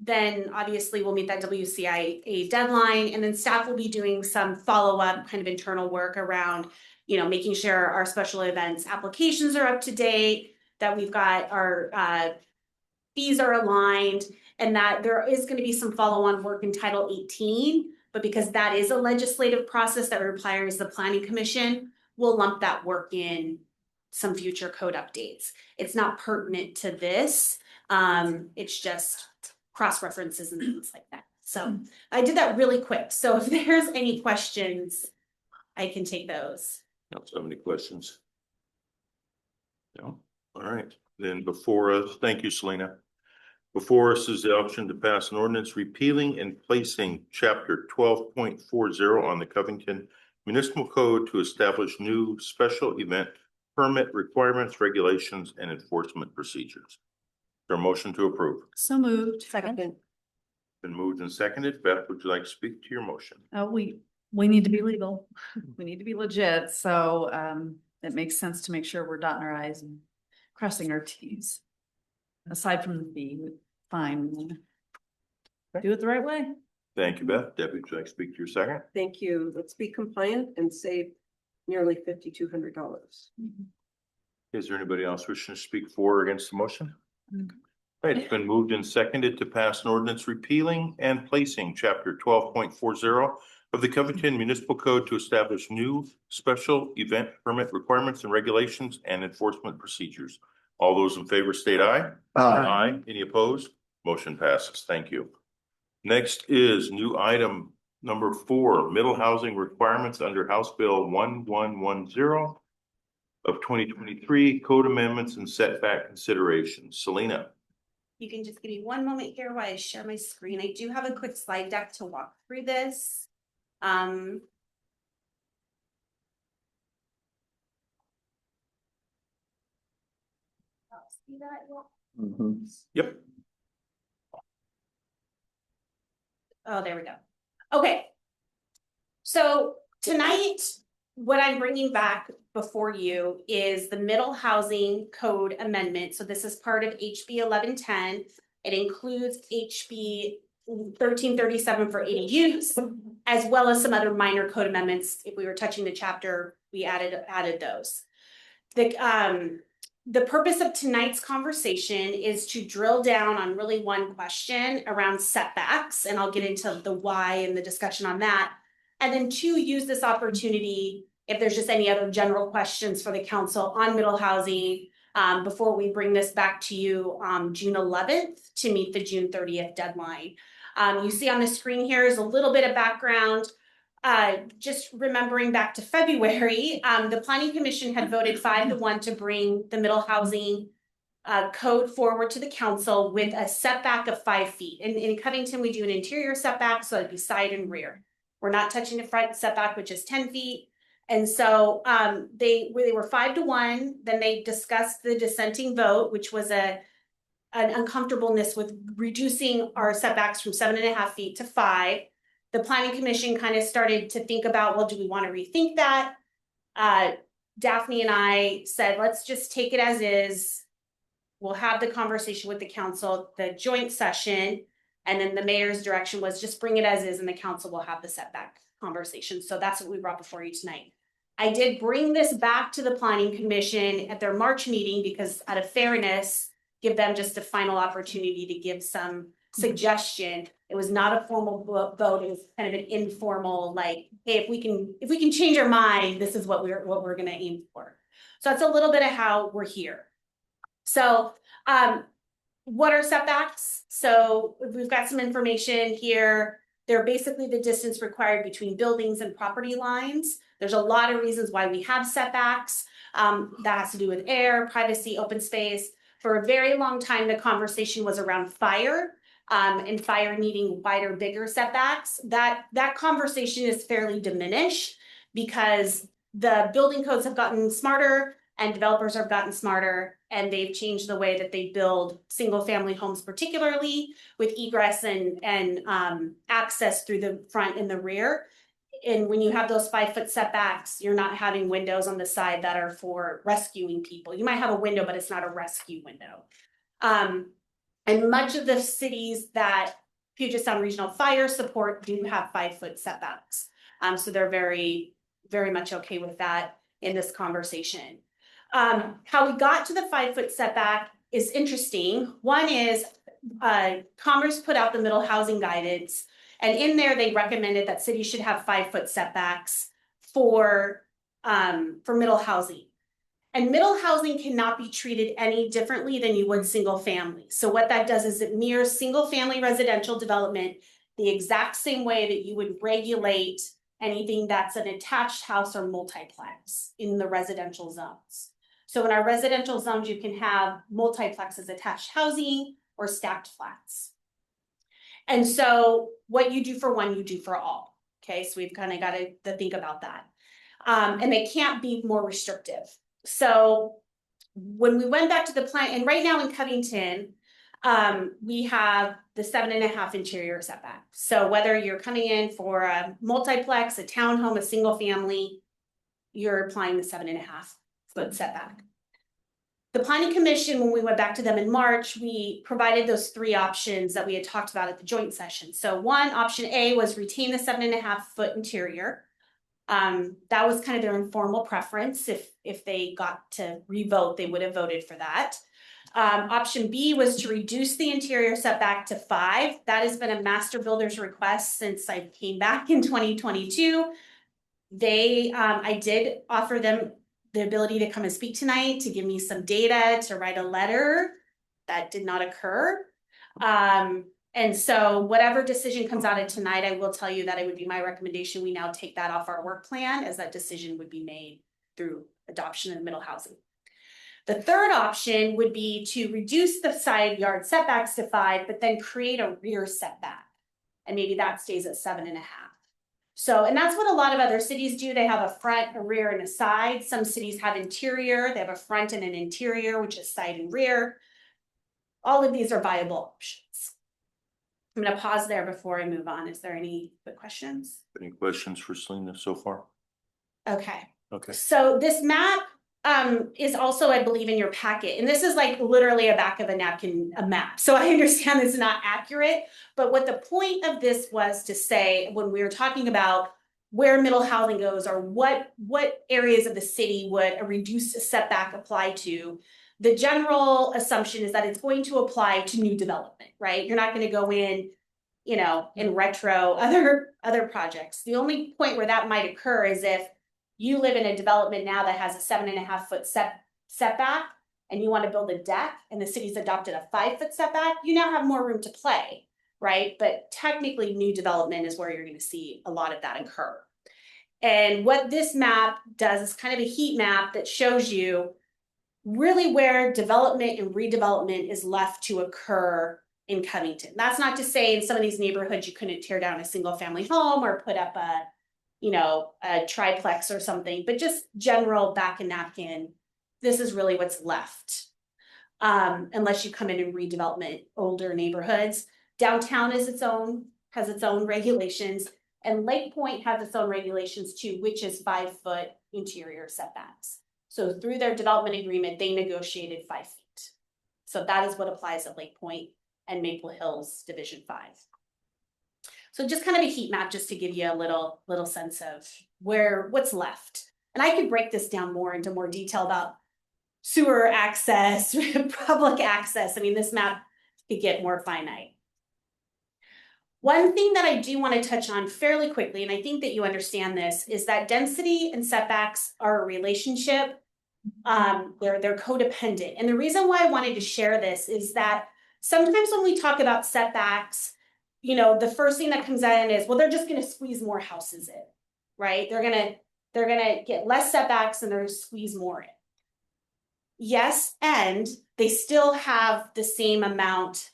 then obviously we'll meet that WCIA deadline, and then staff will be doing some follow-up kind of internal work around, you know, making sure our special events applications are up to date, that we've got our fees are aligned, and that there is going to be some follow-on work in Title 18, but because that is a legislative process that requires the Planning Commission, we'll lump that work in some future code updates. It's not pertinent to this. It's just cross references and things like that. So I did that really quick. So if there's any questions, I can take those. Don't have any questions? No. All right. Then before us, thank you, Selena. Before us is the option to pass an ordinance repealing and placing chapter 12.40 on the Covington Municipal Code to establish new special event permit requirements, regulations, and enforcement procedures. Is there a motion to approve? So moved. Second. Been moved and seconded. Beth, would you like to speak to your motion? We need to be legal. We need to be legit. So it makes sense to make sure we're dotting our i's and crossing our t's. Aside from the fee, fine. Do it the right way. Thank you, Beth. Debbie, would you like to speak to your second? Thank you. Let's be compliant and save nearly $5,200. Is there anybody else wishing to speak for or against the motion? Right, it's been moved and seconded to pass an ordinance repealing and placing chapter 12.40 of the Covington Municipal Code to establish new special event permit requirements and regulations and enforcement procedures. All those in favor state aye. Aye. Any opposed? Motion passes. Thank you. Next is new item number 4, middle housing requirements under House Bill 1110 of 2023, code amendments and setback considerations. Selena. You can just give me one moment here while I share my screen. I do have a quick slide deck to walk through this. See that? Yep. Oh, there we go. Okay. So tonight, what I'm bringing back before you is the middle housing code amendment. So this is part of HB 1110. It includes HB 1337 for ADUs, as well as some other minor code amendments. If we were touching the chapter, we added those. The purpose of tonight's conversation is to drill down on really one question around setbacks, and I'll get into the why and the discussion on that. And then 2, use this opportunity if there's just any other general questions for the council on middle housing before we bring this back to you June 11th to meet the June 30th deadline. You see on the screen here is a little bit of background. Just remembering back to February, the Planning Commission had voted 5-1 to bring the middle housing code forward to the council with a setback of 5 feet. And in Covington, we do an interior setback, so it'd be side and rear. We're not touching the front setback, which is 10 feet. And so they were 5-1. Then they discussed the dissenting vote, which was an uncomfortableness with reducing our setbacks from 7.5 feet to 5. The Planning Commission kind of started to think about, well, do we want to rethink that? Daphne and I said, let's just take it as is. We'll have the conversation with the council, the joint session, and then the mayor's direction was just bring it as is and the council will have the setback conversation. So that's what we brought before you tonight. I did bring this back to the planning commission at their March meeting because out of fairness, give them just a final opportunity to give some suggestion. It was not a formal vote, it was kind of an informal, like, hey, if we can change our mind, this is what we're gonna aim for. So that's a little bit of how we're here. So what are setbacks? So we've got some information here. They're basically the distance required between buildings and property lines. There's a lot of reasons why we have setbacks. That has to do with air, privacy, open space. For a very long time, the conversation was around fire, and fire needing wider, bigger setbacks. That conversation is fairly diminished because the building codes have gotten smarter and developers have gotten smarter, and they've changed the way that they build single family homes, particularly with egress and access through the front and the rear. And when you have those 5-foot setbacks, you're not having windows on the side that are for rescuing people. You might have a window, but it's not a rescue window. And much of the cities that Puget Sound Regional Fire support do have 5-foot setbacks. So they're very, very much okay with that in this conversation. How we got to the 5-foot setback is interesting. One is Commerce put out the middle housing guidance, and in there they recommended that cities should have 5-foot setbacks for middle housing. And middle housing cannot be treated any differently than you would single family. So what that does is it mirrors single family residential development the exact same way that you would regulate anything that's an attached house or multiplex in the residential zones. So in our residential zones, you can have multiplexes, attached housing, or stacked flats. And so what you do for one, you do for all. Okay, so we've kind of got to think about that. And they can't be more restrictive. So when we went back to the plan, and right now in Covington, we have the 7.5 interior setback. So whether you're coming in for a multiplex, a townhome, a single family, you're applying the 7.5 foot setback. The Planning Commission, when we went back to them in March, we provided those 3 options that we had talked about at the joint session. So one, option A was retain the 7.5 foot interior. That was kind of their informal preference. If they got to revote, they would have voted for that. Option B was to reduce the interior setback to 5. That has been a master builder's request since I came back in 2022. I did offer them the ability to come and speak tonight, to give me some data, to write a letter. That did not occur. And so whatever decision comes out of tonight, I will tell you that it would be my recommendation we now take that off our work plan, as that decision would be made through adoption of middle housing. The third option would be to reduce the side yard setbacks to 5, but then create a rear setback. And maybe that stays at 7.5. So, and that's what a lot of other cities do. They have a front, a rear, and a side. Some cities have interior. They have a front and an interior, which is side and rear. All of these are viable options. I'm going to pause there before I move on. Is there any quick questions? Any questions for Selena so far? Okay. Okay. So this map is also, I believe, in your packet. And this is like literally a back of a napkin, a map. So I understand it's not accurate, but what the point of this was to say, when we were talking about where middle housing goes, or what areas of the city would a reduced setback apply to, the general assumption is that it's going to apply to new development, right? You're not going to go in, in retro other projects. The only point where that might occur is if you live in a development now that has a 7.5 foot setback, and you want to build a deck, and the city's adopted a 5 foot setback, you now have more room to play, right? But technically, new development is where you're going to see a lot of that occur. And what this map does is kind of a heat map that shows you really where development and redevelopment is left to occur in Covington. That's not to say in some of these neighborhoods you couldn't tear down a single family home or put up a triplex or something, but just general back and napkin, this is really what's left. Unless you come in and redevelopment older neighborhoods. Downtown has its own regulations, and Lake Point has its own regulations too, which is 5 foot interior setbacks. So through their development agreement, they negotiated 5 feet. So that is what applies at Lake Point and Maple Hills Division 5. So just kind of a heat map, just to give you a little sense of what's left. And I could break this down more into more detail about sewer access, public access. I mean, this map could get more finite. One thing that I do want to touch on fairly quickly, and I think that you understand this, is that density and setbacks are a relationship. They're codependent. And the reason why I wanted to share this is that sometimes when we talk about setbacks, you know, the first thing that comes in is, well, they're just going to squeeze more houses in, right? They're gonna get less setbacks and they're gonna squeeze more in. Yes, and they still have the same amount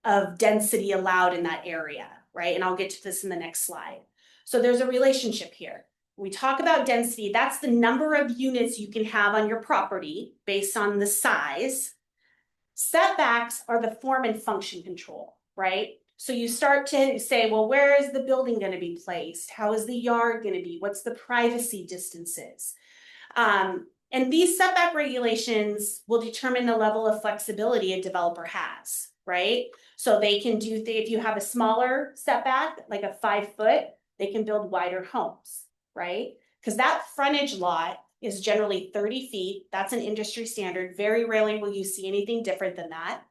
of density allowed in that area, right? And I'll get to this in the next slide. So there's a relationship here. When we talk about density, that's the number of units you can have on your property based on the size. Setbacks are the form and function control, right? So you start to say, well, where is the building going to be placed? How is the yard going to be? What's the privacy distances? And these setback regulations will determine the level of flexibility a developer has, right? So they can do, if you have a smaller setback, like a 5 foot, they can build wider homes, right? Because that frontage lot is generally 30 feet. That's an industry standard. Very rarely will you see anything different than that.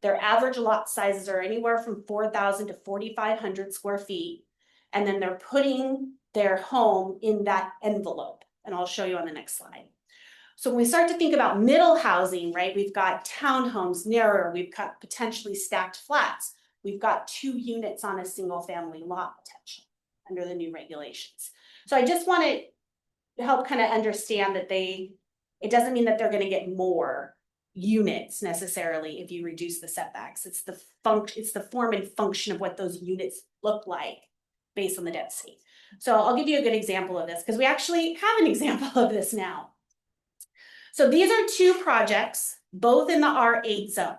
Their average lot sizes are anywhere from 4,000 to 4,500 square feet. And then they're putting their home in that envelope. And I'll show you on the next slide. So when we start to think about middle housing, right, we've got townhomes, narrower, we've got potentially stacked flats. We've got 2 units on a single family lot potential under the new regulations. So I just want to help kind of understand that it doesn't mean that they're going to get more units necessarily if you reduce the setbacks. It's the form and function of what those units look like based on the density. So I'll give you a good example of this because we actually have an example of this now. So these are 2 projects, both in the R8 zone,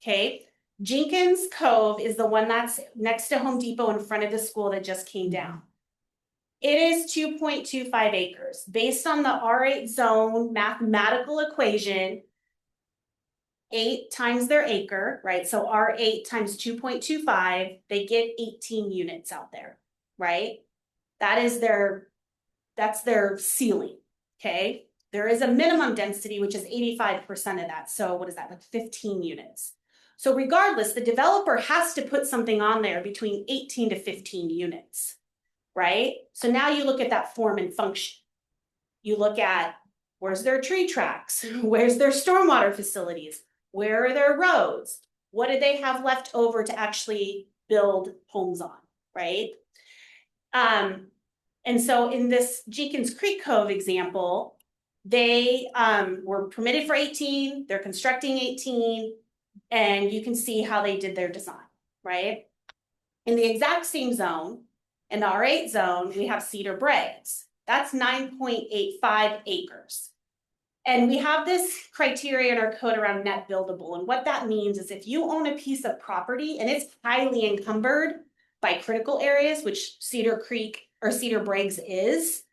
okay? Jenkins Cove is the one that's next to Home Depot in front of the school that just came down. It is 2.25 acres. Based on the R8 zone mathematical equation, 8 times their acre, right? So R8 times 2.25, they get 18 units out there, right? That's their ceiling, okay? There is a minimum density, which is 85% of that. So what is that, like 15 units? So regardless, the developer has to put something on there between 18 to 15 units, right? So now you look at that form and function. You look at where's their tree tracks? Where's their stormwater facilities? Where are their roads? What do they have left over to actually build homes on, right? And so in this Jenkins Creek Cove example, they were permitted for 18, they're constructing 18, and you can see how they did their design, right? In the exact same zone, in the R8 zone, we have Cedar Breaks. That's 9.85 acres. And we have this criteria in our code around net buildable. And what that means is if you own a piece of property and it's highly encumbered by critical areas, which Cedar Creek or Cedar Breaks is,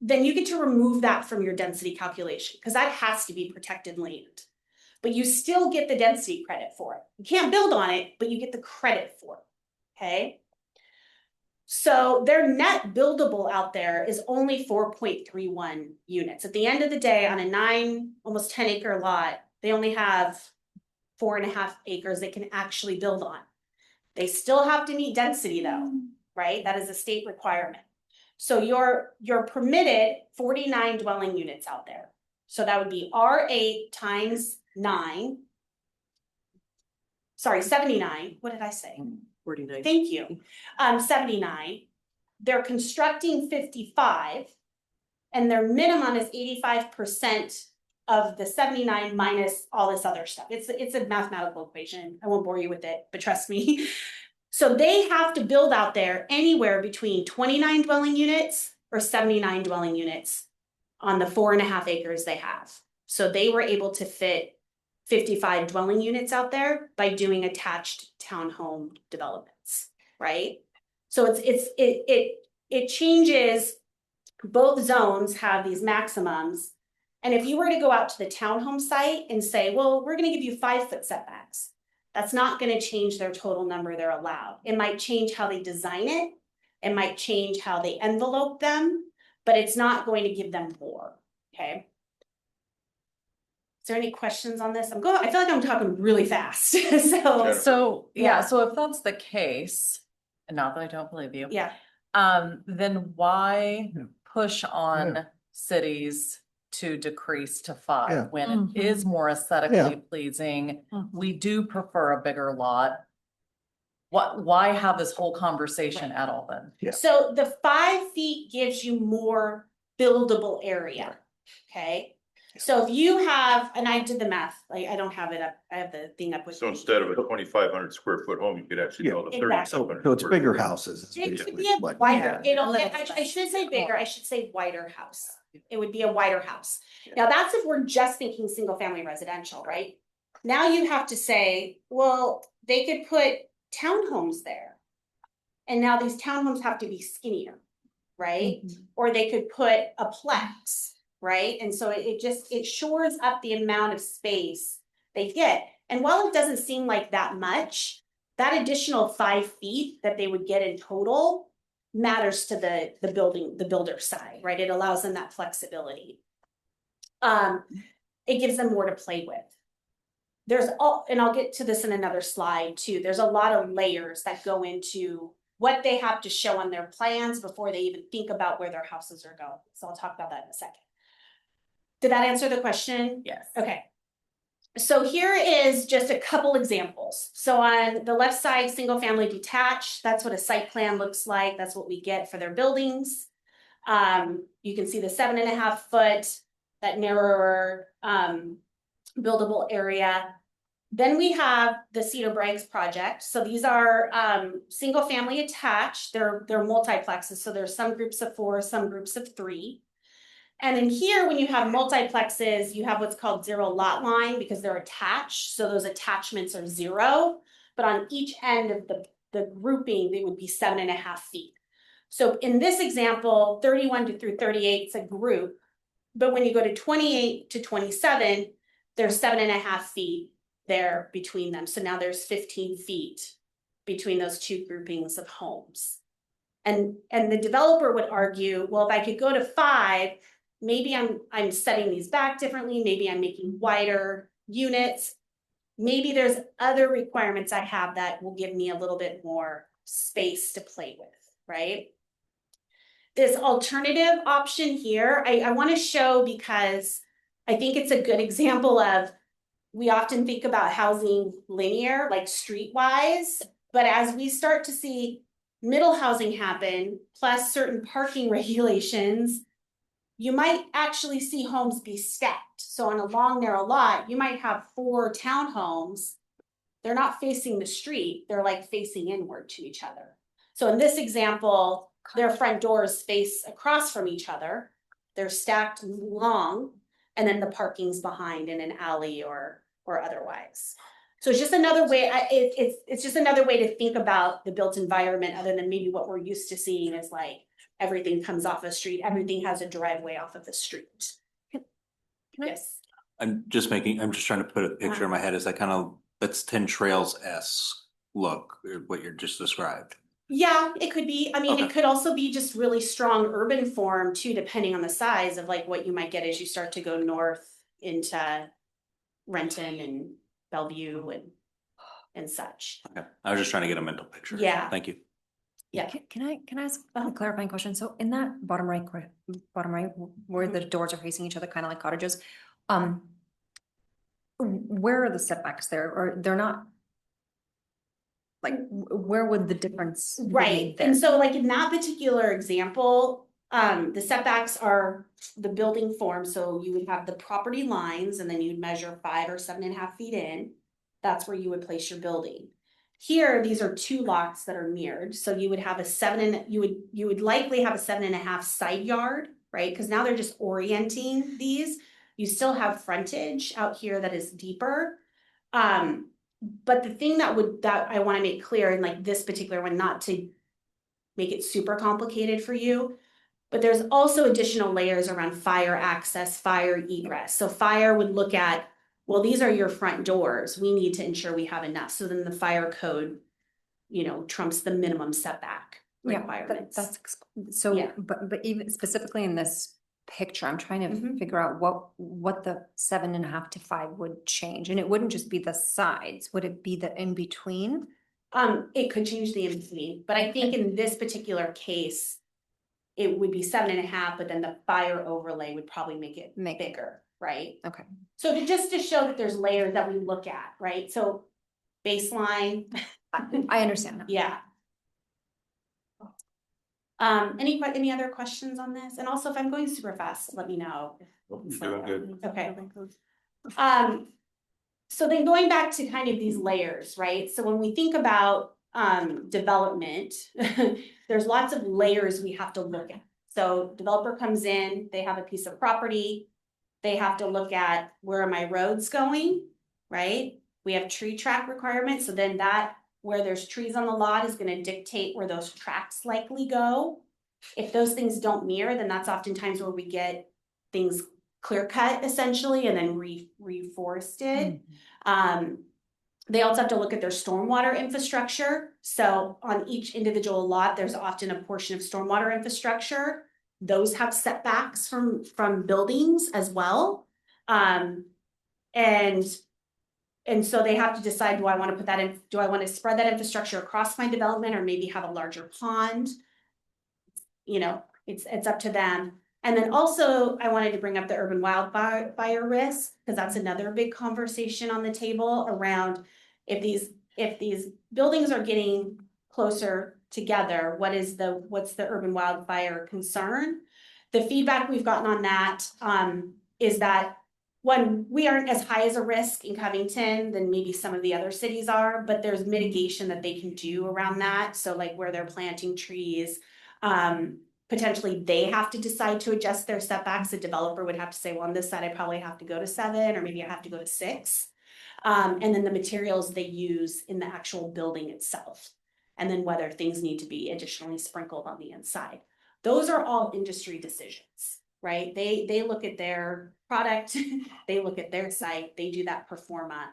then you get to remove that from your density calculation because that has to be protected land. But you still get the density credit for it. You can't build on it, but you get the credit for it, okay? So their net buildable out there is only 4.31 units. At the end of the day, on a almost 10 acre lot, they only have 4.5 acres they can actually build on. They still have to meet density though, right? That is a state requirement. So you're permitted 49 dwelling units out there. So that would be R8 times 9. Sorry, 79. What did I say? 49. Thank you. 79. They're constructing 55, and their minimum is 85% of the 79 minus all this other stuff. It's a mathematical equation. I won't bore you with it, but trust me. So they have to build out there anywhere between 29 dwelling units or 79 dwelling units on the 4.5 acres they have. So they were able to fit 55 dwelling units out there by doing attached townhome developments, right? So it changes both zones have these maximums. And if you were to go out to the townhome site and say, well, we're gonna give you 5-foot setbacks, that's not gonna change their total number they're allowed. It might change how they design it. It might change how they envelope them, but it's not going to give them more, okay? Is there any questions on this? I feel like I'm talking really fast, So, yeah, Yeah. so if that's the case, and not that I don't believe you. Yeah. Then why push on cities to decrease to 5 Yeah. when it is more aesthetically pleasing? We do prefer a bigger lot. Why have this whole conversation at all then? Yeah. So the 5 feet gives you more buildable area, okay? So if you have, and I did the math, like I don't have it up, I have the thing up with. So instead of a 2,500 square foot home, you could actually build a Exactly. 3,500. So it's bigger houses. is It could basically be a what- wider, Yeah. I should say bigger, I should say wider house. It would be a wider house. Now that's if we're just thinking single family residential, right? Now you have to say, well, they could put townhomes there. And now these townhomes have to be skinnier, right? Or they could put a plex, right? And so it shores up the amount of space they get. And while it doesn't seem like that much, that additional 5 feet that they would get in total matters to the builder side, right? It allows them that flexibility. It gives them more to play with. And I'll get to this in another slide too. There's a lot of layers that go into what they have to show on their plans before they even think about where their houses are going. So I'll talk about that in a second. Did that answer the question? Yes. Okay. So here is just a couple examples. So on the left side, single family detached, that's what a site plan looks like. That's what we get for their buildings. You can see the 7.5 foot, that narrower buildable area. Then we have the Cedar Breaks project. So these are single family attached. They're multiplexes. So there's some groups of 4, some groups of 3. And in here, when you have multiplexes, you have what's called zero lot line because they're attached. So those attachments are 0. But on each end of the grouping, they would be 7.5 feet. So in this example, 31 through 38 is a group. But when you go to 28 to 27, there's 7.5 feet there between them. So now there's 15 feet between those 2 groupings of homes. And the developer would argue, well, if I could go to 5, maybe I'm setting these back differently. Maybe I'm making wider units. Maybe there's other requirements I have that will give me a little bit more space to play with, right? This alternative option here, I want to show because I think it's a good example of, we often think about housing linear, like streetwise, but as we start to see middle housing happen, plus certain parking regulations, you might actually see homes be stacked. So on a long, narrow lot, you might have 4 townhomes. They're not facing the street, they're like facing inward to each other. So in this example, their front doors face across from each other. They're stacked long, and then the parking's behind in an alley or otherwise. So it's just another way, it's just another way to think about the built environment other than maybe what we're used to seeing is like everything comes off a street, everything has a driveway off of the street. Yes. I'm just trying to put a picture in my head. Is that kind of, that's 10 Trails-esque look, what you're just described? Yeah, it could be. I mean, Okay. It could also be just really strong urban form too, depending on the size of like what you might get as you start to go north into Renton and Bellevue and such. Okay, I was just trying to get a mental picture. Yeah. Thank you. Yeah. Can I ask a clarifying question? So in that bottom right, where the doors are facing each other, kind of like cottages, where are the setbacks there? Or they're not? Like, where would the difference be Right. there? And so like in that particular example, the setbacks are the building form. So you would have the property lines and then you'd measure 5 or 7.5 feet in. That's where you would place your building. Here, these are 2 lots that are mirrored. So you would have you would likely have a 7.5 side yard, right? Because now they're just orienting these. You still have frontage out here that is deeper. But the thing that I want to make clear in like this particular one, not to make it super complicated for you, But there's also additional layers around fire access, fire egress. So fire would look at, well, these are your front doors. We need to ensure we have enough. So then the fire code, trumps the minimum setback requirements. So, Yeah. but even specifically in this picture, I'm trying to Mhm. figure out what the 7.5 to 5 would change. And it wouldn't just be the sides, would it be the in between? It could change the in between, but I think in this particular case, it would be 7.5, but then the fire overlay would probably make it bigger, right? Okay. So just to show that there's layers that we look at, right? So baseline. I understand that. Yeah. Any other questions on this? And also if I'm going super fast, let me know. You're doing good. Okay. So then going back to kind of these layers, right? So when we think about development, there's lots of layers we have to look at. So developer comes in, they have a piece of property, they have to look at where are my roads going, right? We have tree track requirements, so then that where there's trees on the lot is going to dictate where those tracks likely go. If those things don't mirror, then that's oftentimes where we get things clear cut essentially and then reforested. They also have to look at their stormwater infrastructure. So on each individual lot, there's often a portion of stormwater infrastructure. Those have setbacks from buildings as well. And so they have to decide, do I want to put that in, do I want to spread that infrastructure across my development or maybe have a larger pond? It's up to them. And then also I wanted to bring up the urban wildfire risk, because that's another big conversation on the table around if these buildings are getting closer together, what's the urban wildfire concern? The feedback we've gotten on that is that one, we aren't as high as a risk in Covington than maybe some of the other cities are, but there's mitigation that they can do around that. So like where they're planting trees, potentially they have to decide to adjust their setbacks. The developer would have to say, well, on this side, I probably have to go to 7, or maybe I have to go to 6. And then the materials they use in the actual building itself. And then whether things need to be additionally sprinkled on the inside. Those are all industry decisions, right? They look at their product, they look at their site, they do that pro forma.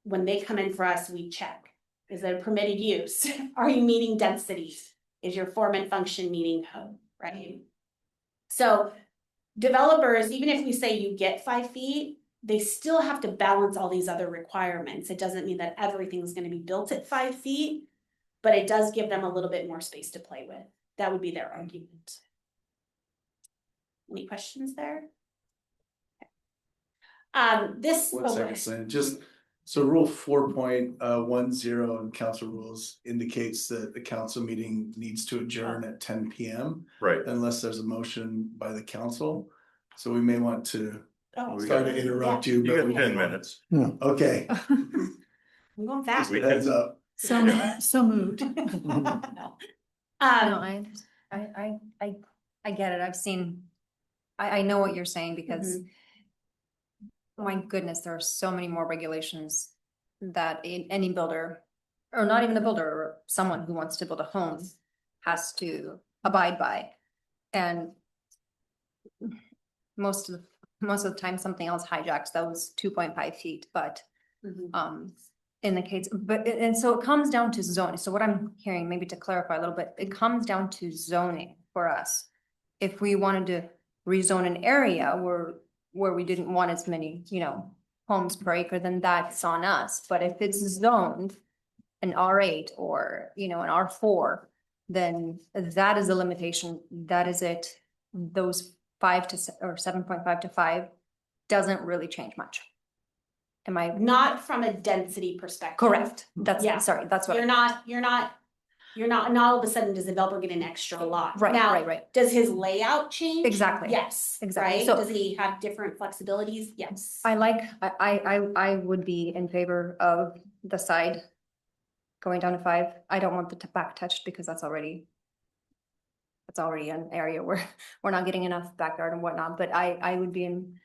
When they come in for us, we check. Is it a permitted use? Are you meeting densities? Is your form and function meeting code, right? So developers, even if we say you get 5 feet, they still have to balance all these other requirements. It doesn't mean that everything's going to be built at 5 feet, but it does give them a little bit more space to play with. That would be their argument. Any questions there? This. One second, Selena. Just so rule 4.10 in council rules indicates that the council meeting needs to adjourn at 10 p.m. Right. Unless there's a motion by the council. So we may want to sorry to interrupt you. You but got 10 minutes. Okay. I'm going fast. Heads up. So moved. No, I get it. I've seen, I know what you're saying because my goodness, there are so many more regulations that any builder, or not even a builder, or someone who wants to build a home has to abide by. And most of the time, something else hijacks those 2.5 feet, but in the case, and so it comes down to zoning. So what I'm hearing, maybe to clarify a little bit, it comes down to zoning for us. If we wanted to rezone an area where we didn't want as many, homes per acre, then that's on us. But if it's zoned an R8 or, an R4, then that is a limitation. That is it. Those 7.5 to 5 doesn't really change much. Am I not from a density perspective? Correct. Sorry, that's what you're not all of a sudden does the developer get an extra lot. Right, now, right. Does his layout change? Exactly. Yes. Exactly. Right? So does he have different flexibilities? Yes. I would be in favor of the side going down to 5. I don't want the back touched because that's already an area where we're not getting enough backyard and whatnot. But I would be in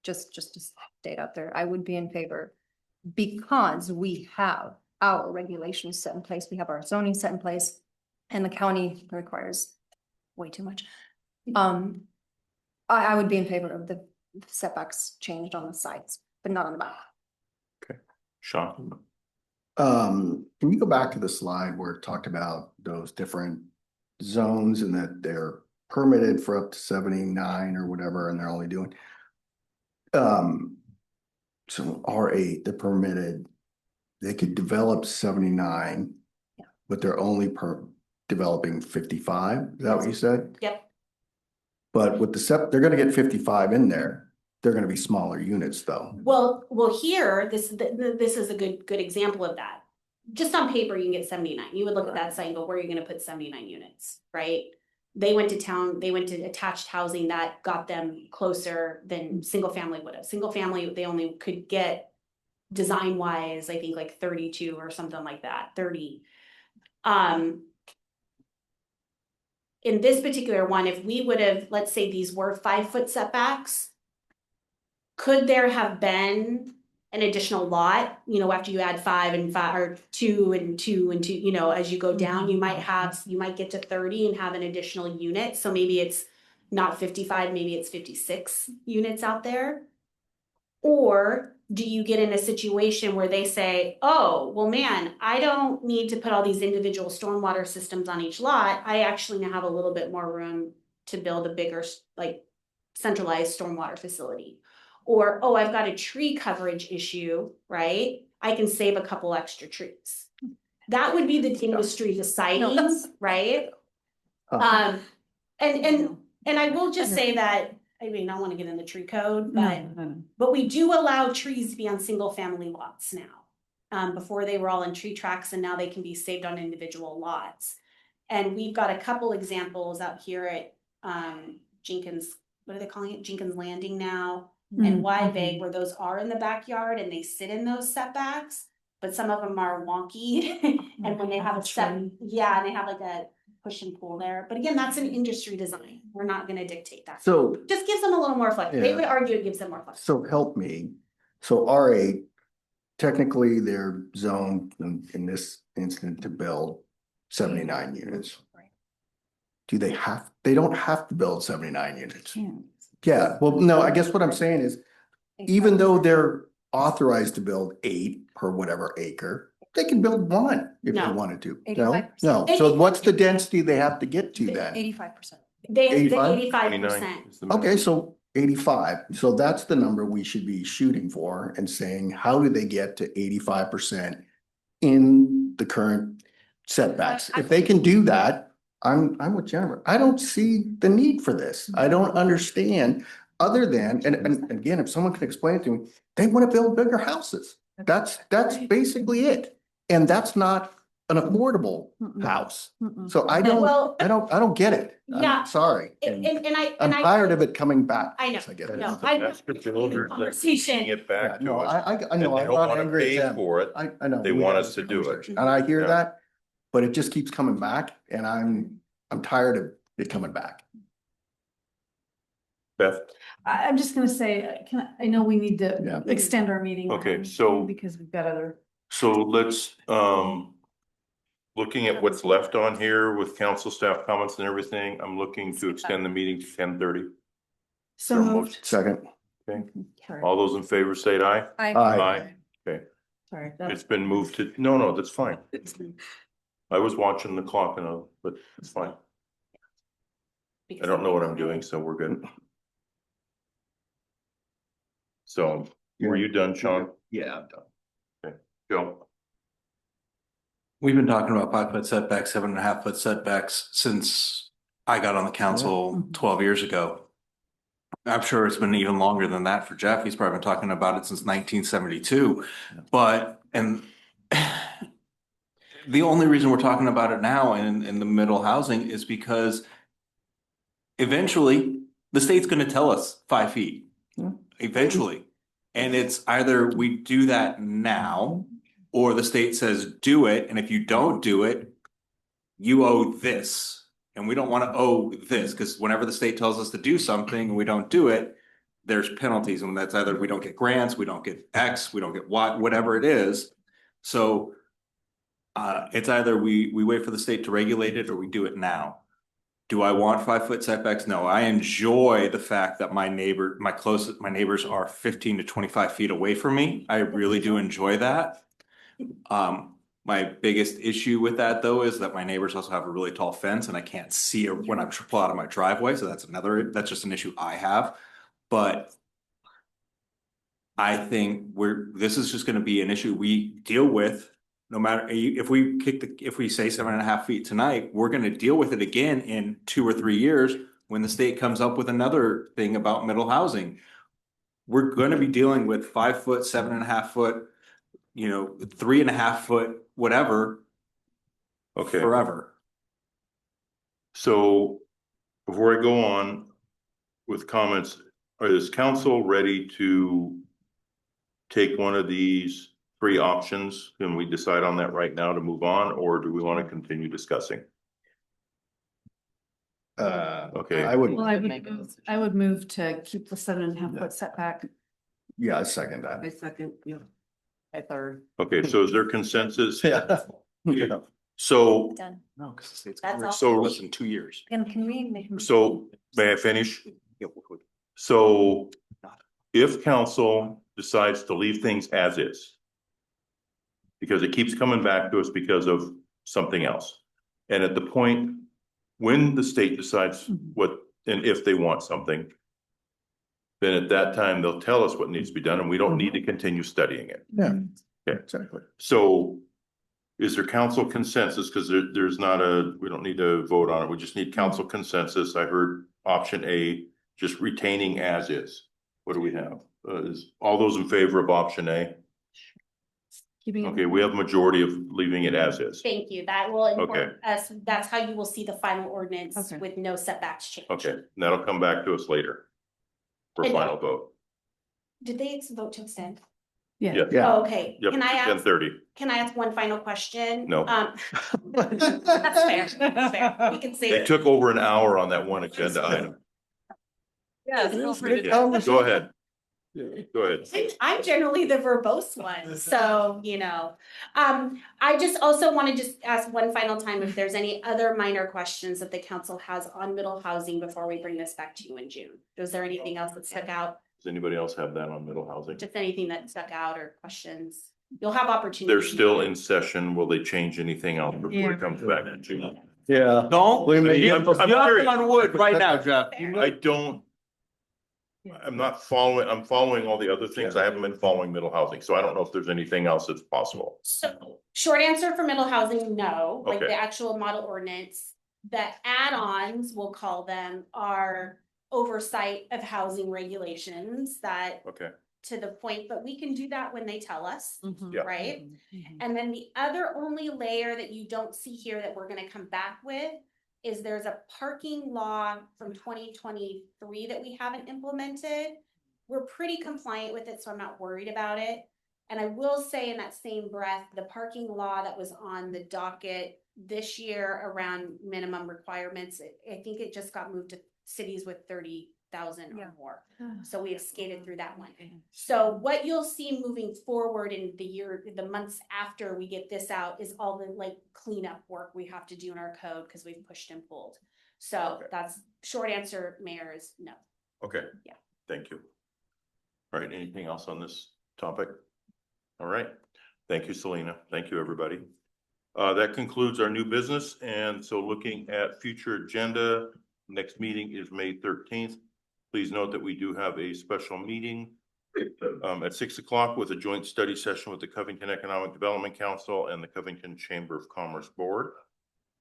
just to state out there, I would be in favor because we have our regulations set in place. We have our zoning set in place, and the county requires way too much. I would be in favor of the setbacks changed on the sides, but not on the back. Sean? Can you go back to the slide where it talked about those different zones and that they're permitted for up to 79 or whatever, and they're only doing. So R8, they're permitted, they could develop 79. Yeah. But they're only developing 55, is that what you said? Yep. But with the they're gonna get 55 in there, they're gonna be smaller units though. Well, here, this is a good example of that. Just on paper, you can get 79. You would look at that site and go, where are you gonna put 79 units, right? They went to attached housing that got them closer than single family would have. Single family, they only could get design wise, I think like 32 or something like that, 30. In this particular one, if we would have, let's say these were 5-foot setbacks, could there have been an additional lot, you know, after you add 5 and 5 or 2 and 2 and 2, you know, as you go down, you might get to 30 and have an additional unit. So maybe it's not 55, maybe it's 56 units out there. Or do you get in a situation where they say, oh, well, man, I don't need to put all these individual stormwater systems on each lot. I actually now have a little bit more room to build a bigger, like, centralized stormwater facility. Or, oh, I've got a tree coverage issue, right? I can save a couple extra trees. That would be the industry deciding, right? And I will just say that, I mean, I don't want to get in the tree code, but we do allow trees to be on single family lots now. Before they were all in tree tracks and now they can be saved on individual lots. And we've got a couple examples out here at Jenkins, what are they calling it? Jenkins Landing now. And Wyvig, where those are in the backyard and they sit in those setbacks, but some of them are wonky. And when they have and they have like a push and pull there. But again, that's an industry design. We're not going to dictate that. So just gives them a little more flex. Yeah. They would argue it gives them more flex. So help me. So R8, technically they're zoned in this instance to build 79 units. Right. They don't have to build 79 units. Yeah, well, no, I guess what I'm saying is, even though they're authorized to build 8 per whatever acre, they can build 1 if they wanted to. No, 85%. so what's the density they have to get to then? 85%. They 85? 85%. Okay, so 85, so that's the number we should be shooting for and saying, how do they get to 85% in the current setbacks? If they can do that, I'm with Jennifer. I don't see the need for this. I don't understand, other than, and again, if someone can explain it to me, they want to build bigger houses. That's basically it. And that's not an affordable house. So I don't get it. Yeah. I'm sorry. I'm tired of it coming back. I know. I get it. No, That's the builders that bring it back to No, us. I know, And they I'm don't not wanna angry pay at them. for it. I know. They we want had us this to do it. conversation, and I hear Yeah. that, but it just keeps coming back, and I'm tired of it coming back. Beth? I'm just gonna say, I know we need to Yeah. extend our meeting. Okay, so- Because we've got other. So let's, looking at what's left on here with council staff comments and everything, I'm looking to extend the meeting to 10:30. So moved. Second. Okay, Sorry. all those in favor say aye. Aye. Aye. Okay, Sorry. it's been moved to, no, that's fine. I was watching the clock but it's fine. I don't know what I'm doing, so we're good. So, were you done, Sean? Yeah, I'm done. Okay, Joe? We've been talking about 5-foot setbacks, 7.5-foot setbacks since I got on the council 12 years ago. I'm sure it's been even longer than that for Jeff. He's probably been talking about it since 1972. But, and the only reason we're talking about it now in the middle housing is because eventually the state's going to tell us 5 feet. Eventually. And it's either we do that now, or the state says, do it. And if you don't do it, you owe this. And we don't want to owe this, because whenever the state tells us to do something and we don't do it, there's penalties. And that's either we don't get grants, we don't get X, we don't get Y, whatever it is. So it's either we wait for the state to regulate it or we do it now. Do I want 5-foot setbacks? No, I enjoy the fact that my neighbors are 15 to 25 feet away from me. I really do enjoy that. My biggest issue with that though is that my neighbors also have a really tall fence and I can't see it when I pull out of my driveway. So that's just an issue I have. But I think this is just gonna be an issue we deal with. No matter if we say 7.5 feet tonight, we're gonna deal with it again in 2 or 3 years when the state comes up with another thing about middle housing. We're gonna be dealing with 5 foot, 7.5 foot, 3.5 foot, whatever. Okay. Forever. So before I go on with comments, is council ready to take one of these 3 options? Can we decide on that right now to move on, or do we want to continue discussing? Okay. I would. Well, I would move to keep the 7.5 foot setback. Yeah, I second that. I second, yeah. I third. Okay, so is there consensus? Yeah. Yeah. So, Done. No, because the state's That's all. so, less than 2 years. Can we make? so may I finish? So if council decides to leave things as is, because it keeps coming back to us because of something else. And at the point when the state decides what, and if they want something, then at that time, they'll tell us what needs to be done and we don't need to continue studying it. Yeah. Okay. Exactly. So is there council consensus? Because there's not we don't need to vote on it. We just need council consensus. I heard option A, just retaining as is. What do we have? Is all those in favor of option A? Keeping it. Okay, we have a majority of leaving it as is. Thank you. That will Okay. inform us. That's how you will see the final ordinance Okay. with no setbacks change. Okay, and that'll come back to us later for And- final vote. Did they vote to extend? Yeah. Yes. Yeah. Oh, okay. Yep, Can I ask? 10:30. Can I ask one final question? No. That's fair. That's fair. We can say. They took over an hour on that one agenda item. Yes. Yeah, go ahead. Go ahead. I'm generally the verbose one, so, I just also want to just ask one final time if there's any other minor questions that the council has on middle housing before we bring this back to you in June. Was there anything else that stuck out? Does anybody else have that on middle housing? Just anything that stuck out or questions? You'll have opportunity. They're still in session. Will they change anything else before it comes back in June? Yeah. Don't. We may- You I'm knock serious. on wood right now, Jeff. I don't. I'm not following, I'm following all the other things. I haven't been following middle housing, so I don't know if there's anything else that's possible. So, short answer for middle housing, no, like Okay. the actual model ordinance. The add-ons, we'll call them, are oversight of housing regulations that Okay, to the point, but we can do that when they tell us, Yeah. right? And then the other only layer that you don't see here that we're gonna come back with is there's a parking law from 2023 that we haven't implemented. We're pretty compliant with it, so I'm not worried about it. And I will say in that same breath, the parking law that was on the docket this year around minimum requirements, I think it just got moved to cities with 30,000 or more. So we have skated through that one. So what you'll see moving forward in the months after we get this out is all the like cleanup work we have to do in our code because we've pushed and pulled. So Okay. that's short answer, Mayor, is no. okay. Yeah. Thank you. All right, anything else on this topic? All right, thank you, Selena. Thank you, everybody. That concludes our new business, and so looking at future agenda, next meeting is May 13th. Please note that we do have a special meeting at 6 o'clock with a joint study session with the Covington Economic Development Council and the Covington Chamber of Commerce Board.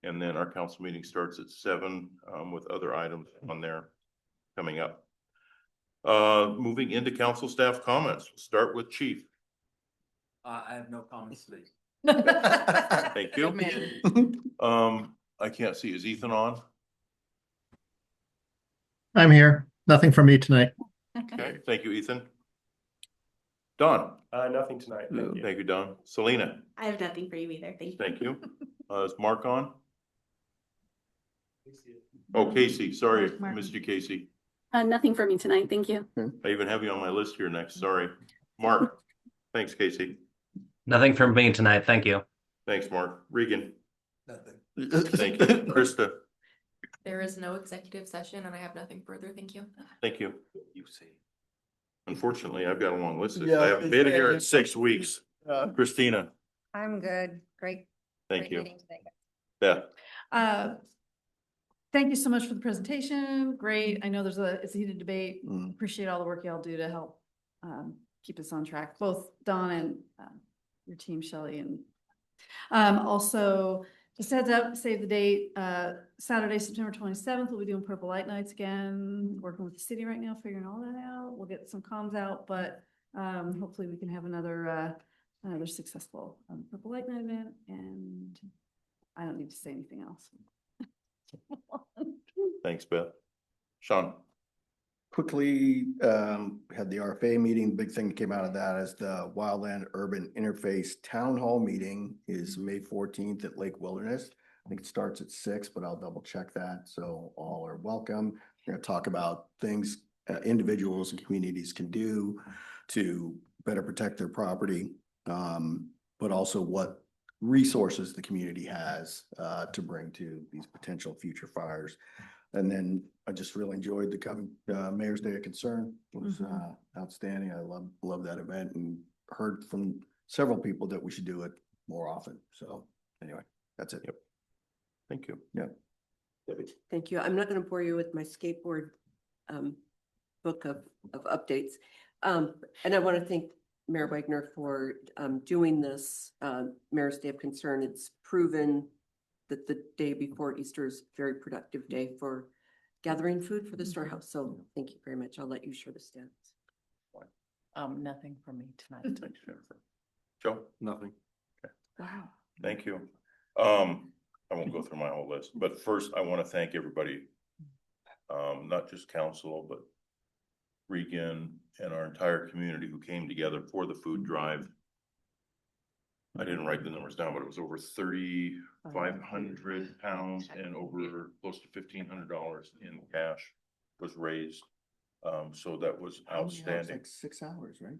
And then our council meeting starts at 7 with other items on there coming up. Moving into council staff comments, we'll start with Chief. I have no comments today. Thank you. I can't see, is Ethan on? I'm here. Nothing from me tonight. Okay, thank you, Ethan. Don? Nothing tonight. Thank you. Thank you, Don. Selena? I have nothing for you either. Thank you. Thank you. Is Mark on? Oh, Casey, sorry, I missed you, Casey. Nothing for me tonight. Thank you. I even have you on my list here next, sorry. Mark? Thanks, Casey. Nothing from me tonight. Thank you. Thanks, Mark. Regan? Nothing. Thank you. Krista? There is no executive session and I have nothing further. Thank you. Thank you. You see. Unfortunately, I've got a long list. Yeah, I haven't been here in 6 weeks. Christina, I'm good. Great. thank great you. meeting today. Beth, Thank you so much for the presentation. Great. I know it's a heated debate. Mm. Appreciate all the work y'all do to help keep us on track, both Don and your team, Shelley. And also, just heads up, save the date, Saturday, September 27th, we'll be doing Purple Light Nights again, working with the city right now, figuring all that out. We'll get some comms out, but hopefully we can have another successful Purple Light Night event. And I don't need to say anything else. thanks, Beth. Sean, Quickly, had the RFA meeting. The big thing that came out of that is the Wildland Urban Interface Town Hall meeting is May 14th at Lake Wilderness. I think it starts at 6, but I'll double check that. So all are welcome. We're going to talk about things individuals and communities can do to better protect their property, but also what resources the community has to bring to these potential future fires. And then I just really enjoyed the Mayor's Day of Concern. It was outstanding. I love that event and heard from several people that we should do it more often. So anyway, that's it. Yep. Thank you. Yeah. Thank you. I'm not going to bore you with my skateboard book of updates. And I want to thank Mayor Wagner for doing this Mayor's Day of Concern. It's proven that the day before Easter is a very productive day for gathering food for the storehouse. So thank you very much. I'll let you share the stats. Nothing for me tonight. Thanks, Jennifer. Joe? Nothing. Wow. Thank you. I won't go through my whole list, but first I want to thank everybody, not just council, but Regan and our entire community who came together for the food drive. I didn't write the numbers down, but it was over 3,500 pounds and over close to $1,500 in cash was raised. So that was outstanding. Like 6 hours, right?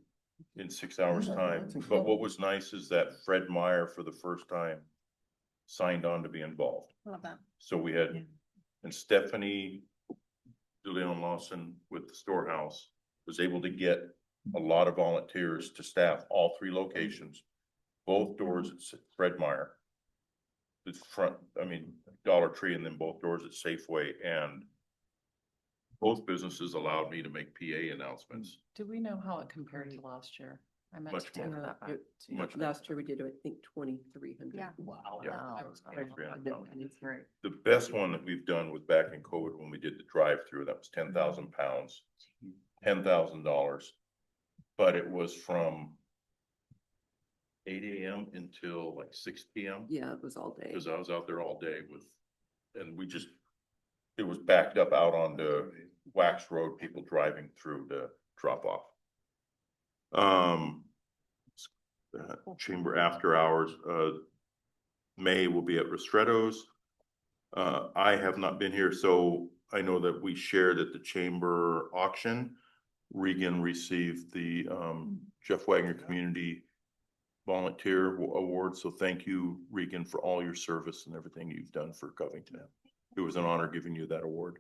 In 6 hours Yeah, time. that's But incredible. what was nice is that Fred Meyer for the first time signed on to be involved. Love that. So we had, and Stephanie DeLeon Lawson with the storehouse was able to get a lot of volunteers to staff all 3 locations, both doors at Fred Meyer. The front, Dollar Tree, and then both doors at Safeway, and both businesses allowed me to make PA announcements. Do we know how it compared to last year? I meant Much to take more. that back. Much Last year we did, I think, 2,300. Yeah. Wow. Yeah. Wow. It's Great. The best one that we've done was back in COVID when we did the drive-through. That was 10,000 pounds, $10,000. But it was from 8 a.m. until like 6 p.m. Yeah, it was all day. Because I was out there all day and it was backed up out onto Wax Road, people driving through to drop off. Chamber after hours, May will be at Ristretto's. I have not been here, so I know that we shared at the chamber auction. Regan received the Jeff Wagner Community Volunteer Award, so thank you, Regan, for all your service and everything you've done for Covington. It was an honor giving you that award.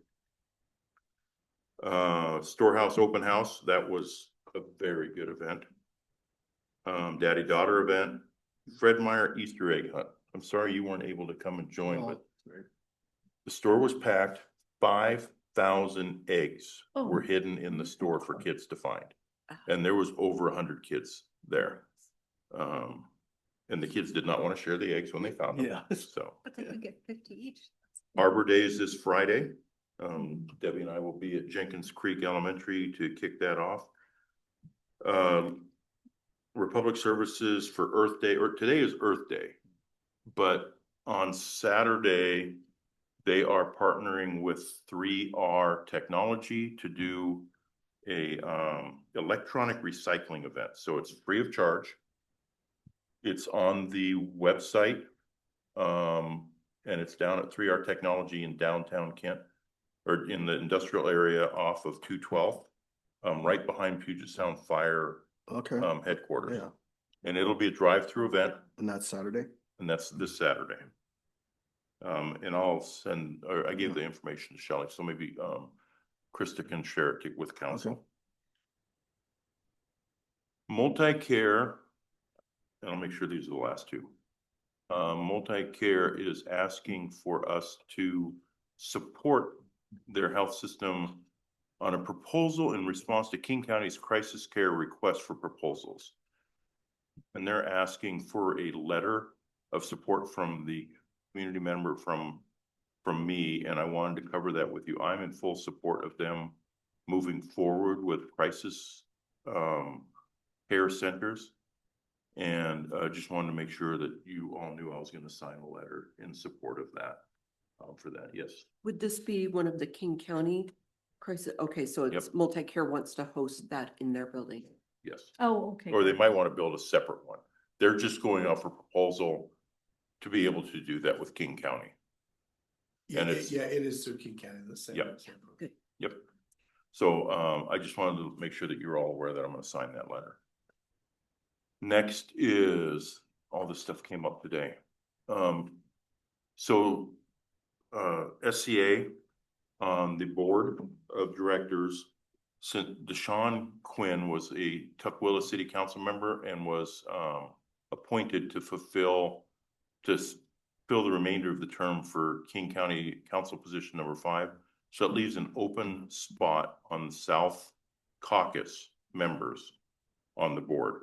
Storehouse Open House, that was a very good event. Daddy-daughter event, Fred Meyer Easter egg hunt. I'm sorry you weren't able to come and join, but the store was packed. 5,000 eggs were hidden in the store for kids to find. And there was over 100 kids there. And the kids did not want to share the eggs when they found them. Yeah. So But then we get 50 each. Arbor Day is this Friday. Debbie and I will be at Jenkins Creek Elementary to kick that off. Republic Services for Earth Day, or today is Earth Day, but on Saturday, they are partnering with 3R Technology to do a electronic recycling event. So it's free of charge. It's on the website, and it's down at 3R Technology in downtown Kent, or in the industrial area off of 212th, right behind Puget Sound Fire headquarters. Yeah. And it'll be a drive-through event. And that's Saturday? And that's this Saturday. And I'll send, or I gave the information to Shelley, so maybe, Krista can share it with council. Multi-care, and I'll make sure these are the last two. Multi-care is asking for us to support their health system on a proposal in response to King County's crisis care request for proposals. And they're asking for a letter of support from the community member from me, and I wanted to cover that with you. I'm in full support of them moving forward with crisis care centers. And just wanted to make sure that you all knew I was going to sign a letter in support of that, for that, yes. Would this be one of the King County crisis? Okay, so it's Multi-Care wants to host that in their building. Yes. Oh, okay. Or they might want to build a separate one. They're just going off a proposal to be able to do that with King County. Yeah, And it's, yeah, it is through King County, the same. Yep. Good. Yep. So I just wanted to make sure that you're all aware that I'm going to sign that letter. Next is, all this stuff came up today. SCA on the board of directors, since Deshaun Quinn was a Tukwila City Council member and was appointed to fill the remainder of the term for King County Council position number 5. So it leaves an open spot on the South Caucus members on the board.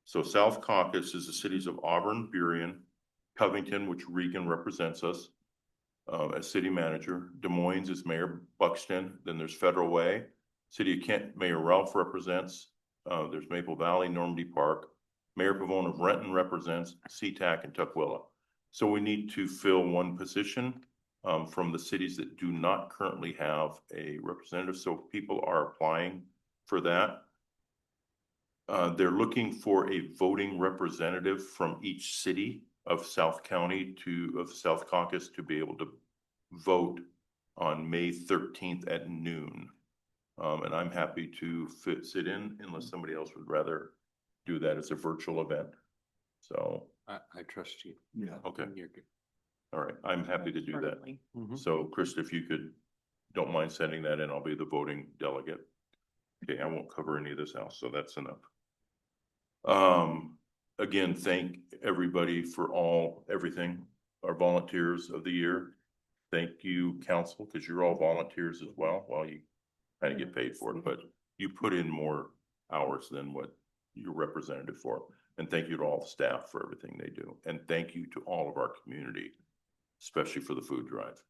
So South Caucus is the cities of Auburn, Burien, Covington, which Regan represents us as city manager. Des Moines is Mayor Buxton. Then there's Federal Way. City of Kent, Mayor Ralph represents. There's Maple Valley, Normandy Park. Mayor Pavone of Renton represents SeaTac and Tukwila. So we need to fill one position from the cities that do not currently have a representative. So people are applying for that. They're looking for a voting representative from each city of South County of South Caucus to be able to vote on May 13th at noon. And I'm happy to sit in unless somebody else would rather do that as a virtual event. So I trust you. Yeah. Okay. You're good. All right. I'm happy to do that. Mhm. So Krista, if you don't mind sending that in, I'll be the voting delegate. Okay. I won't cover any of this else. So that's enough. Again, thank everybody for everything, our volunteers of the year. Thank you, council, because you're all volunteers as well. Well, you kind of get paid for it, but you put in more hours than what you're representative for. And thank you to all the staff for everything they do. And thank you to all of our community, especially for the food drive.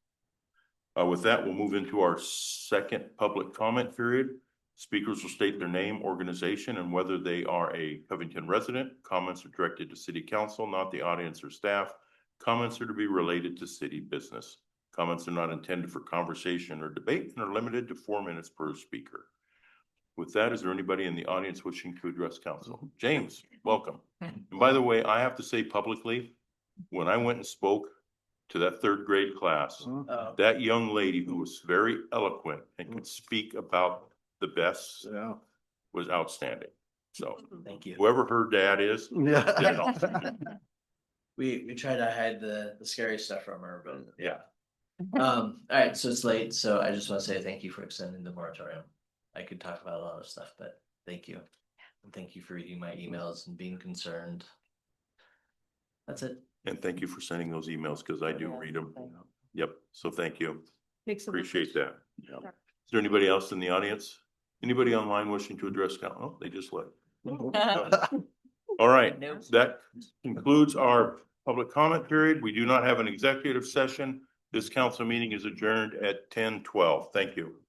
With that, we'll move into our second public comment period. Speakers will state their name, organization, and whether they are a Covington resident. Comments are directed to city council, not the audience or staff. Comments are to be related to city business. Comments are not intended for conversation or debate and are limited to 4 minutes per speaker. With that, is there anybody in the audience wishing to address council? James, welcome. And by the way, I have to say publicly, when I went and spoke to that 3rd grade class, that young lady who was very eloquent and could speak about the best was outstanding. So Thank you. Whoever her dad is. Yeah. We try to hide the scary stuff from her, but yeah. All right, so it's late, so I just want to say thank you for extending the moratorium. I could talk about a lot of stuff, but thank you. And thank you for reading my emails and being concerned. That's it. And thank you for sending those emails because I do read them. Yep. So thank you. Appreciate that. Yeah. Is there anybody else in the audience? Anybody online wishing to address council? Oh, they just left. All right. That concludes our public comment period. We do not have an executive session. This council meeting is adjourned at 10:12. Thank you.